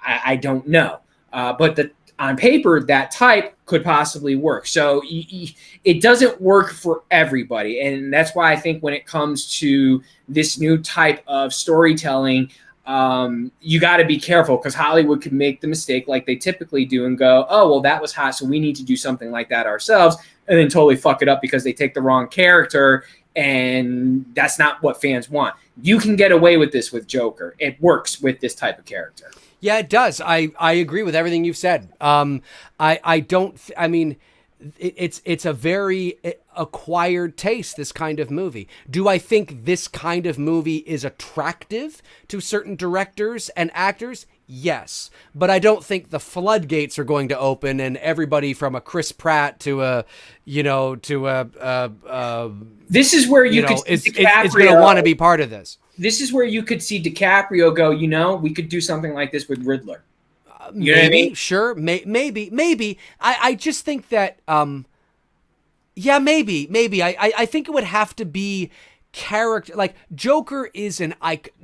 I don't know. But on paper, that type could possibly work. So it doesn't work for everybody. And that's why I think when it comes to this new type of storytelling, you got to be careful because Hollywood could make the mistake like they typically do and go, oh, well, that was hot, so we need to do something like that ourselves, and then totally fuck it up because they take the wrong character, and that's not what fans want. You can get away with this with Joker. It works with this type of character. Yeah, it does. I agree with everything you've said. It's a very acquired taste, this kind of movie. Do I think this kind of movie is attractive to certain directors and actors? Yes. But I don't think the floodgates are going to open and everybody from a Chris Pratt to this is where you could is going to want to be part of this. This is where you could see DiCaprio go, we could do something like this with Riddler. You know what I mean? Sure, maybe. I just think that, maybe. I think it would have to be character. Like Joker is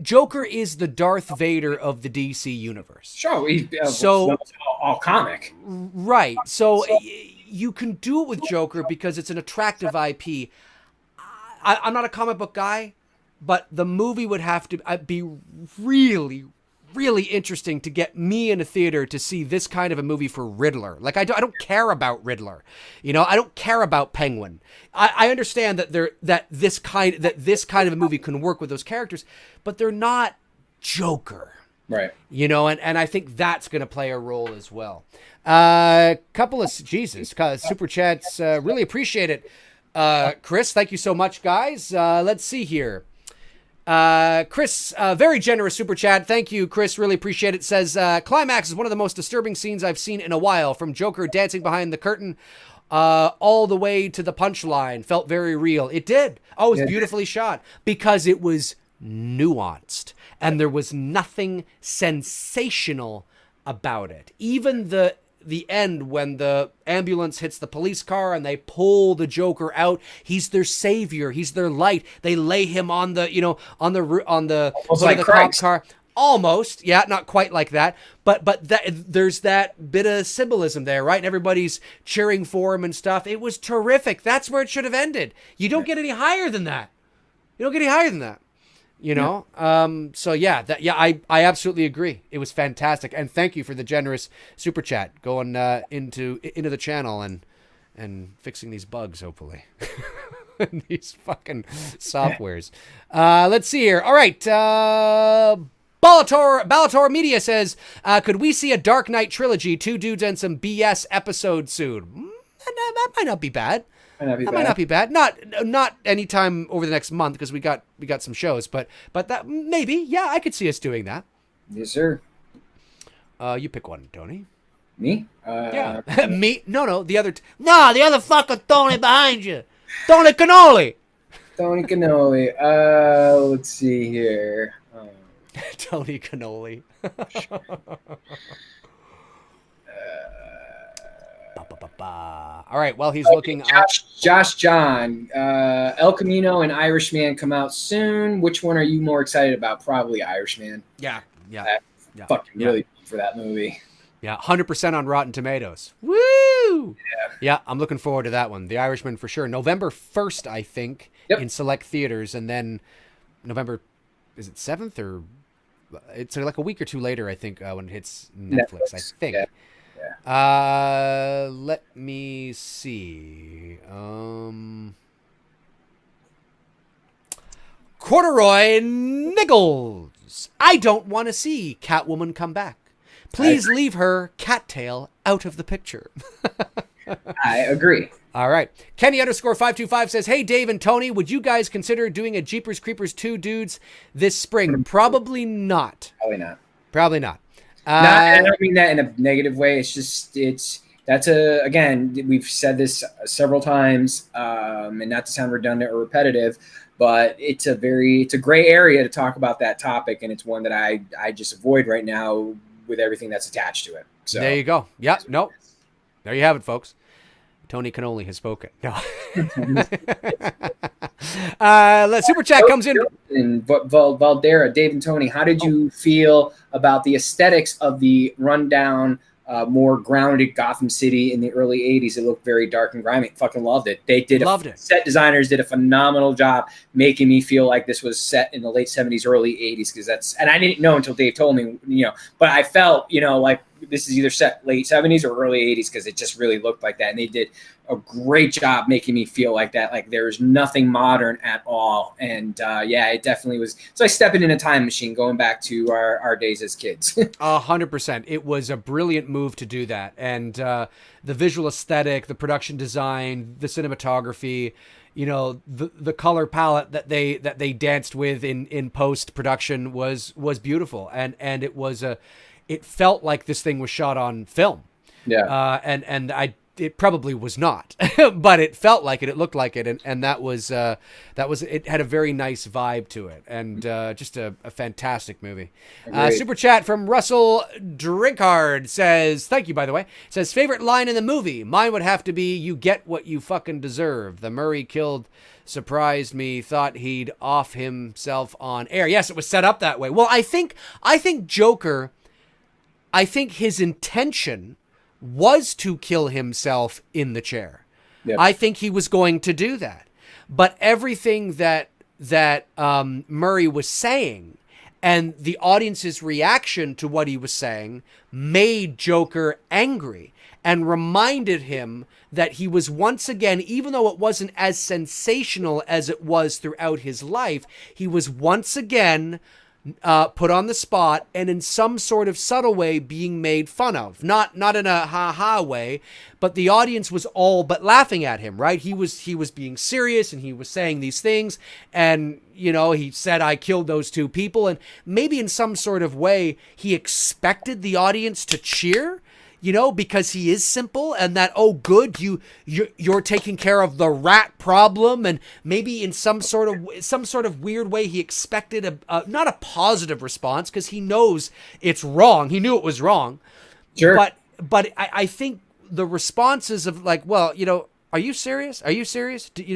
Joker is the Darth Vader of the DC universe. Sure, so all comic, right? So you can do it with Joker because it's an attractive IP. I'm not a comic book guy, but the movie would have to be really, really interesting to get me in a theater to see this kind of a movie for Riddler. Like I don't care about Riddler, I don't care about Penguin. I understand that this kind of a movie can work with those characters, but they're not Joker, right? And I think that's going to play a role as well. Couple of super chats, really appreciate it. Chris, thank you so much, guys. Let's see here. Chris, very generous super chat. Thank you, Chris. Really appreciate it. Says, climax is one of the most disturbing scenes I've seen in a while. From Joker dancing behind the curtain, all the way to the punchline. Felt very real. It did. Oh, it was beautifully shot because it was nuanced and there was nothing sensational about it. Even the end when the ambulance hits the police car and they pull the Joker out, he's their savior, he's their light. They lay him on the cop car. Almost, yeah, not quite like that, but there's that bit of symbolism there, right? And everybody's cheering for him and stuff. It was terrific. That's where it should have ended. You don't get any higher than that. So I absolutely agree. It was fantastic, and thank you for the generous super chat going into the channel and fixing these bugs, hopefully. These fucking softwares. Let's see here. All right. Bellator Media says, could we see a Dark Knight trilogy, 2 dudes and some BS episode soon? That might not be bad. That might not be bad. Not anytime over the next month because we got some shows, but that maybe, yeah, I could see us doing that. Yes, sir. You pick one, Tony. Me? Yeah. Me? No, the other. The other fucker, Tony behind you. Tony Cannoli. Let's see here. Tony Cannoli. All right, well, he's looking. Josh John, El Camino and Irishman come out soon. Which one are you more excited about? Probably Irishman. Yeah. Fucking really for that movie. Yeah, 100% on Rotten Tomatoes. Woo! Yeah, I'm looking forward to that one. The Irishman for sure. November 1st, I think, in select theaters, and then November, is it 7th or it's like a week or two later, I think, when it hits Netflix. I think. Yeah. Let me see. Corduroy Niggles. I don't want to see Catwoman come back. Please leave her cattail out of the picture. I agree. All right. Kenny _525 says, hey, Dave and Tony, would you guys consider doing a Jeepers Creepers 2 dudes this spring? Probably not. Probably not. I don't mean that in a negative way. It's just, again, we've said this several times, and not to sound redundant or repetitive, but it's a gray area to talk about that topic. And it's one that I just avoid right now with everything that's attached to it. So there you go. Yeah. No, there you have it, folks. Tony Cannoli has spoken. No. Super chat comes in. Valdera, Dave and Tony, how did you feel about the aesthetics of the rundown, more grounded Gotham City in the early 80s? It looked very dark and grimy. Fucking loved it. Set designers did a phenomenal job making me feel like this was set in the late 70s, early 80s, and I didn't know until Dave told me, but I felt, like this is either set late 70s or early 80s because it just really looked like that. And they did a great job making me feel like that. Like there's nothing modern at all. And it definitely was. So I stepping in a time machine going back to our days as kids. 100%. It was a brilliant move to do that. And the visual aesthetic, the production design, the cinematography, the color palette that they danced with in post production was beautiful. And it felt like this thing was shot on film. Yeah. It probably was not, but it felt like it. It looked like it. And it had a very nice vibe to it. And just a fantastic movie. Super chat from Russell Drinkard says, thank you, by the way, says, favorite line in the movie. Mine would have to be, you get what you fucking deserve. The Murray killed surprised me, thought he'd off himself on air. Yes, it was set up that way. Well, I think Joker, I think his intention was to kill himself in the chair. Yep. I think he was going to do that. But everything that Murray was saying and the audience's reaction to what he was saying made Joker angry and reminded him that he was once again, even though it wasn't as sensational as it was throughout his life, he was once again put on the spot and in some sort of subtle way being made fun of. Not in a ha-ha way, but the audience was all but laughing at him, right? He was being serious and he was saying these things and, he said, I killed those two people. And maybe in some sort of way, he expected the audience to cheer, because he is simple and that, oh, good, you're taking care of the rat problem. And maybe in some sort of weird way, he expected not a positive response because he knows it's wrong. He knew it was wrong. Sure. But I think the responses of like, well, are you serious? Are you serious? Did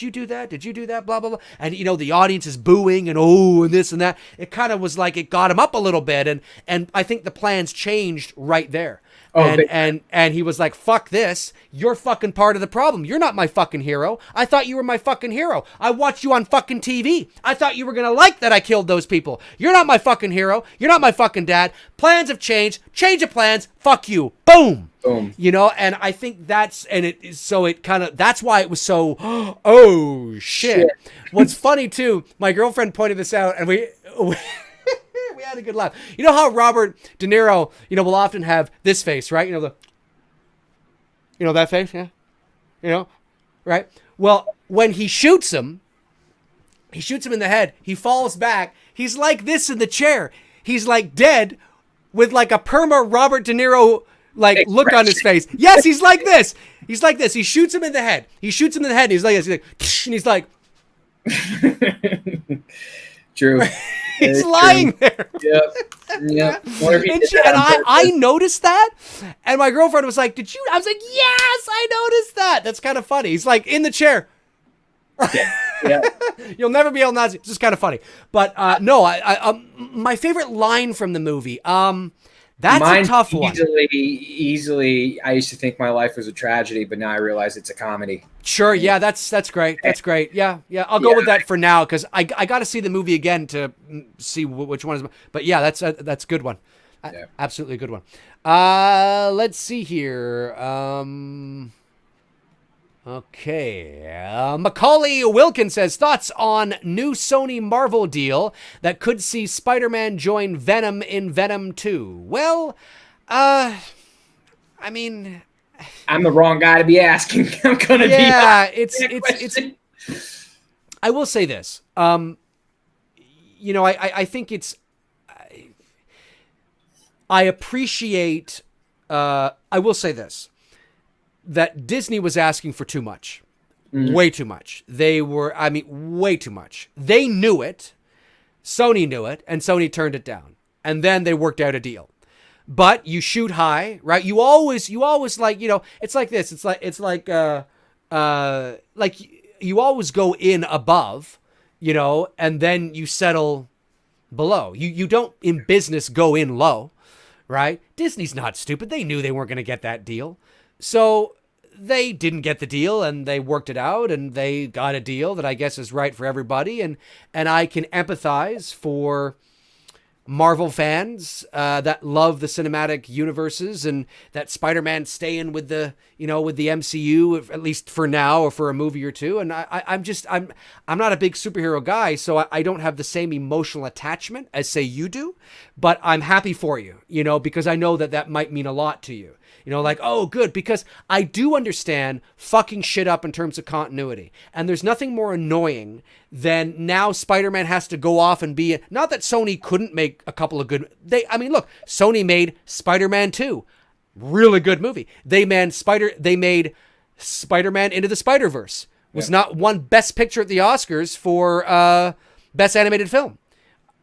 you do that? Did you do that? Blah, blah, blah. And, the audience is booing and and this and that. It kind of was like it got him up a little bit. And I think the plans changed right there. And he was like, fuck this. You're fucking part of the problem. You're not my fucking hero. I thought you were my fucking hero. I watched you on fucking TV. I thought you were going to like that I killed those people. You're not my fucking hero. You're not my fucking dad. Plans have changed. Change of plans. Fuck you. Boom. Boom. And I think that's why it was so, oh shit. What's funny too, my girlfriend pointed this out and we had a good laugh. You know how Robert De Niro, will often have this face, right? That face, yeah. Right? Well, when he shoots him in the head, he falls back. He's like this in the chair. He's like dead with like a perma Robert De Niro look on his face. Yes, he's like this. He's like this. He shoots him in the head. And he's like this. And he's like True. He's lying there. Yep. And I noticed that. And my girlfriend was like, did you? I was like, yes, I noticed that. That's kind of funny. He's like in the chair. Yeah. You'll never be able to. It's just kind of funny. But no, my favorite line from the movie. That's a tough one. Easily, I used to think my life was a tragedy, but now I realize it's a comedy. Sure, yeah, that's great. That's great. Yeah. I'll go with that for now because I got to see the movie again to see which one is. But yeah, that's a good one. Yeah. Absolutely a good one. Let's see here. Okay. Macaulay Wilkin says, thoughts on new Sony Marvel deal that could see Spider-Man join Venom in Venom 2? Well, I mean, I'm the wrong guy to be asking. I'm gonna be. Yeah, it's. I will say this. You know, I think it's. I appreciate. I will say this. That Disney was asking for too much. Way too much. They were, I mean, way too much. They knew it. Sony knew it, and Sony turned it down. And then they worked out a deal. But you shoot high, right? You always like, you know, it's like this. It's like you always go in above, you know, and then you settle below. You don't in business go in low, right? Disney's not stupid. They knew they weren't going to get that deal. So they didn't get the deal, and they worked it out, and they got a deal that I guess is right for everybody. And I can empathize for Marvel fans that love the cinematic universes, and that Spider-Man staying with the, you know, with the MCU, at least for now, or for a movie or two. And I'm not a big superhero guy, so I don't have the same emotional attachment as, say, you do, but I'm happy for you, you know, because I know that might mean a lot to you. You know, like, oh, good, because I do understand fucking shit up in terms of continuity. And there's nothing more annoying than now Spider-Man has to go off and be... Not that Sony couldn't make a couple of good... Look, Sony made Spider-Man 2. Really good movie. They made Spider-Man Into the Spider-Verse. Was not won Best Picture at the Oscars for Best Animated Film.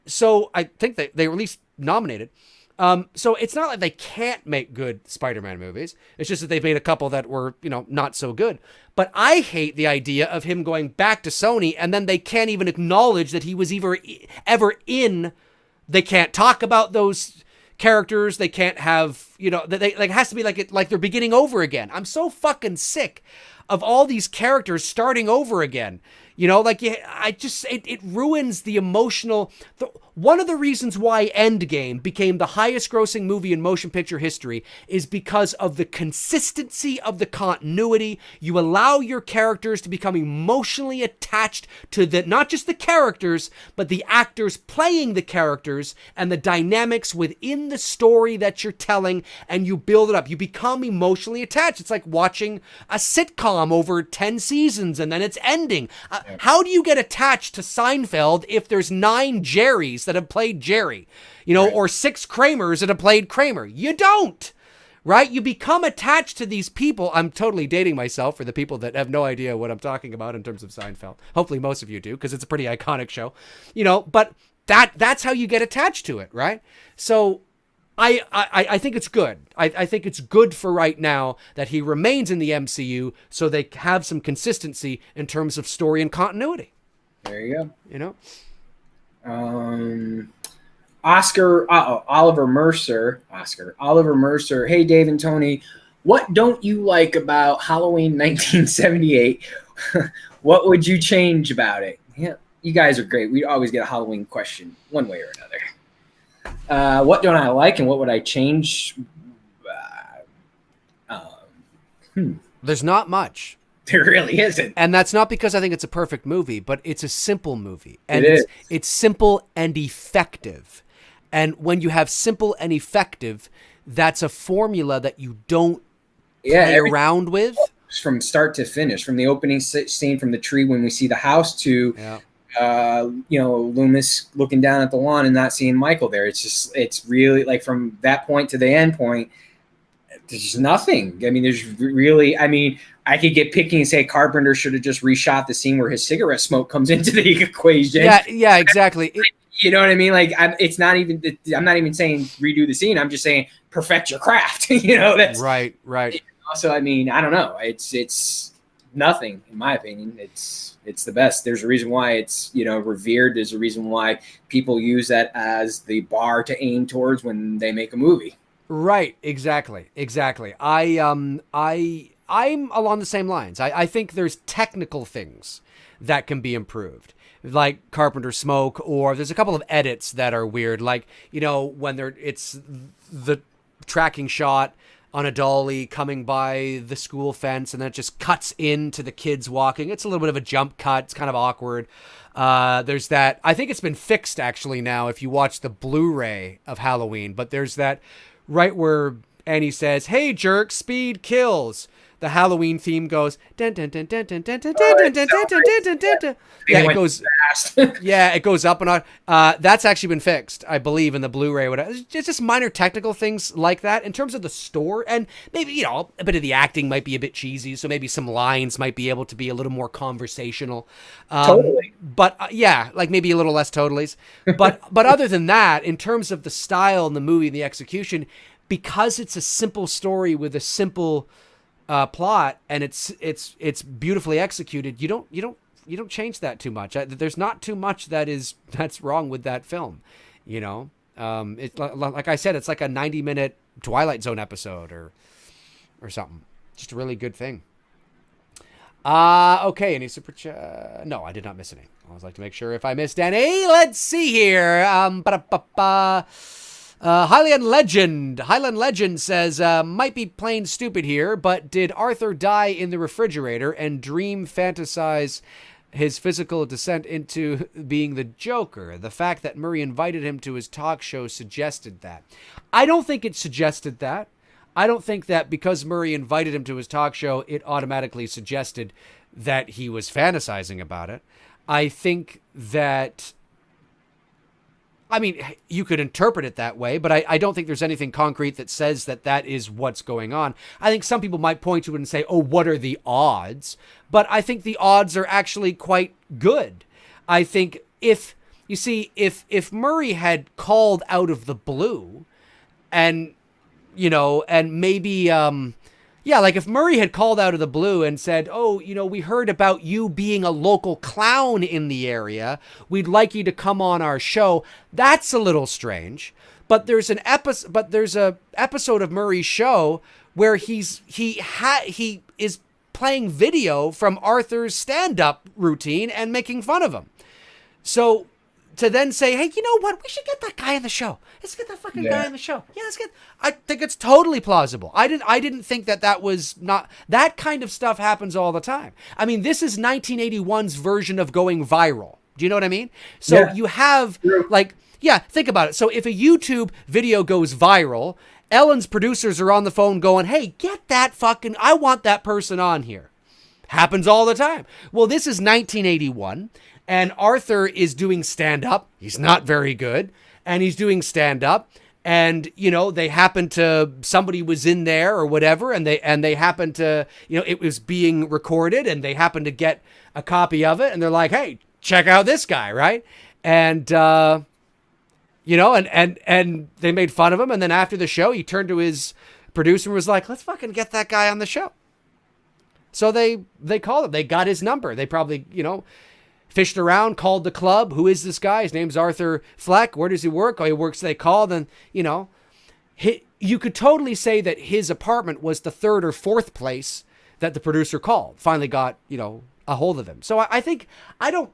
So I think they were at least nominated. So it's not like they can't make good Spider-Man movies. It's just that they've made a couple that were, you know, not so good. But I hate the idea of him going back to Sony, and then they can't even acknowledge that he was ever in. They can't talk about those characters. They can't have, you know, it has to be like they're beginning over again. I'm so fucking sick of all these characters starting over again. You know, like, it ruins the emotional... One of the reasons why Endgame became the highest grossing movie in motion picture history is because of the consistency of the continuity. You allow your characters to become emotionally attached to not just the characters, but the actors playing the characters and the dynamics within the story that you're telling, and you build it up. You become emotionally attached. It's like watching a sitcom over 10 seasons and then it's ending. How do you get attached to Seinfeld if there's 9 Jerrys that have played Jerry, you know, or 6 Kramers that have played Kramer? You don't, right? You become attached to these people. I'm totally dating myself for the people that have no idea what I'm talking about in terms of Seinfeld. Hopefully most of you do, because it's a pretty iconic show, you know, but that's how you get attached to it, right? So I think it's good. I think it's good for right now that he remains in the MCU, so they have some consistency in terms of story and continuity. There you go. You know? Oliver Mercer. Hey, Dave and Tony, what don't you like about Halloween 1978? What would you change about it? Yeah, you guys are great. We always get a Halloween question one way or another. What don't I like and what would I change? There's not much. There really isn't. And that's not because I think it's a perfect movie, but it's a simple movie. And it's simple and effective. And when you have simple and effective, that's a formula that you don't play around with. From start to finish, from the opening scene from the tree when we see the house to, you know, Loomis looking down at the lawn and not seeing Michael there. It's really like from that point to the end point, there's nothing. I mean, I could get picky and say Carpenter should have just reshot the scene where his cigarette smoke comes into the equation. Yeah, exactly. You know what I mean? Like, I'm not even saying redo the scene. I'm just saying perfect your craft. You know, that's right. Also, I mean, I don't know. It's nothing, in my opinion. It's the best. There's a reason why it's, you know, revered. There's a reason why people use that as the bar to aim towards when they make a movie. Right. Exactly. I'm along the same lines. I think there's technical things that can be improved, like Carpenter smoke, or there's a couple of edits that are weird, like, you know, when it's the tracking shot on a dolly coming by the school fence, and then it just cuts into the kids walking. It's a little bit of a jump cut. It's kind of awkward. There's that. I think it's been fixed actually now if you watch the Blu-ray of Halloween, but there's that right where and he says, "Hey jerk, speed kills." The Halloween theme goes dun dun dun dun dun dun dun dun dun dun dun dun dun. Yeah, it goes fast. Yeah, it goes up and on. That's actually been fixed, I believe, in the Blu-ray. Whatever. It's just minor technical things like that. In terms of the store, and maybe a bit of the acting might be a bit cheesy, so maybe some lines might be able to be a little more conversational. Totally. But yeah, like maybe a little less totallys. But other than that, in terms of the style and the movie and the execution, because it's a simple story with a simple plot, and it's beautifully executed, you don't change that too much. There's not too much that's wrong with that film. It's like I said, it's like a 90-minute Twilight Zone episode or something. Just a really good thing. Okay, any super chat? No, I did not miss any. I always like to make sure if I missed any. Let's see here. Highland Legend says, might be plain stupid here, but did Arthur die in the refrigerator and Dream fantasize his physical descent into being the Joker? The fact that Murray invited him to his talk show suggested that. I don't think it suggested that. I don't think that because Murray invited him to his talk show, it automatically suggested that he was fantasizing about it. I think that, I mean, you could interpret it that way, but I don't think there's anything concrete that says that is what's going on. I think some people might point to it and say, oh, what are the odds? But I think the odds are actually quite good. I think if Murray had called out of the blue and, and maybe, like if Murray had called out of the blue and said, oh, we heard about you being a local clown in the area. We'd like you to come on our show. That's a little strange. But there's a episode of Murray's show where he is playing video from Arthur's stand-up routine and making fun of him. So to then say, hey, you know what? We should get that guy on the show. Let's get that fucking guy on the show. Yeah, let's get. I think it's totally plausible. I didn't think that was not. That kind of stuff happens all the time. I mean, this is 1981's version of going viral. Do you know what I mean? So you have think about it. So if a YouTube video goes viral, Ellen's producers are on the phone going, hey, get that fucking. I want that person on here. Happens all the time. Well, this is 1981. And Arthur is doing stand-up. He's not very good. And he's doing stand-up. And, they happen to, somebody was in there or whatever. And they happen to, it was being recorded. And they happen to get a copy of it. And they're like, hey, check out this guy, right? And, and they made fun of him. And then after the show, he turned to his producer and was like, let's fucking get that guy on the show. So they called him. They got his number. They probably, fished around, called the club. Who is this guy? His name's Arthur Fleck. Where does he work? Oh, he works. They called, and you could totally say that his apartment was the third or fourth place that the producer called. Finally got a hold of him. So I think I don't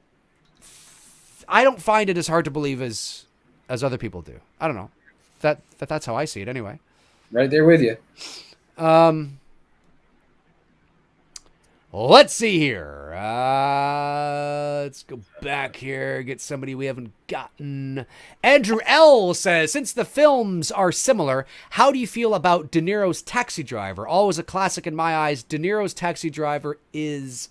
find it as hard to believe as other people do. I don't know. That's how I see it anyway. Right there with you. Let's see here. Let's go back here, get somebody we haven't gotten. Andrew L. says, since the films are similar, how do you feel about De Niro's Taxi Driver? Always a classic in my eyes. De Niro's Taxi Driver is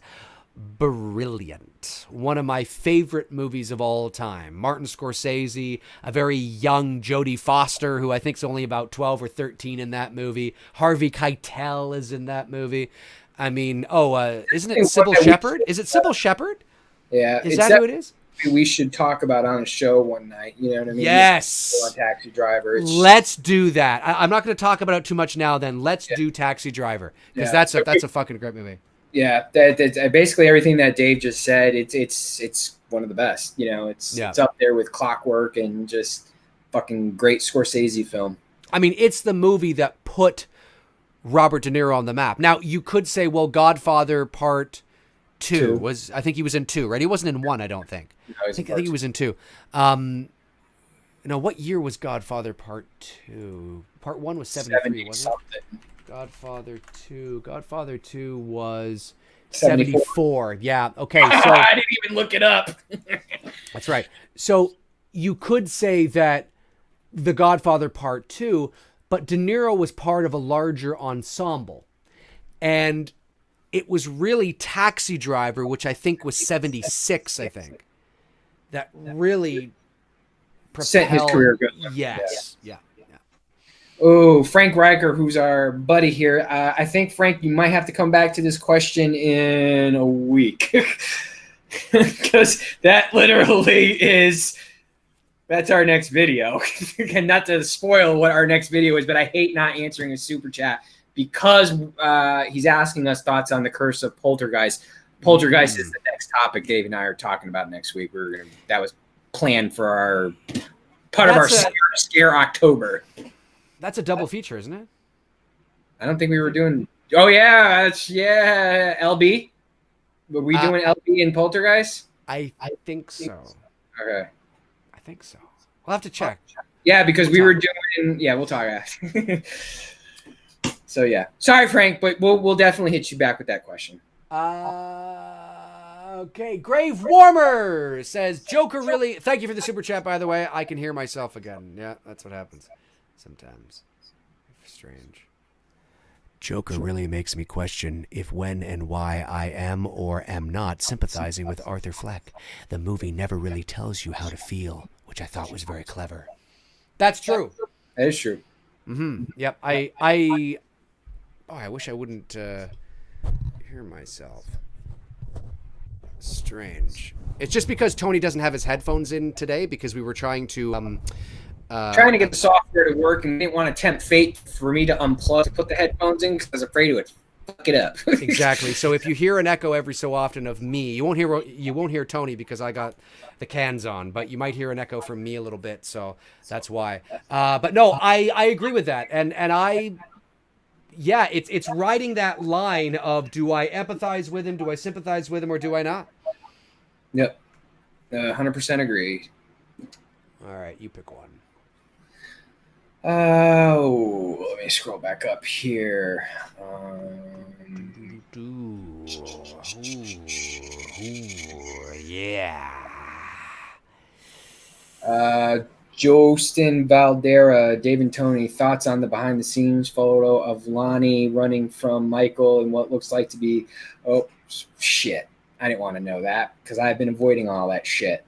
brilliant. One of my favorite movies of all time. Martin Scorsese, a very young Jodie Foster, who I think is only about 12 or 13 in that movie. Harvey Keitel is in that movie. I mean, isn't it Sybil Shepherd? Is it Sybil Shepherd? Yeah. Is that who it is? We should talk about on a show one night. You know what I mean? Yes. On Taxi Driver. Let's do that. I'm not going to talk about it too much now. Then let's do Taxi Driver because that's a fucking great movie. Yeah, that's basically everything that Dave just said. It's one of the best. It's up there with Clockwork and just fucking great Scorsese film. I mean, it's the movie that put Robert De Niro on the map. Now, you could say, well, Godfather Part 2 was, I think he was in 2, right? He wasn't in 1, I don't think. No, I think he was in 2. What year was Godfather Part 2? Part 1 was 73, wasn't it? Godfather 2 was 74. Yeah, okay. So I didn't even look it up. That's right. So you could say that The Godfather Part 2, but De Niro was part of a larger ensemble. And it was really Taxi Driver, which I think was 76, I think, that really set his career going. Yes. Yeah. Oh, Frank Riker, who's our buddy here. I think, Frank, you might have to come back to this question in a week. Because that literally that's our next video. And not to spoil what our next video is, but I hate not answering a super chat because he's asking us thoughts on the Curse of Poltergeist. Poltergeist is the next topic Dave and I are talking about next week. That was planned for our Scare October. That's a double feature, isn't it? I don't think we were doing. Oh yeah, LB. Were we doing LB and Poltergeist? I think so. Okay. I think so. We'll have to check. Yeah, because we were doing. Yeah, we'll talk after. So yeah, sorry, Frank, but we'll definitely hit you back with that question. Okay. Grave Warmer says Joker really. Thank you for the super chat, by the way. I can hear myself again. Yeah, that's what happens sometimes. Strange. Joker really makes me question if, when, and why I am or am not sympathizing with Arthur Fleck. The movie never really tells you how to feel, which I thought was very clever. That's true. That is true. Mm-hmm. Yep. I wish I wouldn't hear myself. Strange. It's just because Tony doesn't have his headphones in today because we were trying to trying to get the software to work and didn't want to tempt fate for me to unplug to put the headphones in because I was afraid it would fuck it up. Exactly. So if you hear an echo every so often of me, you won't hear Tony because I got the cans on, but you might hear an echo from me a little bit. So that's why. But no, I agree with that, and it's riding that line of do I empathize with him, do I sympathize with him, or do I not? Yep, 100% agree. All right, you pick one. Oh, let me scroll back up here. Jostin Valdera, Dave and Tony, thoughts on the behind-the-scenes photo of Lonnie running from Michael and what looks like to be... Oh, shit. I didn't want to know that because I've been avoiding all that shit.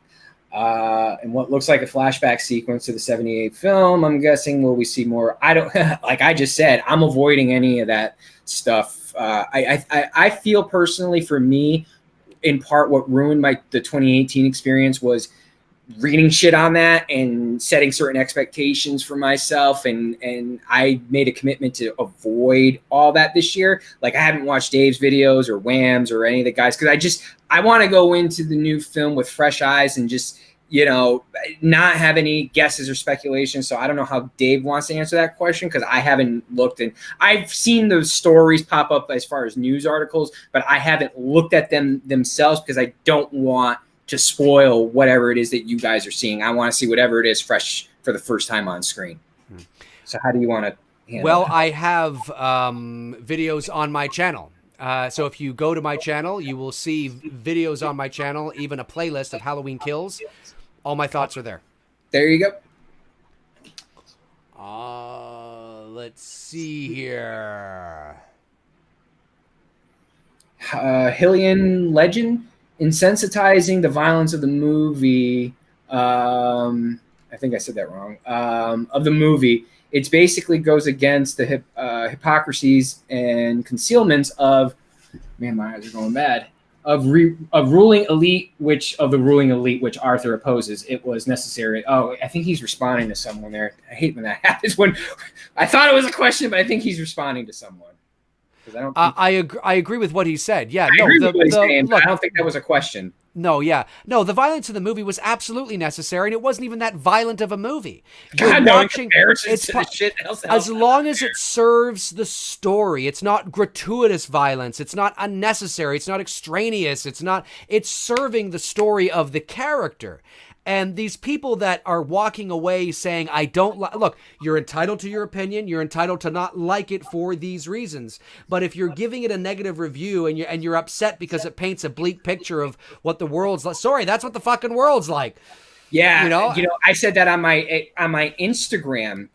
And what looks like a flashback sequence to the 78 film. I'm guessing will we see more? I don't like I just said, I'm avoiding any of that stuff. I feel personally for me, in part, what ruined the 2018 experience was reading shit on that and setting certain expectations for myself. And I made a commitment to avoid all that this year. Like I haven't watched Dave's videos or Wham's or any of the guys because I want to go into the new film with fresh eyes and just, not have any guesses or speculation. So I don't know how Dave wants to answer that question because I haven't looked, and I've seen those stories pop up as far as news articles, but I haven't looked at them themselves because I don't want to spoil whatever it is that you guys are seeing. I want to see whatever it is fresh for the first time on screen. So how do you want to handle that? I have videos on my channel. So if you go to my channel, you will see videos on my channel, even a playlist of Halloween Kills. All my thoughts are there. There you go. Let's see here. Hillian Legend, insensitizing the violence of the movie. I think I said that wrong. Of the movie. It basically goes against the hypocrisies and concealments of, man, my eyes are going bad, of ruling elite, which Arthur opposes. It was necessary. Oh, I think he's responding to someone there. I hate when that happens. When I thought it was a question, but I think he's responding to someone. I agree with what he said. Yeah, I agree with what he's saying, but I don't think that was a question. No, yeah. No, the violence in the movie was absolutely necessary, and it wasn't even that violent of a movie. God, no, in comparison to the shit else. As long as it serves the story, it's not gratuitous violence, it's not unnecessary, it's not extraneous, it's serving the story of the character. And these people that are walking away saying, I don't look, you're entitled to your opinion. You're entitled to not like it for these reasons. But if you're giving it a negative review and you're upset because it paints a bleak picture of what the world's like, sorry, that's what the fucking world's like. Yeah, You know, I said that on my Instagram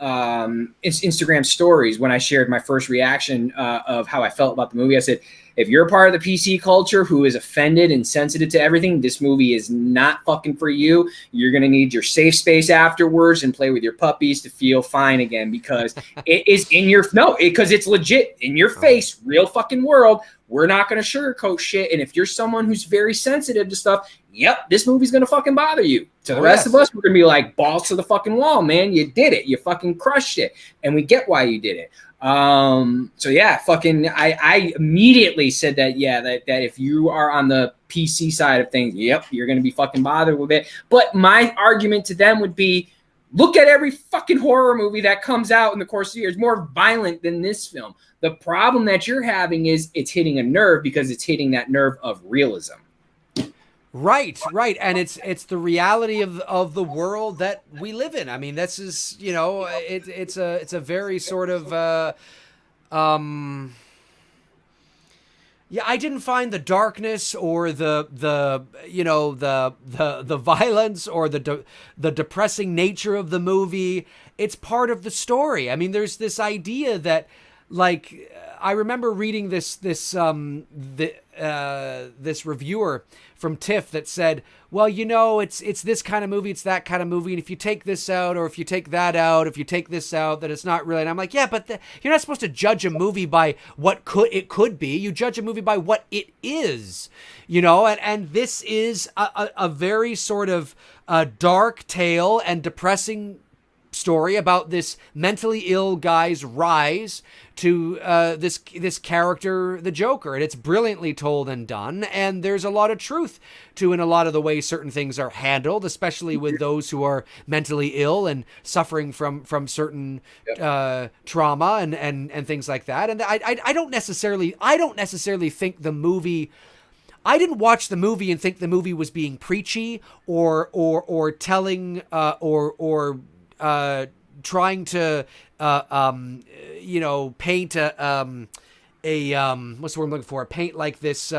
Instagram stories when I shared my first reaction of how I felt about the movie. I said, if you're a part of the PC culture who is offended and sensitive to everything, this movie is not fucking for you. You're gonna need your safe space afterwards and play with your puppies to feel fine again, because it is because it's legit in your face, real fucking world. We're not going to sugarcoat shit. And if you're someone who's very sensitive to stuff, yep, this movie's going to fucking bother you. To the rest of us, we're going to be like, balls to the fucking wall, man. You did it. You fucking crushed it. And we get why you did it. So yeah, fucking, I immediately said that, yeah, that if you are on the PC side of things, yep, you're going to be fucking bothered with it. But my argument to them would be, look at every fucking horror movie that comes out in the course of the year. It's more violent than this film. The problem that you're having is it's hitting a nerve because it's hitting that nerve of realism. Right. And it's the reality of the world that we live in. I mean, this is, you know, it's a very sort of, yeah, I didn't find the darkness or the you know, the violence or the depressing nature of the movie. It's part of the story. I mean, there's this idea that, like, I remember reading this reviewer from TIFF that said, well, you know, it's this kind of movie, it's that kind of movie, and if you take this out, or if you take that out, if you take this out, then it's not really. And I'm like, yeah, but you're not supposed to judge a movie by what it could be. You judge a movie by what it is, you know. And this is a very sort of dark tale and depressing story about this mentally ill guy's rise to this character, the Joker, and it's brilliantly told and done, and there's a lot of truth to in a lot of the way certain things are handled, especially with those who are mentally ill and suffering from certain trauma and things like that. And I don't necessarily think the movie. I didn't watch the movie and think the movie was being preachy or telling or trying to, you know, paint a what's the word I'm looking for? Paint like this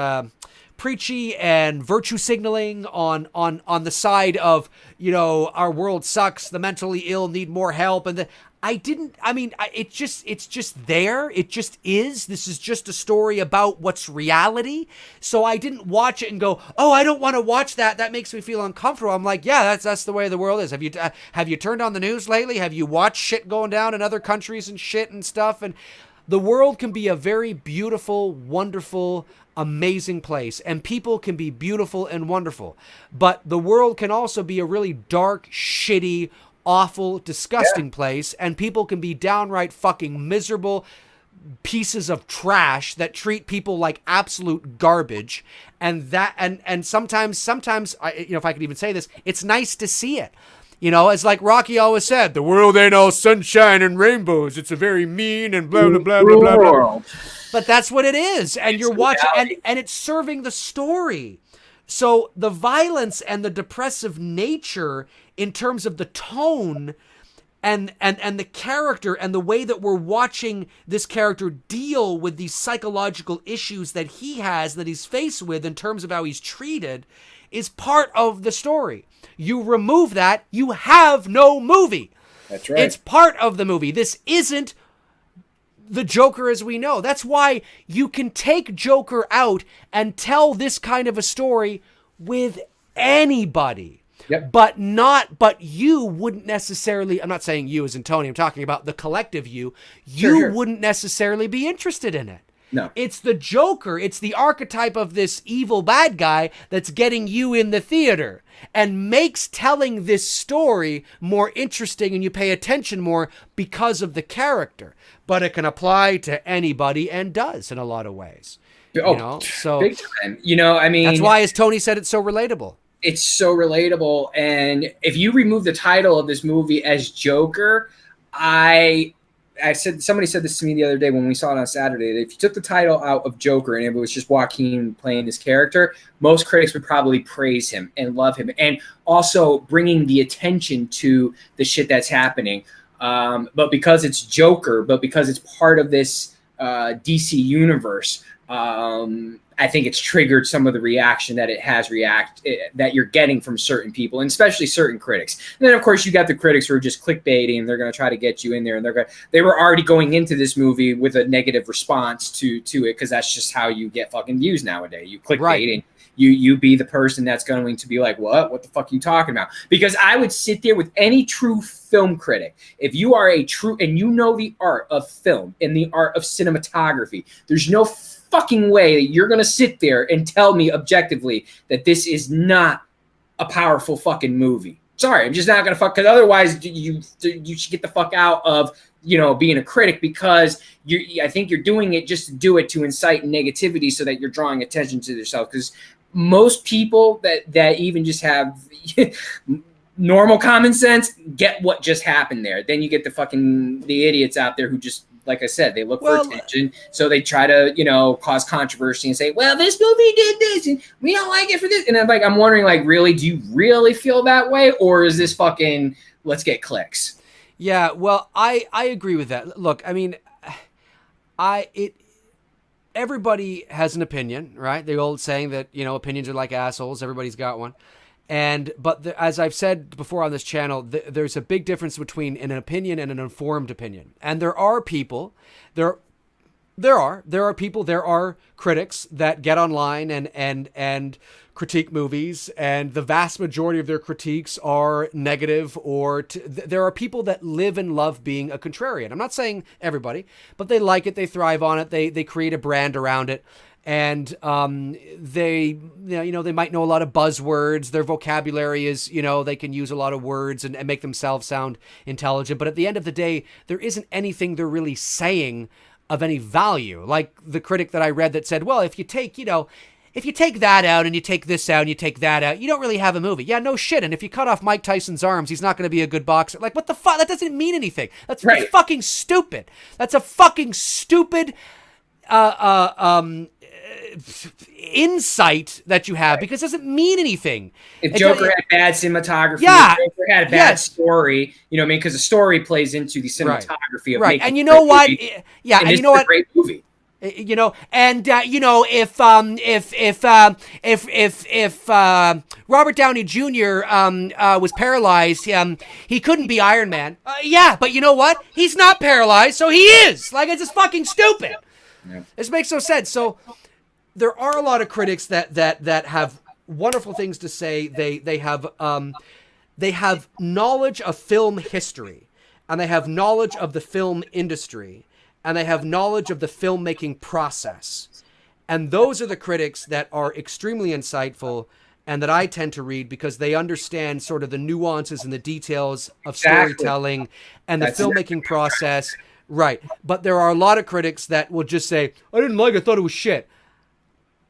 preachy and virtue signaling on the side of, you know, our world sucks, the mentally ill need more help, and it's just there. It just is. This is just a story about what's reality. So I didn't watch it and go, oh, I don't want to watch that. That makes me feel uncomfortable. I'm like, yeah, that's the way the world is. Have you turned on the news lately? Have you watched shit going down in other countries and shit and stuff? And the world can be a very beautiful, wonderful, amazing place, and people can be beautiful and wonderful. But the world can also be a really dark, shitty, awful, disgusting place, and people can be downright fucking miserable pieces of trash that treat people like absolute garbage. And that and sometimes you know, if I could even say this, it's nice to see it. You know, it's like Rocky always said, the world ain't all sunshine and rainbows. It's a very mean and blah, blah, blah, blah, blah, blah. But that's what it is. And you're watching, and it's serving the story. So the violence and the depressive nature in terms of the tone and the character and the way that we're watching this character deal with these psychological issues that he has, that he's faced with in terms of how he's treated, is part of the story. You remove that, you have no movie. That's right. It's part of the movie. This isn't the Joker as we know. That's why you can take Joker out and tell this kind of a story with anybody. Yep. But you wouldn't necessarily, I'm not saying you as in Tony, I'm talking about the collective you. You wouldn't necessarily be interested in it. No. It's the Joker. It's the archetype of this evil bad guy that's getting you in the theater and makes telling this story more interesting, and you pay attention more because of the character. But it can apply to anybody and does in a lot of ways. Oh, you know? So big time. You know, I mean, that's why, as Tony said, it's so relatable. It's so relatable. And if you remove the title of this movie as Joker, somebody said this to me the other day when we saw it on Saturday, that if you took the title out of Joker and it was just Joaquin playing his character, most critics would probably praise him and love him, and also bringing the attention to the shit that's happening. But because it's Joker, but because it's part of this DC universe, I think it's triggered some of the reaction that that you're getting from certain people, and especially certain critics. And then, of course, you got the critics who are just clickbaiting, and they're going to try to get you in there, and they were already going into this movie with a negative response to it, because that's just how you get fucking views nowadays. You clickbait, right, and you be the person that's going to be like, what the fuck are you talking about? Because I would sit there with any true film critic. If you are a true, and you know the art of film and the art of cinematography, there's no fucking way that you're going to sit there and tell me objectively that this is not a powerful fucking movie. Sorry, I'm just not going to fuck, because otherwise you should get the fuck out of, being a critic, because I think you're doing it just to do it, to incite negativity so that you're drawing attention to yourself. Because most people that even just have normal common sense get what just happened there. Then you get the idiots out there who just, like I said, they look for attention. So they try to, cause controversy and say, well, this movie did this and we don't like it for this. And I'm wondering, really, do you really feel that way? Or is this fucking, let's get clicks? Yeah, well, I agree with that. Look, I mean, everybody has an opinion, right? The old saying that, opinions are like assholes. Everybody's got one. But as I've said before on this channel, there's a big difference between an opinion and an informed opinion. And there are people, there are critics that get online and critique movies, and the vast majority of their critiques are negative, or there are people that live and love being a contrarian. I'm not saying everybody, but they like it, they thrive on it, they create a brand around it. And they might know a lot of buzzwords. Their vocabulary is, they can use a lot of words and make themselves sound intelligent. But at the end of the day, there isn't anything they're really saying of any value. Like the critic that I read that said, well, if you take that out and you take this out and you take that out, you don't really have a movie. Yeah, no shit. And if you cut off Mike Tyson's arms, he's not going to be a good boxer. Like, what the fuck? That doesn't mean anything. That's right. Fucking stupid. That's a fucking stupid insight that you have, because it doesn't mean anything. If Joker had bad cinematography, if Joker had a bad story, because the story plays into the cinematography of making. And you know what? Yeah, and you know what? Great movie. If Robert Downey Jr. Was paralyzed, he couldn't be Iron Man. Yeah, but you know what? He's not paralyzed, so he is. Like, it's just fucking stupid. Yeah. This makes no sense. So there are a lot of critics that have wonderful things to say. They have knowledge of film history, and they have knowledge of the film industry, and they have knowledge of the filmmaking process. And those are the critics that are extremely insightful and that I tend to read, because they understand sort of the nuances and the details of storytelling and the filmmaking process. Right. But there are a lot of critics that will just say, I didn't like it, I thought it was shit.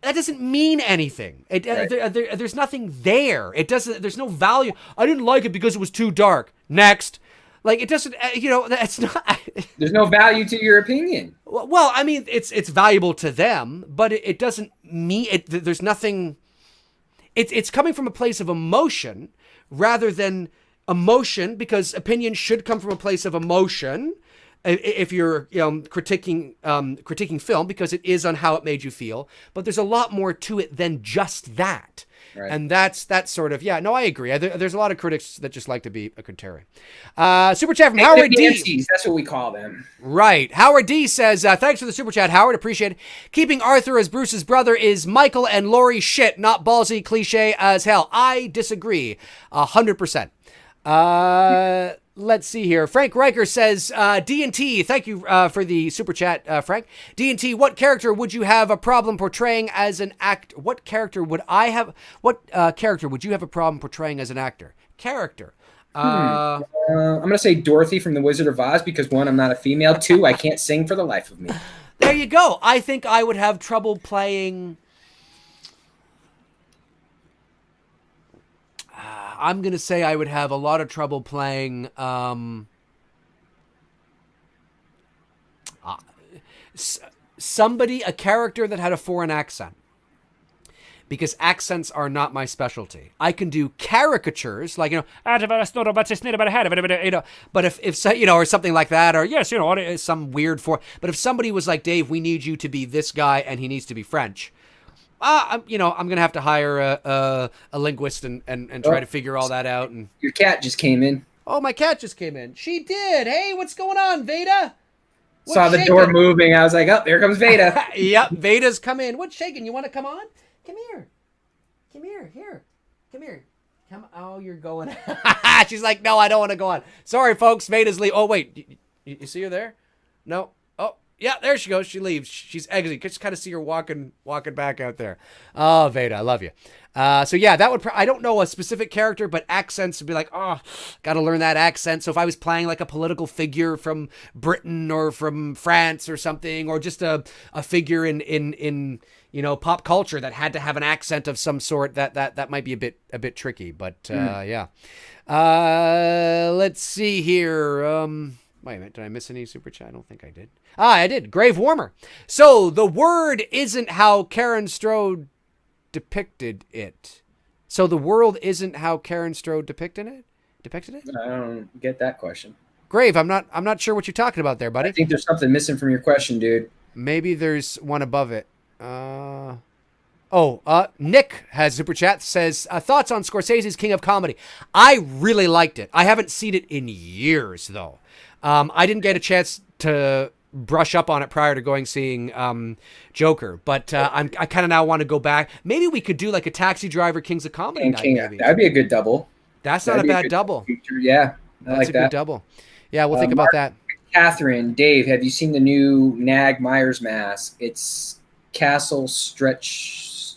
That doesn't mean anything. There's nothing there. There's no value. I didn't like it because it was too dark. Next. Like, it doesn't, that's not. There's no value to your opinion. Well, I mean, it's valuable to them, but it doesn't mean it. There's nothing. It's coming from a place of emotion rather than emotion, because opinion should come from a place of emotion. If you're critiquing film, because it is on how it made you feel, but there's a lot more to it than just that. Right. And that's sort of, I agree. There's a lot of critics that just like to be a contrarian. Super chat from Howard D. That's what we call them. Right. Howard D says, thanks for the super chat, Howard. Appreciate it. Keeping Arthur as Bruce's brother is Michael and Laurie shit, not ballsy, cliche as hell. I disagree 100%. Let's see here. Frank Riker says, D&T, thank you for the super chat, Frank. D&T, what character would you have a problem portraying as an actor? What character would you have a problem portraying as an actor? Character. I'm going to say Dorothy from The Wizard of Oz, because 1, I'm not a female. 2, I can't sing for the life of me. There you go. I think I would have trouble playing... I'm going to say I would have a lot of trouble playing a character that had a foreign accent. because accents are not my specialty. I can do caricatures, like, but if or something like that, or yes, some weird form. But if somebody was like, Dave, we need you to be this guy, and he needs to be French, I'm gonna have to hire a linguist and try to figure all that out. And your cat just came in. Oh, my cat just came in. She did. Hey, what's going on, Veda? Saw the door moving. I was like, oh, there comes Veda. Yep, Veda's come in. What's shaking? You want to come on? Come here. Come here. Here. Come here. Come. Oh, you're going. She's like, no, I don't want to go on. Sorry, folks. Veda's leave. Oh, wait. You see her there? No. Oh, yeah, there she goes. She leaves. She's exiting. Just kind of see her walking back out there. Oh, Veda, I love you. So yeah, that would, I don't know a specific character, but accents would be like, oh, got to learn that accent. So if I was playing like a political figure from Britain or from France or something, or just a figure in pop culture that had to have an accent of some sort, that might be a bit tricky, but yeah. Let's see here. Wait a minute, did I miss any super chat? I don't think I did. I did. Grave Warmer. So the word isn't how Karen Strode depicted it. So the world isn't how Karen Strode depicted it? I don't get that question. Grave, I'm not sure what you're talking about there, buddy. I think there's something missing from your question, dude. Maybe there's one above it. Nick has super chat, says thoughts on Scorsese's King of Comedy. I really liked it. I haven't seen it in years though. I didn't get a chance to brush up on it prior to seeing Joker, but I kind of now want to go back. Maybe we could do like a Taxi Driver Kings of Comedy night. Maybe. That'd be a good double. That's not a bad double. Feature. Yeah, that's a good double. Yeah, we'll think about that. Catherine, Dave, have you seen the new Nag Myers mask? It's Castle stretch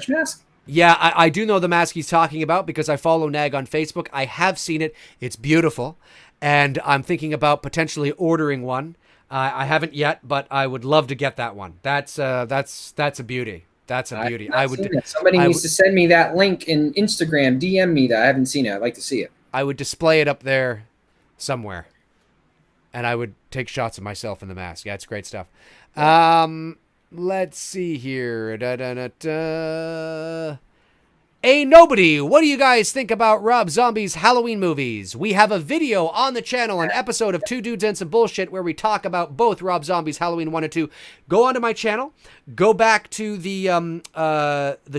mask. Yeah, I do know the mask he's talking about because I follow Nag on Facebook. I have seen it. It's beautiful, and I'm thinking about potentially ordering one. I haven't yet, but I would love to get that one. That's a beauty. That's a beauty. Somebody needs to send me that link in Instagram. DM me that. I haven't seen it. I'd like to see it. I would display it up there somewhere, and I would take shots of myself in the mask. Yeah, it's great stuff. Let's see here. Hey, nobody, what do you guys think about Rob Zombie's Halloween movies? We have a video on the channel, an episode of Two Dudes and Some Bullshit, where we talk about both Rob Zombie's Halloween 1 and 2. Go onto my channel, go back to the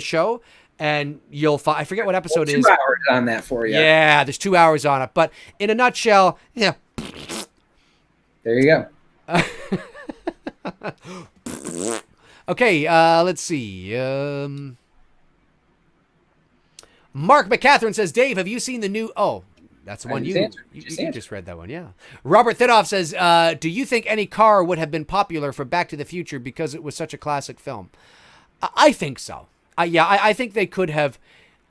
show, and you'll find, I forget what episode it is. 2 hours on that for you. Yeah, there's 2 hours on it. But in a nutshell, yeah. There you go. Okay, let's see. Mark McCatherine says, Dave, have you seen the new... Oh, that's the one you just read that one, yeah. Robert Thidoff says, do you think any car would have been popular for Back to the Future because it was such a classic film? I think so. I think they could have...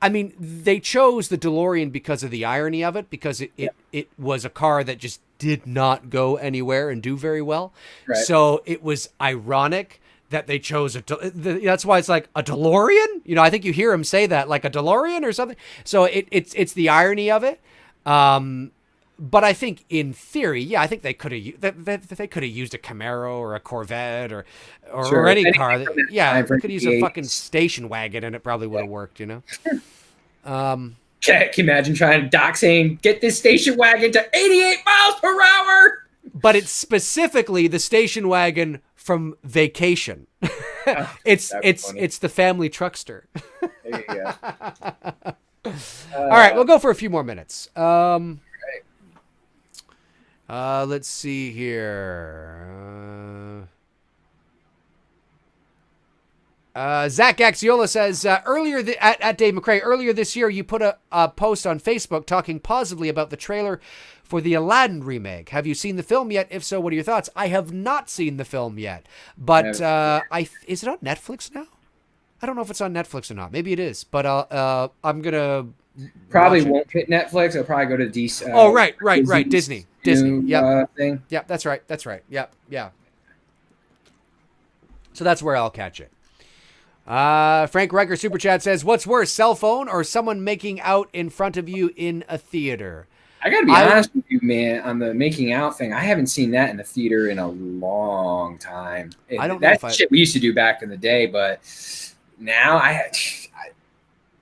I mean, they chose the DeLorean because of the irony of it, because it was a car that just did not go anywhere and do very well. Right. So it was ironic that they chose that's why it's like a DeLorean. I think you hear him say that, like a DeLorean or something. So it's the irony of it. But I think in theory, I think they could have used a Camaro or a Corvette or any car. They could use a fucking station wagon and it probably would have worked. Can you imagine trying to dock saying, get this station wagon to 88 miles per hour? But it's specifically the station wagon from Vacation. It's the family truckster. There you go. All right, we'll go for a few more minutes. Let's see here. Zach Axiola says, earlier at Dave McRae, earlier this year, you put a post on Facebook talking positively about the trailer for the Aladdin remake. Have you seen the film yet? If so, what are your thoughts? I have not seen the film yet, but is it on Netflix now? I don't know if it's on Netflix or not. Maybe it is, but I'm gonna probably won't hit Netflix. I'll probably go to DC. Right. Disney. Yeah. Thing. Yep. That's right. Yep. Yeah. So that's where I'll catch it. Frank Riker Super Chat says, what's worse, cell phone or someone making out in front of you in a theater? I gotta be honest with you, man, on the making out thing. I haven't seen that in the theater in a long time. I don't know that's shit we used to do back in the day, but now I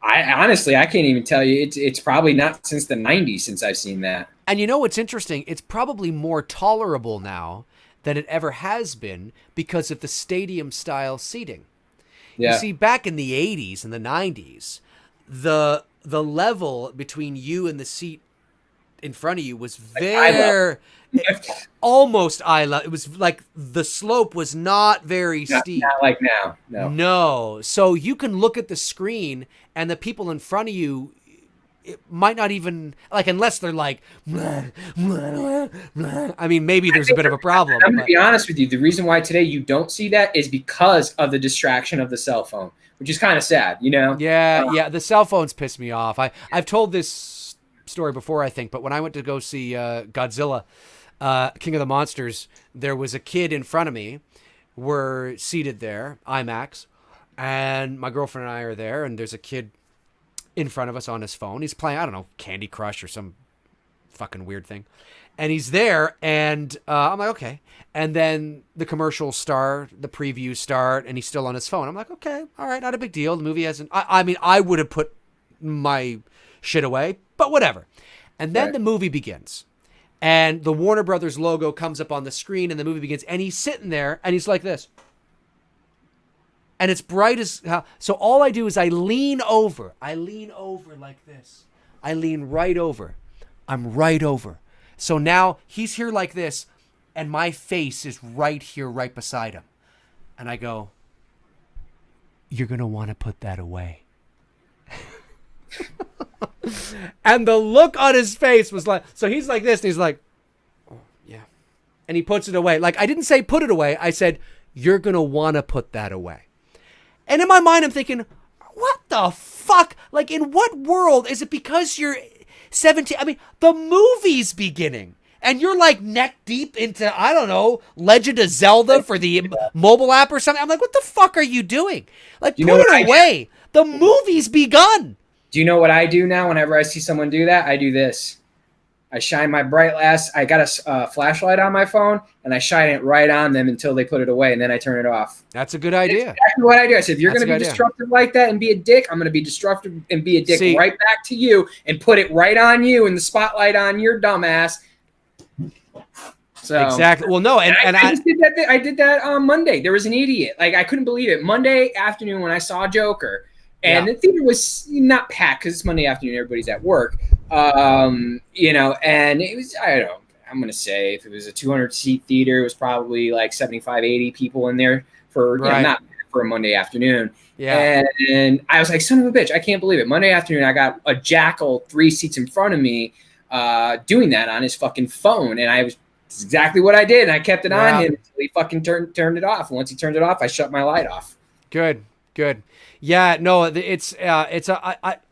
I honestly, I can't even tell you. It's probably not since the 90s since I've seen that. And you know what's interesting? It's probably more tolerable now than it ever has been because of the stadium-style seating. Yeah. You see, back in the 80s and the 90s, the level between you and the seat in front of you was very almost eye level. It was like the slope was not very steep. Not like now. No. So you can look at the screen and the people in front of you, it might not even, like, unless they're like, I mean, maybe there's a bit of a problem. I'm going to be honest with you. The reason why today you don't see that is because of the distraction of the cell phone, which is kind of sad, you know? Yeah. The cell phones piss me off. I've told this story before, I think, but when I went to go see Godzilla, King of the Monsters, there was a kid in front of me. We're seated there, IMAX, and my girlfriend and I are there, and there's a kid in front of us on his phone. He's playing, I don't know, Candy Crush or some fucking weird thing. And he's there, and I'm like, okay. And then the commercials start, the previews start, and he's still on his phone. I'm like, okay, all right, not a big deal. The movie hasn't... I mean, I would have put my shit away, but whatever. And then the movie begins. And the Warner Brothers logo comes up on the screen, and the movie begins. And he's sitting there, and he's like this. And it's bright as hell. So all I do is I lean over. I lean over like this. I lean right over. I'm right over. So now he's here like this, and my face is right here, right beside him. And I go, you're going to want to put that away. And the look on his face was like, so he's like this, and he's like, oh, yeah. And he puts it away. Like, I didn't say put it away. I said, you're going to want to put that away. And in my mind, I'm thinking, what the fuck? Like, in what world is it because you're 17? I mean, the movie's beginning. And you're like neck deep into, I don't know, Legend of Zelda for the mobile app or something. I'm like, what the fuck are you doing? Like, put it away. The movie's begun. Do you know what I do now whenever I see someone do that? I do this. I shine my bright lights. I got a flashlight on my phone, and I shine it right on them until they put it away, and then I turn it off. That's a good idea. That's exactly what I do. I said, if you're going to be disruptive like that and be a dick, I'm going to be disruptive and be a dick right back to you and put it right on you and the spotlight on your dumbass. So exactly. Well, no, and I just did that. I did that on Monday. There was an idiot. Like, I couldn't believe it. Monday afternoon when I saw Joker, and the theater was not packed because it's Monday afternoon. Everybody's at work. You know, and it was, I don't know, I'm going to say if it was a 200-seat theater, it was probably like 75, 80 people in there for, you know, not for a Monday afternoon. Yeah. And I was like, son of a bitch, I can't believe it. Monday afternoon, I got a jackal 3 seats in front of me doing that on his fucking phone. And it's exactly what I did. And I kept it on him until he fucking turned it off. And once he turned it off, I shut my light off. Good. Yeah, no,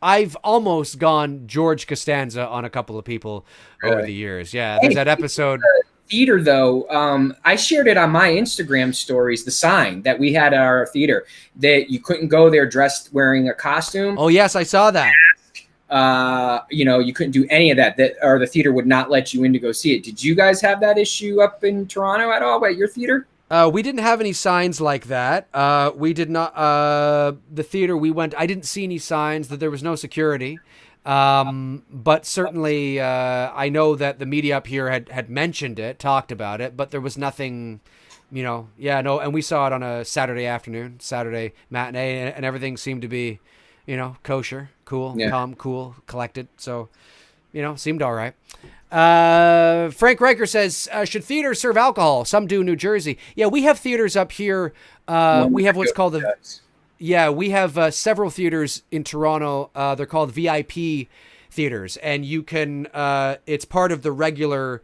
I've almost gone George Costanza on a couple of people over the years. Yeah, there's that episode. Theater, though, I shared it on my Instagram stories, the sign that we had at our theater, that you couldn't go there dressed wearing a costume. Oh, yes, I saw that. You know, you couldn't do any of that, or the theater would not let you in to go see it. Did you guys have that issue up in Toronto at all at your theater? We didn't have any signs like that. We did not. The theater we went, I didn't see any signs that there was no security. But certainly, I know that the media up here had mentioned it, talked about it, but there was nothing, you know. Yeah, no. And we saw it on a Saturday afternoon, Saturday matinee, and everything seemed to be, you know, kosher, cool, calm, cool, collected. So, you know, seemed all right. Frank Riker says, should theaters serve alcohol? Some do in New Jersey. Yeah, we have theaters up here. We have what's called we have several theaters in Toronto. They're called VIP theaters, and you can, it's part of the regular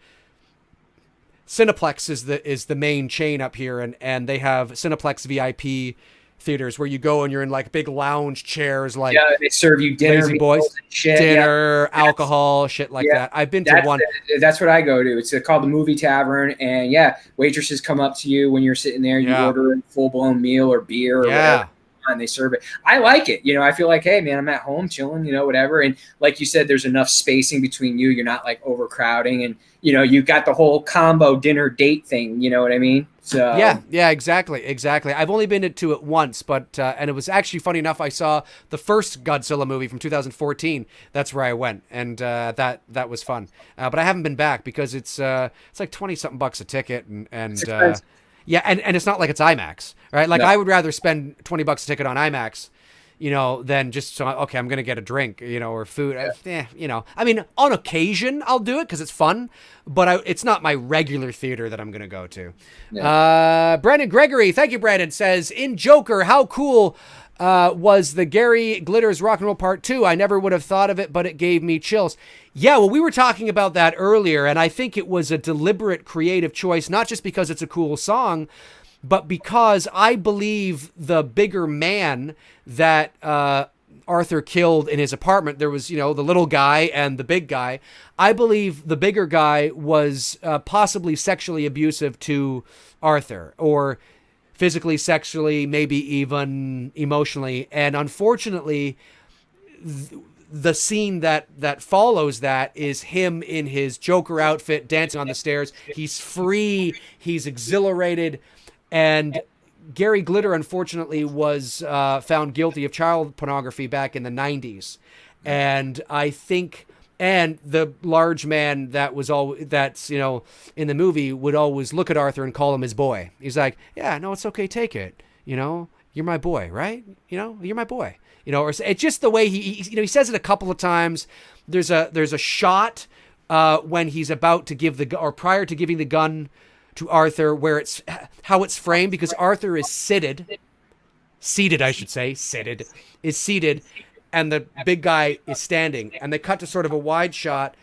Cineplex is the main chain up here, and they have Cineplex VIP theaters where you go and you're in like big lounge chairs, like they serve you dinner, Lazy Boys, shit, dinner, alcohol, shit like that. I've been to one. That's what I go to. It's called the Movie Tavern, and waitresses come up to you when you're sitting there. You order a full blown meal or beer or whatever. and they serve it. I like it. I feel like, hey man, I'm at home chilling, whatever. And like you said, there's enough spacing between you. You're not like overcrowding, and you got the whole combo dinner date thing. You know what I mean? So yeah, exactly. I've only been to it once, but and it was actually funny enough. I saw the first Godzilla movie from 2014. That's where I went, and that was fun. But I haven't been back because it's like 20 something bucks a ticket, and yeah, and it's not like it's IMAX, right? Like I would rather spend 20 bucks a ticket on IMAX, than just okay, I'm gonna get a drink, or food. I mean, on occasion I'll do it because it's fun, but it's not my regular theater that I'm gonna go to. Yeah. Brandon Gregory, thank you, Brandon, says in Joker, how cool was the Gary Glitters Rock and Roll Part 2? I never would have thought of it, but it gave me chills. Yeah, well, we were talking about that earlier, and I think it was a deliberate creative choice, not just because it's a cool song, but because I believe the bigger man that Arthur killed in his apartment, there was, the little guy and the big guy. I believe the bigger guy was possibly sexually abusive to Arthur, or physically, sexually, maybe even emotionally. And unfortunately, the scene that follows that is him in his Joker outfit dancing on the stairs. He's free. He's exhilarated. And Gary Glitter, unfortunately, was found guilty of child pornography back in the 90s. And I think, and the large man that's in the movie would always look at Arthur and call him his boy. He's like, yeah, no, it's okay. Take it. You're my boy, right? You're my boy. Or it's just the way he says it a couple of times. There's a shot when he's about to give or prior to giving the gun to Arthur, where it's how it's framed, because Arthur is seated, and the big guy is standing, and they cut to sort of a wide shot,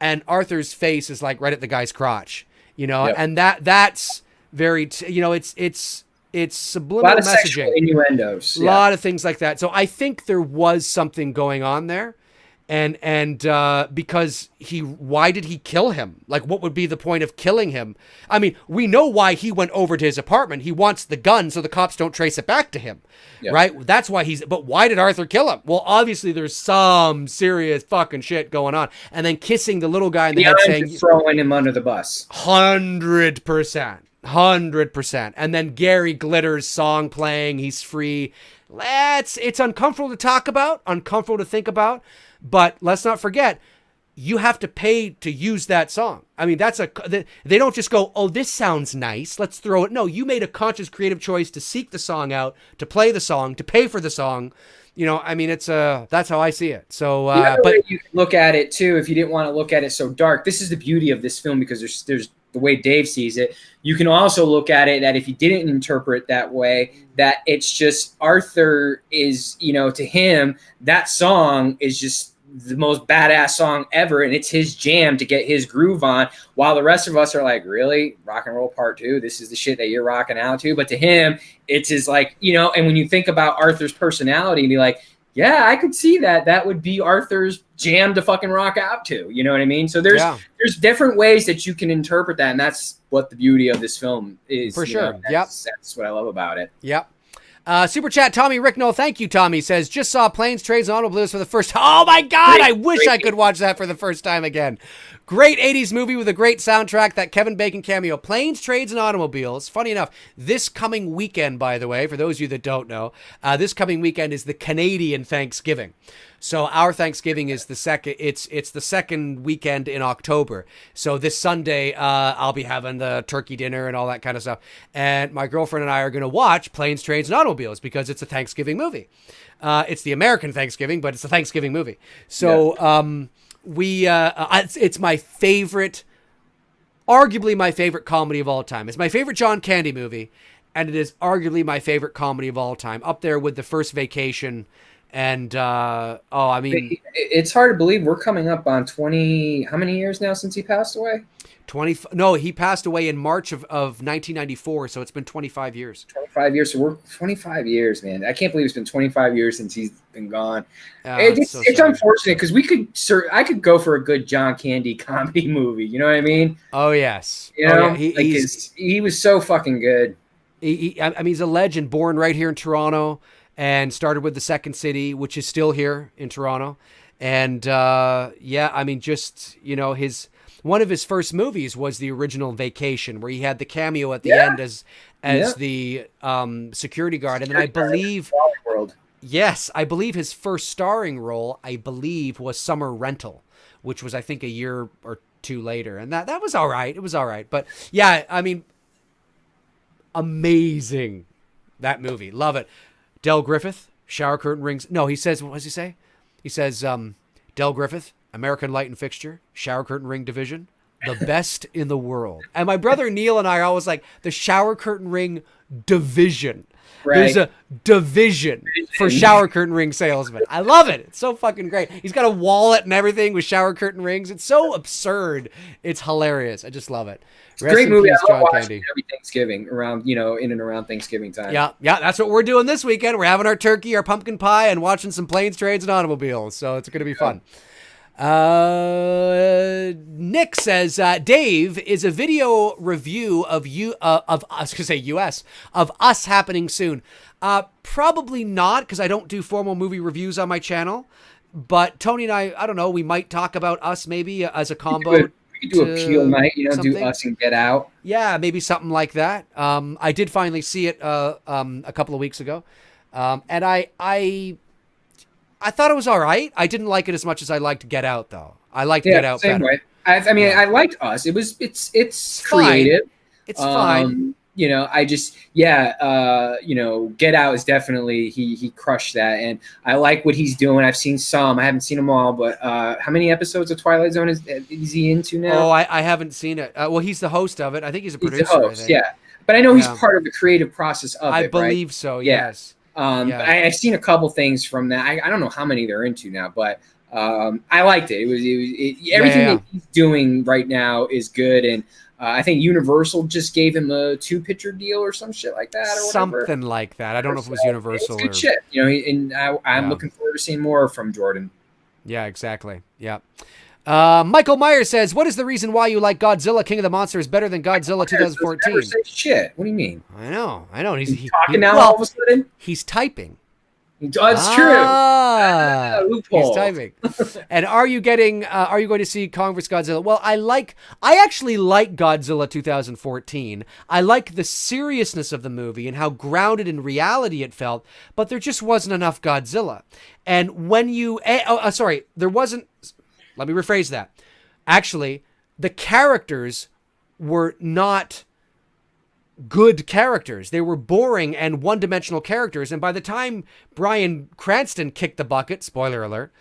and Arthur's face is like right at the guy's crotch, and that's very, it's subliminal messaging, sexual innuendos, a lot of things like that. So I think there was something going on there. And because why did he kill him? Like, what would be the point of killing him? I mean, we know why he went over to his apartment. He wants the gun so the cops don't trace it back to him, right? That's why but why did Arthur kill him? Well, obviously there's some serious fucking shit going on. And then kissing the little guy in the head, saying, throwing him under the bus. 100%. And then Gary Glitter's song playing, he's free. It's uncomfortable to talk about, uncomfortable to think about. But let's not forget, you have to pay to use that song. I mean, they don't just go, oh, this sounds nice, let's throw it. No, you made a conscious creative choice to seek the song out, to play the song, to pay for the song. I mean, that's how I see it. So, but you can look at it too, if you didn't want to look at it so dark. This is the beauty of this film, because there's the way Dave sees it. You can also look at it that if you didn't interpret that way, that it's just Arthur is, to him, that song is just the most badass song ever, and it's his jam to get his groove on, while the rest of us are like, really? Rock and Roll Part 2? This is the shit that you're rocking out to? But to him, it's his, like, and when you think about Arthur's personality, and be like, yeah, I could see that would be Arthur's jam to fucking rock out to. You know what I mean? So there's different ways that you can interpret that, and that's what the beauty of this film is. For sure. That's what I love about it. Yep. Super chat, Tommy Ricknell, thank you, Tommy, says, just saw Planes, Trains, and Automobiles for the first time. Oh my God, I wish I could watch that for the first time again. Great 80s movie with a great soundtrack, that Kevin Bacon cameo. Planes, Trades, and Automobiles. Funny enough, this coming weekend, by the way, for those of you that don't know, this coming weekend is the Canadian Thanksgiving. So our Thanksgiving is the second weekend in October. So this Sunday, I'll be having the turkey dinner and all that kind of stuff. And my girlfriend and I are going to watch Planes, Trains, and Automobiles because it's a Thanksgiving movie. It's the American Thanksgiving, but it's a Thanksgiving movie. So it's my favorite, arguably my favorite comedy of all time. It's my favorite John Candy movie, and it is arguably my favorite comedy of all time, up there with The First Vacation. And I mean, it's hard to believe we're coming up on 20. How many years now since he passed away? 20. No, he passed away in March of 1994. So it's been 25 years. 25 years. So we're 25 years, man. I can't believe it's been 25 years since he's been gone. It's unfortunate because I could go for a good John Candy comedy movie. You know what I mean? Oh yes. He was so fucking good. I mean, he's a legend, born right here in Toronto. and started with The Second City, which is still here in Toronto. And I mean, just, you know, one of his first movies was the original Vacation, where he had the cameo at the end as the security guard. And then I believe, I believe his first starring role, was Summer Rental, which was, I think, a year or two later. And that was all right. It was all right. But yeah, I mean, amazing, that movie. Love it. Del Griffith, shower curtain rings. No, he says, what does he say? He says, Del Griffith, American Light and Fixture, shower curtain ring division, the best in the world. And my brother Neil and I are always like, the shower curtain ring division. Right. There's a division for shower curtain ring salesmen. I love it. It's so fucking great. He's got a wallet and everything with shower curtain rings. It's so absurd. It's hilarious. I just love it. It's a great movie. I love watching every Thanksgiving around, in and around Thanksgiving time. Yeah, that's what we're doing this weekend. We're having our turkey, our pumpkin pie, and watching some planes, trains, and automobiles. So it's going to be fun. Nick says, Dave, is a video review of us happening soon? Probably not, because I don't do formal movie reviews on my channel. But Tony and I don't know, we might talk about Us maybe as a combo. We could do a peel night, do Us and Get Out. Yeah, maybe something like that. I did finally see it a couple of weeks ago. And I thought it was all right. I didn't like it as much as I liked Get Out, though. I liked Get Out same better. Way. I liked Us. It's creative. Fine. It's fine. Get Out is definitely, he crushed that, and I like what he's doing. I've seen some. I haven't seen them all, but how many episodes of Twilight Zone is he into now? Oh, I haven't seen it. Well, he's the host of it. I think he's a producer. He's the host, yeah. But I know he's part of the creative process of it, I believe so, yes. I've seen a couple things from that. I don't know how many they're into now, but I liked it. Everything that he's doing right now is good, and I think Universal just gave him a 2-picture deal or some shit like that, or whatever. Something like that. I don't know if it was Universal. It's good shit, and I'm looking forward to seeing more from Jordan. Yeah, exactly. Yeah. Michael Myers says, what is the reason why you like Godzilla King of the Monsters better than Godzilla 2014? Never say shit. What do you mean? I know. He's talking now all of a sudden? He's typing. It's true. Loophole. He's typing. And are you going to see Kong vs. Godzilla? Well, I actually like Godzilla 2014. I like the seriousness of the movie and how grounded in reality it felt, but there just wasn't enough Godzilla. And when there wasn't. Let me rephrase that. Actually, the characters were not good characters. They were boring and one-dimensional characters. And by the time Bryan Cranston kicked the bucket, spoiler alert,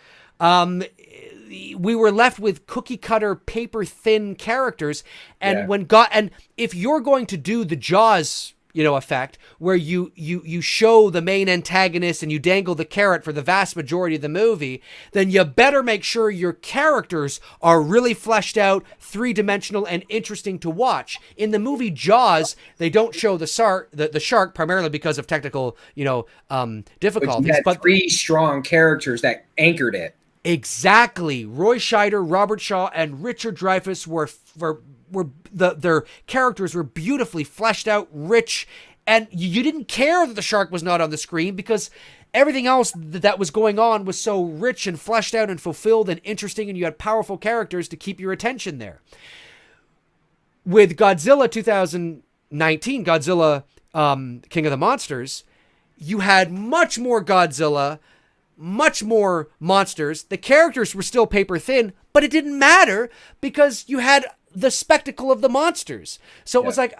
we were left with cookie-cutter, paper-thin characters. And and if you're going to do the Jaws effect, where you show the main antagonist and you dangle the carrot for the vast majority of the movie, then you better make sure your characters are really fleshed out, three-dimensional, and interesting to watch. In the movie Jaws, they don't show the shark primarily because of technical, difficulties. But 3 strong characters that anchored it. Exactly. Roy Scheider, Robert Shaw, and Richard Dreyfuss were their characters were beautifully fleshed out, rich, and you didn't care that the shark was not on the screen because everything else that was going on was so rich and fleshed out and fulfilled and interesting, and you had powerful characters to keep your attention there. With Godzilla 2019, Godzilla King of the Monsters, you had much more Godzilla, much more monsters. The characters were still paper thin, but it didn't matter because you had the spectacle of the monsters. So it was like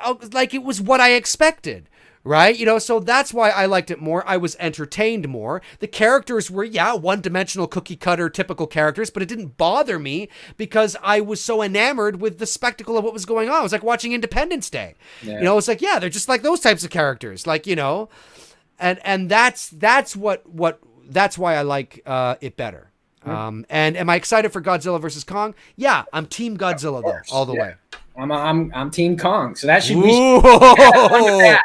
it was what I expected, right? So that's why I liked it more. I was entertained more. The characters were, one-dimensional, cookie-cutter, typical characters, but it didn't bother me because I was so enamored with the spectacle of what was going on. It was like watching Independence Day. Yeah. It's like, they're just like those types of characters, like, and that's why I like it better. And am I excited for Godzilla versus Kong? Yeah, I'm Team Godzilla though, all the way. I'm Team Kong, so that should be.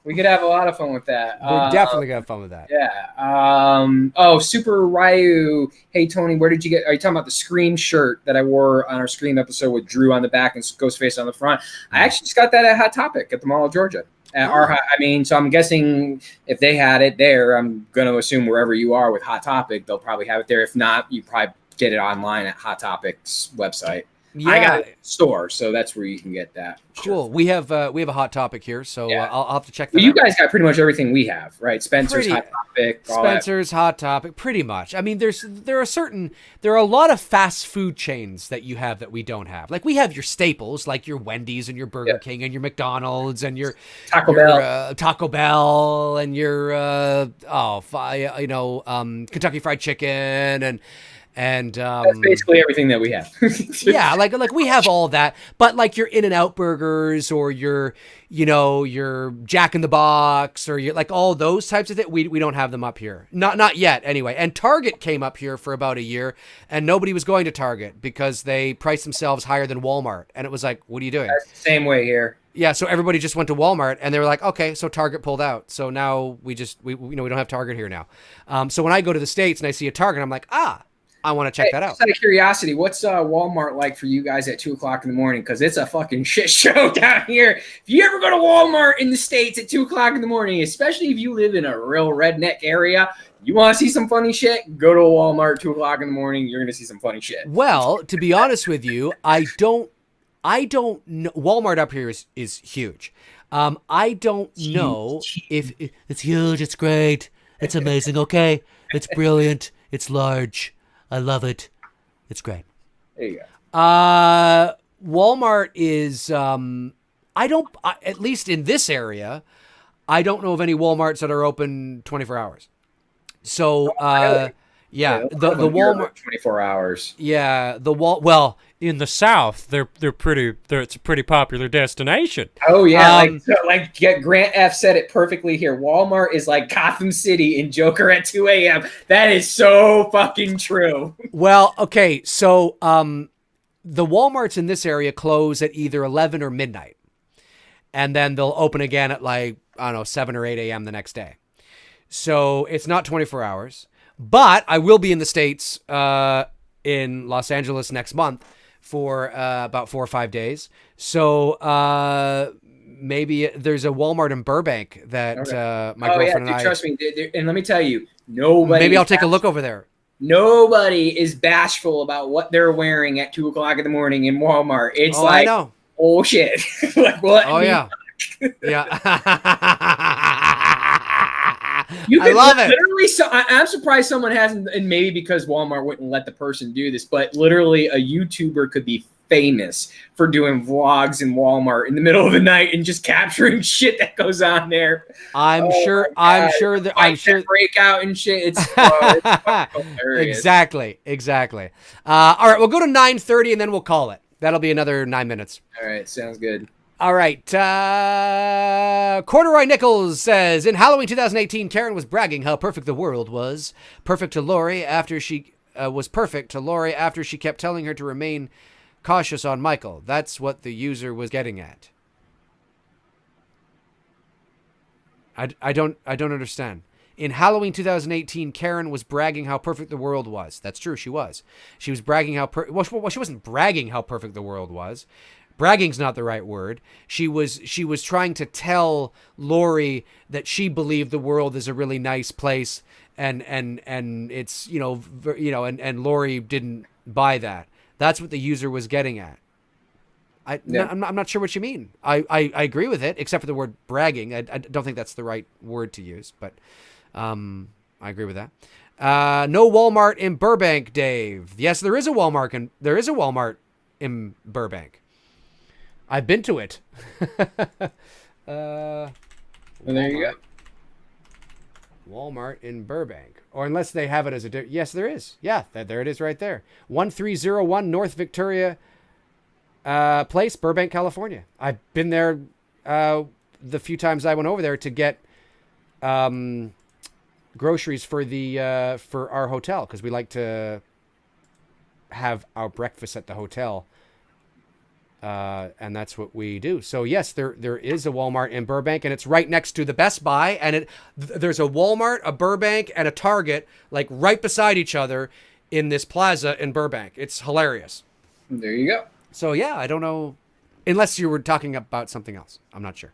We could have a lot of fun with that. We're definitely gonna have fun with that. Yeah. Super Ryu. Hey Tony, where did you get? Are you talking about the Scream shirt that I wore on our Scream episode with Drew on the back and Ghostface on the front? I actually just got that at Hot Topic at the Mall of Georgia. So I'm guessing if they had it there, I'm going to assume wherever you are with Hot Topic, they'll probably have it there. If not, you probably get it online at Hot Topic's website. Yeah. I got a store, so that's where you can get that. Cool. Sure. We have a Hot Topic here, so I'll have to check that out. You guys got pretty much everything we have, right? Spencer's Hot Topic. Spencer's Hot Topic, pretty much. I mean, there are a lot of fast food chains that you have that we don't have. Like we have your staples, like your Wendy's and your Burger King and your McDonald's and your Taco Bell and your Kentucky Fried Chicken and that's basically everything that we have. Yeah, like we have all that, but like your In-N-Out burgers or your Jack in the Box or your like all those types of things, we don't have them up here. Not yet anyway. And Target came up here for about a year and nobody was going to Target because they priced themselves higher than Walmart. And it was like, what are you doing? That's the same way here. Yeah, so everybody just went to Walmart and they were like, okay, so Target pulled out. So now we don't have Target here now. So when I go to the States and I see a Target, I'm like, I want to check that out. Just out of curiosity, what's Walmart like for you guys at 2:00 in the morning? Because it's a fucking shit show down here. If you ever go to Walmart in the States at 2:00 in the morning, especially if you live in a real redneck area, you want to see some funny shit, go to a Walmart 2:00 in the morning. You're going to see some funny shit. Well, to be honest with you, I don't know. Walmart up here is huge. I don't know if it's huge. It's great. It's amazing. Okay. It's brilliant. It's large. I love it. It's great. There you go. Walmart is, at least in this area, I don't know of any Walmarts that are open 24 hours. So, the Walmart 24 hours. Yeah, well, in the South, it's a pretty popular destination. Oh yeah, Grant F said it perfectly here. Walmart is like Gotham City in Joker at 2 a.m. That is so fucking true. Well, okay, so the Walmarts in this area close at either 11 or midnight, and then they'll open again at 7 or 8 a.m. the next day. So it's not 24 hours. But I will be in the States in Los Angeles next month for about 4 or 5 days. So maybe there's a Walmart in Burbank that my girlfriend and I... Trust me. And let me tell you, nobody... Maybe I'll take a look over there. Nobody is bashful about what they're wearing at 2:00 in the morning in Walmart. It's I know. Oh, shit. Like, what? Oh, yeah. Yeah. I love it. Literally, I'm surprised someone hasn't, and maybe because Walmart wouldn't let the person do this, but literally a YouTuber could be famous for doing vlogs in Walmart in the middle of the night and just capturing shit that goes on there. I'm sure breakout and shit. It's hilarious. Exactly. All right, we'll go to 9:30 and then we'll call it. That'll be another 9 minutes. All right, sounds good. All right. Corduroy Nichols says, in Halloween 2018, Karen was bragging how perfect the world was. Perfect to Lori after she kept telling her to remain cautious on Michael. That's what the user was getting at. I don't understand. In Halloween 2018, Karen was bragging how perfect the world was. That's true. She was. She was bragging she wasn't bragging how perfect the world was. Bragging's not the right word. She was trying to tell Lori that she believed the world is a really nice place, and it's and Lori didn't buy that. That's what the user was getting at. I'm not sure what you mean. I agree with it, except for the word bragging. I don't think that's the right word to use, but I agree with that. No Walmart in Burbank, Dave. Yes, there is a Walmart in Burbank. I've been to it. Well, there you go. Walmart in Burbank. Or unless they have it as a... Yes, there is. Yeah, there it is right there. 1301 North Victoria Place, Burbank, California. I've been there the few times I went over there to get groceries for our hotel, because we like to have our breakfast at the hotel. And that's what we do. So yes, there is a Walmart in Burbank, and it's right next to the Best Buy, and there's a Walmart, a Burbank, and a Target like right beside each other in this plaza in Burbank. It's hilarious. There you go. So yeah, I don't know, unless you were talking about something else. I'm not sure.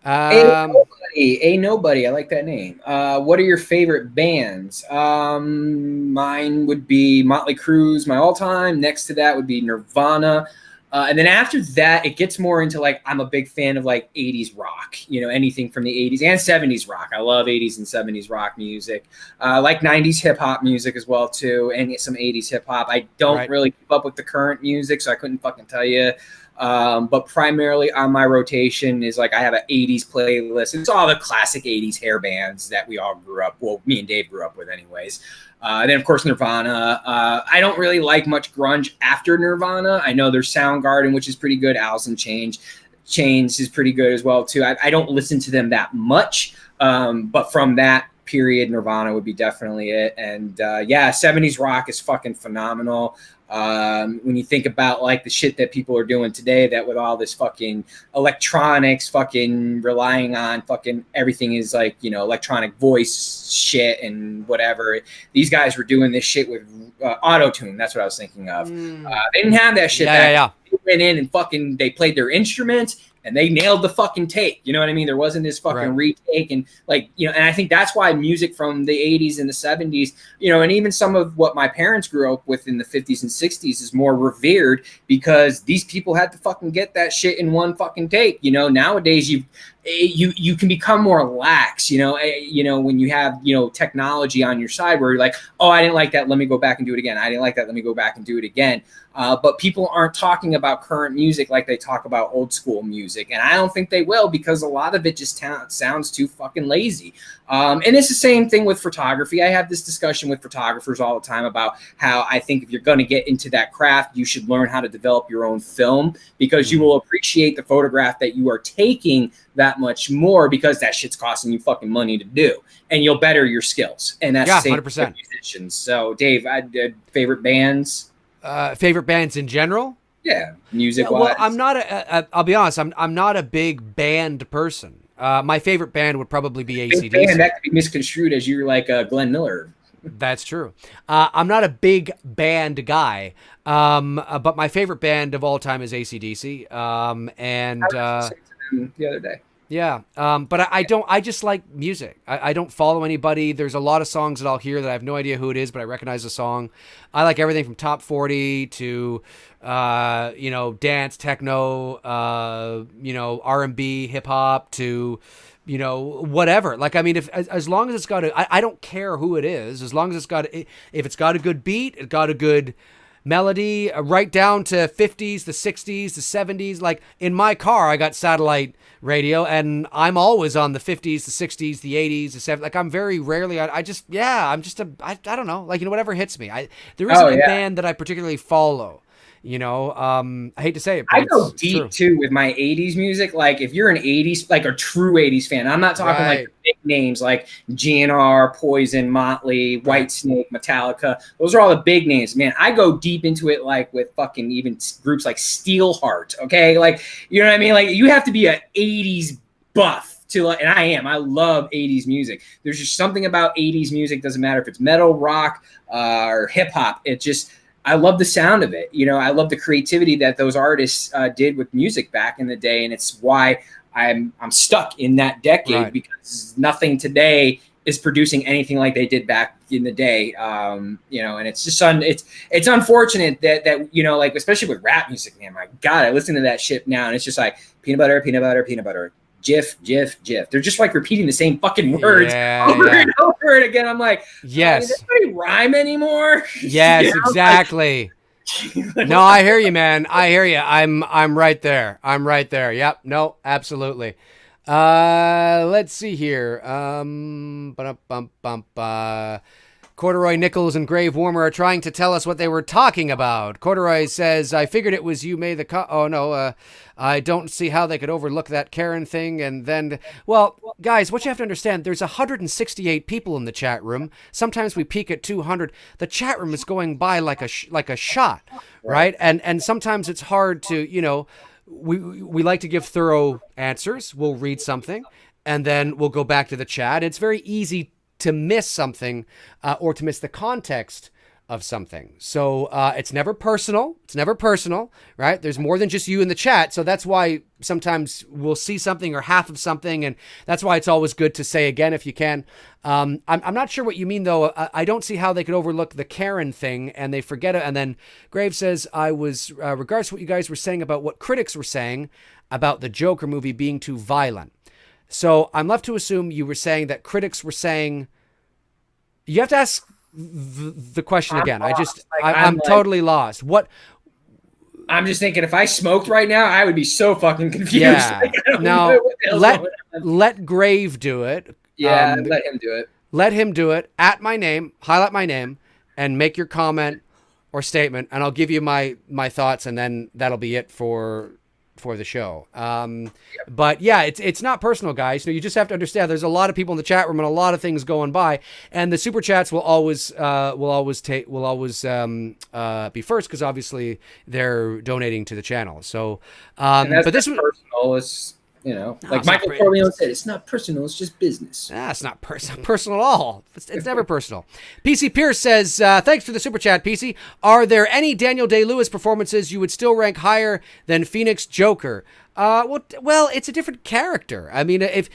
A Nobody. I like that name. What are your favorite bands? Mine would be Motley Crue's my all-time. Next to that would be Nirvana. And then after that, it gets more into like, I'm a big fan of like 80s rock, anything from the 80s and 70s rock. I love 80s and 70s rock music. Like 90s hip hop music as well too, and some 80s hip hop. I don't really keep up with the current music, so I couldn't fucking tell you. But primarily on my rotation is like I have an 80s playlist. It's all the classic 80s hair bands that we all grew up. Well, me and Dave grew up with anyways. Then of course Nirvana. I don't really like much grunge after Nirvana. I know there's Soundgarden, which is pretty good. Alice in Chains is pretty good as well too. I don't listen to them that much. But from that period, Nirvana would be definitely it. And 70s rock is fucking phenomenal. When you think about like the shit that people are doing today, that with all this fucking electronics, fucking relying on fucking everything is like, electronic voice shit and whatever. These guys were doing this shit with auto-tune. That's what I was thinking of. They didn't have that shit. They went in and fucking, they played their instruments and they nailed the fucking take. You know what I mean? There wasn't this fucking retake and like, and I think that's why music from the 80s and the 70s, and even some of what my parents grew up with in the 50s and 60s is more revered because these people had to fucking get that shit in one fucking take. Nowadays you can become more lax, when you have, technology on your side where you're like, oh, I didn't like that. Let me go back and do it again. I didn't like that. Let me go back and do it again. But people aren't talking about current music like they talk about old school music. And I don't think they will because a lot of it just sounds too fucking lazy. And it's the same thing with photography. I have this discussion with photographers all the time about how I think if you're going to get into that craft, you should learn how to develop your own film because you will appreciate the photograph that you are taking that much more because that shit's costing you fucking money to do. And you'll better your skills. And that's the same 100%. with musicians. So, Dave, favorite bands? Favorite bands in general? Yeah, music-wise. Well, I'm not I'll be honest, I'm not a big band person. My favorite band would probably be AC/DC. And that could be misconstrued as you're like Glenn Miller. That's true. I'm not a big band guy, but my favorite band of all time is AC/DC. And the other day. Yeah, but I just like music. I don't follow anybody. There's a lot of songs that I'll hear that I have no idea who it is, but I recognize the song. I like everything from top 40 to, dance, techno, R&B, hip hop to, whatever. Like, I mean, as long as it's got I don't care who it is, as long as if it's got a good beat, it got a good melody, right down to 50s, the 60s, the 70s. Like in my car, I got satellite radio and I'm always on the 50s, the 60s, the 80s, the 70s. Like I'm very rarely, I don't know, like, whatever hits me. There isn't a band that I particularly follow. I hate to say it, but I go deep too with my 80s music. Like if you're an 80s, like a true 80s fan, I'm not talking like big names like GNR, Poison, Motley, Whitesnake, Metallica. Those are all the big names, man. I go deep into it, like with fucking even groups like Steelheart. Okay. Like, you know what I mean? Like you have to be an 80s buff. And I am. I love 80s music. There's just something about 80s music. Doesn't matter if it's metal, rock, or hip hop. I love the sound of it. I love the creativity that those artists did with music back in the day, and it's why I'm stuck in that decade because nothing today is producing anything like they did back in the day. And it's just it's unfortunate that like especially with rap music, man. My God, I listen to that shit now, and it's just like peanut butter, peanut butter, peanut butter. Jif, Jif, Jif. They're just like repeating the same fucking words over and over and again. I'm like, yes. Does anybody rhyme anymore? Yes, exactly. No, I hear you, man. I hear you. I'm right there. Yep. No, absolutely. Let's see here. Corduroy, Nichols, and Grave Warmer are trying to tell us what they were talking about. Corduroy says, I figured it was you made the... Oh, no. I don't see how they could overlook that Karen thing. And then... Well, guys, what you have to understand, there's 168 people in the chat room. Sometimes we peak at 200. The chat room is going by like a shot, right? And sometimes it's hard to, we like to give thorough answers. We'll read something, and then we'll go back to the chat. It's very easy to miss something or to miss the context of something. So it's never personal. It's never personal, right? There's more than just you in the chat. So that's why sometimes we'll see something or half of something. And that's why it's always good to say again if you can. I'm not sure what you mean, though. I don't see how they could overlook the Karen thing and they forget it. And then Graves says, I was, regards to what you guys were saying about what critics were saying about the Joker movie being too violent. So I'm left to assume you were saying that critics were saying, you have to ask the question again. I'm totally lost. What? I'm just thinking if I smoked right now, I would be so fucking confused. Yeah. Now let Grave do it. Yeah, let him do it. Let him do it at my name, highlight my name, and make your comment or statement, and I'll give you my thoughts, and then that'll be it for the show. But yeah, it's not personal, guys. You just have to understand there's a lot of people in the chat room and a lot of things going by, and the super chats will always be first because obviously they're donating to the channel. So but this was personal. It's like Michael Corleone said, it's not personal, it's just business. It's not personal at all. It's never personal. PC Pierce says, thanks for the super chat, PC. Are there any Daniel Day-Lewis performances you would still rank higher than Phoenix Joker? Well, it's a different character. I mean, it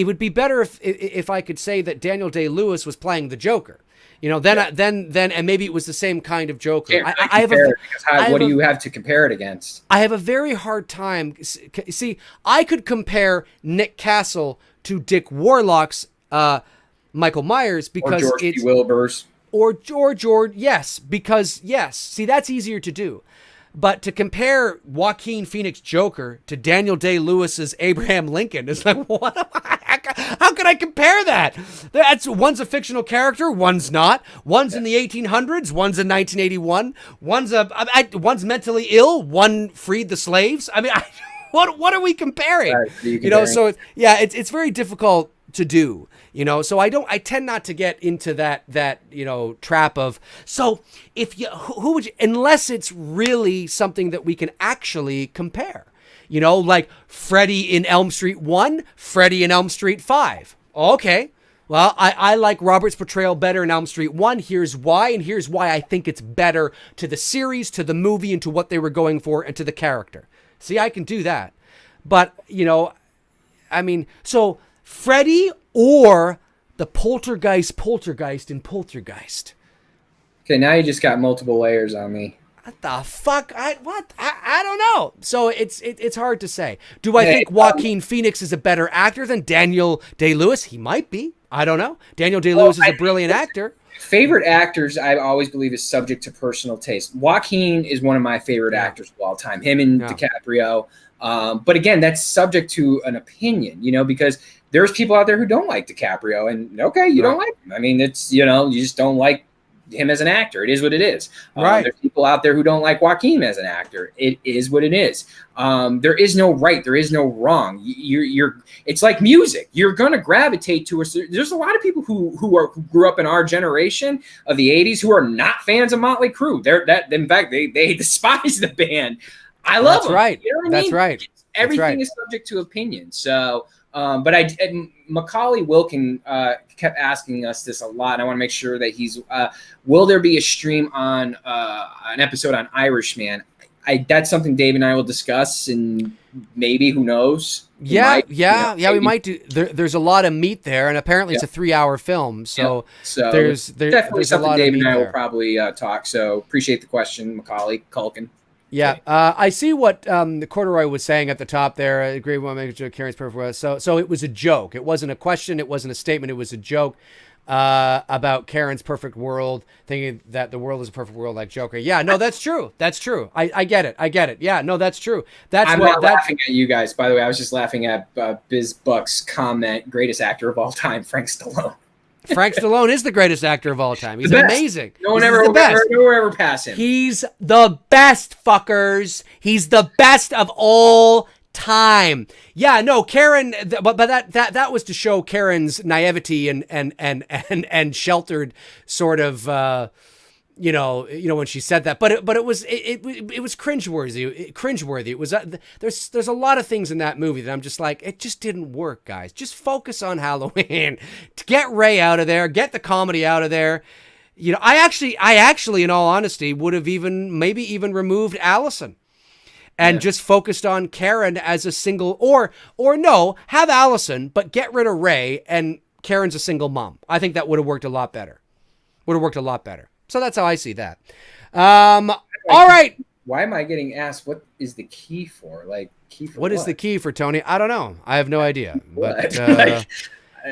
would be better if I could say that Daniel Day-Lewis was playing the Joker. Then and maybe it was the same kind of Joker. What do you have to compare it against? I have a very hard time. See, I could compare Nick Castle to Dick Warlock's Michael Myers because or George Wilbur's. Or George, yes, because yes. See, that's easier to do. But to compare Joaquin Phoenix Joker to Daniel Day-Lewis's Abraham Lincoln is like, what? How can I compare that? One's a fictional character, one's not. One's in the 1800s, one's in 1981. One's mentally ill, one freed the slaves. I mean, what are we comparing? So it's very difficult to do. So I tend not to get into that trap of, so if who would you, unless it's really something that we can actually compare, like Freddy in Elm Street 1, Freddy in Elm Street 5. Okay. Well, I like Robert's portrayal better in Elm Street 1. Here's why, and here's why I think it's better to the series, to the movie, and to what they were going for, and to the character. See, I can do that. But, so Freddy or the poltergeist in Poltergeist. Okay, now you just got multiple layers on me. What the fuck? I don't know. So it's hard to say. Do I think Joaquin Phoenix is a better actor than Daniel Day-Lewis? He might be. I don't know. Daniel Day-Lewis is a brilliant actor. Favorite actors, I always believe, is subject to personal taste. Joaquin is one of my favorite actors of all time. Him and DiCaprio. But again, that's subject to an opinion, because there's people out there who don't like DiCaprio, and you don't like him. I mean, it's, you just don't like him as an actor. It is what it is. Right. There's people out there who don't like Joaquin as an actor. It is what it is. There is no right. There is no wrong. It's like music. You're going to gravitate to there's a lot of people who grew up in our generation of the 80s who are not fans of Motley Crue. In fact, they despise the band. I love them. Right. You know what I mean? That's right. Everything is subject to opinion. So, but Macaulay Wilkin kept asking us this a lot, and I want to make sure that will there be a stream on an episode on Irishman? That's something Dave and I will discuss, and maybe, who knows? We might do. There's a lot of meat there, and apparently it's a 3-hour film, so there's definitely something a lot Dave of meat and I will there. Probably talk. So appreciate the question, Macaulay Culkin. Yeah, I see what the Corduroy was saying at the top there. I agree with what Karen's perfect was. So it was a joke. It wasn't a question. It wasn't a statement. It was a joke about Karen's perfect world, thinking that the world is a perfect world like Joker. Yeah, no, that's true. That's true. I get it. Yeah, no, that's true. I'm not laughing at you guys, by the way. I was just laughing at Biz Buck's comment, greatest actor of all time, Frank Stallone. Frank Stallone is the greatest actor of all time. He's amazing. No one ever pass him. He's the best, fuckers. He's the best of all time. Yeah, no, Karen, but that was to show Karen's naivety and sheltered sort of when she said that, but it was cringeworthy. It was there's a lot of things in that movie that I'm just like, it just didn't work, guys. Just focus on Halloween. Get Ray out of there. Get the comedy out of there. You know, I actually, in all honesty, would have maybe even removed Allison and just focused on Karen as a single, or no, have Allison, but get rid of Ray and Karen's a single mom. I think that would have worked a lot better. So that's how I see that. All right. Why am I getting asked what is the key for? Like, key for what is the key for, Tony? I don't know. I have no idea. But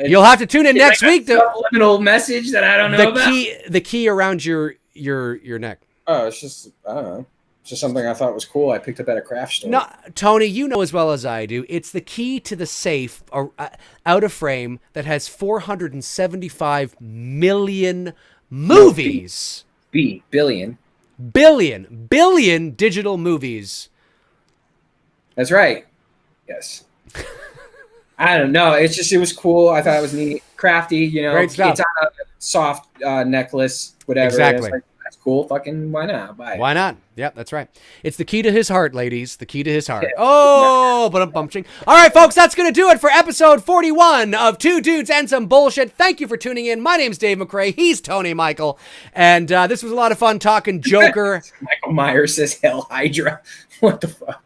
you'll have to tune in next week. A subliminal message that I don't know about. The key around your neck. Oh, it's just, I don't know. It's just something I thought was cool. I picked up at a craft store. No, Tony, you know as well as I do. It's the key to the safe out of frame that has 475 million movies. Billion digital movies. That's right. Yes. I don't know. It was cool. I thought it was neat, crafty. You know, great stuff. It's on a soft necklace, whatever. Exactly. That's cool. Fucking why not? Buy it. Why not? Yep, that's right. It's the key to his heart, ladies. The key to his heart. Oh, but I'm bumping. All right, folks, that's going to do it for episode 41 of Two Dudes and Some Bullshit. Thank you for tuning in. My name's Dave McRae. He's Tony Michael. And this was a lot of fun talking Joker. Michael Myers says Hell Hydra. What the fuck?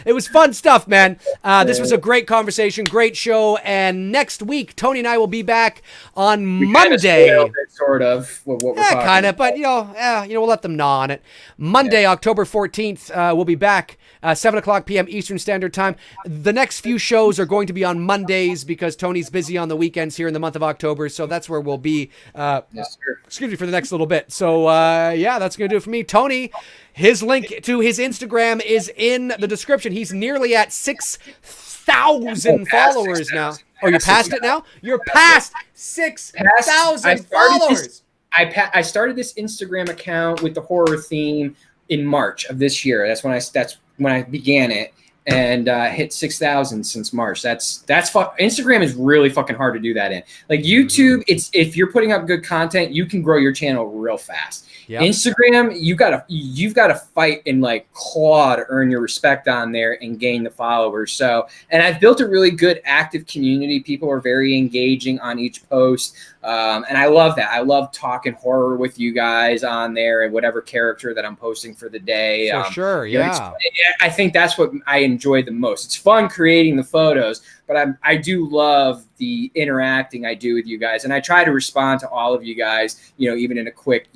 It was fun stuff, man. This was a great conversation, great show. And next week, Tony and I will be back on Monday. Sort of what we're talking kind of, but we'll let them gnaw on it. Monday, October 14th, we'll be back 7 o'clock p.m. Eastern Standard Time. The next few shows are going to be on Mondays because Tony's busy on the weekends here in the month of October, so that's where we'll be. Yes, sir. Excuse me for the next little bit. So that's gonna do it for me, Tony. His link to his Instagram is in the description. He's nearly at 6,000 followers now. Oh, you're past it now? You're past 6,000 followers. I started this Instagram account with the horror theme in March of this year. That's when I began it, and hit 6,000 since March. Instagram is really fucking hard to do that in. Like YouTube, it's if you're putting up good content, you can grow your channel real fast. Yep. Instagram, you've got to fight and like claw to earn your respect on there and gain the followers. So, and I've built a really good active community. People are very engaging on each post. And I love that. I love talking horror with you guys on there and whatever character that I'm posting for the day. For sure. Yeah. I think that's what I enjoy the most. It's fun creating the photos, but I do love the interacting I do with you guys. And I try to respond to all of you guys, even in a quick,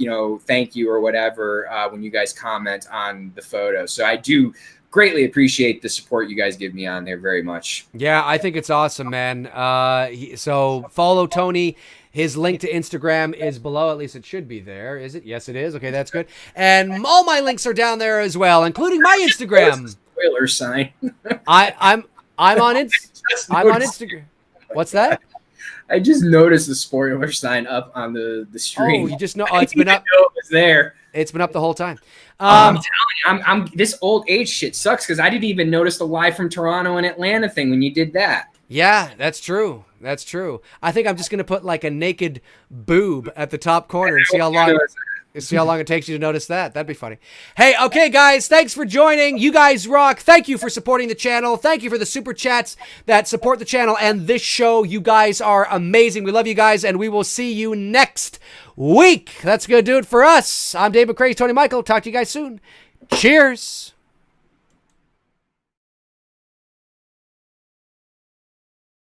thank you or whatever, when you guys comment on the photos. So I do greatly appreciate the support you guys give me on there very much. Yeah, I think it's awesome, man. So follow Tony. His link to Instagram is below. At least it should be there. Is it? Yes, it is. Okay, that's good. And all my links are down there as well, including my Instagram. Spoiler sign. I'm on Instagram. What's that? I just noticed the spoiler sign up on the stream. Oh, you just know? Oh, it's been up. It was there. It's been up the whole time. I'm telling you, I'm this old age shit sucks because I didn't even notice the live from Toronto and Atlanta thing when you did that. Yeah, that's true. That's true. I think I'm just gonna put like a naked boob at the top corner and see how long it takes you to notice that. That'd be funny. Hey, okay, guys, thanks for joining. You guys rock. Thank you for supporting the channel. Thank you for the super chats that support the channel and this show. You guys are amazing. We love you guys, and we will see you next week. That's gonna do it for us. I'm Dave McRae, Tony Michael. Talk to you guys soon. Cheers.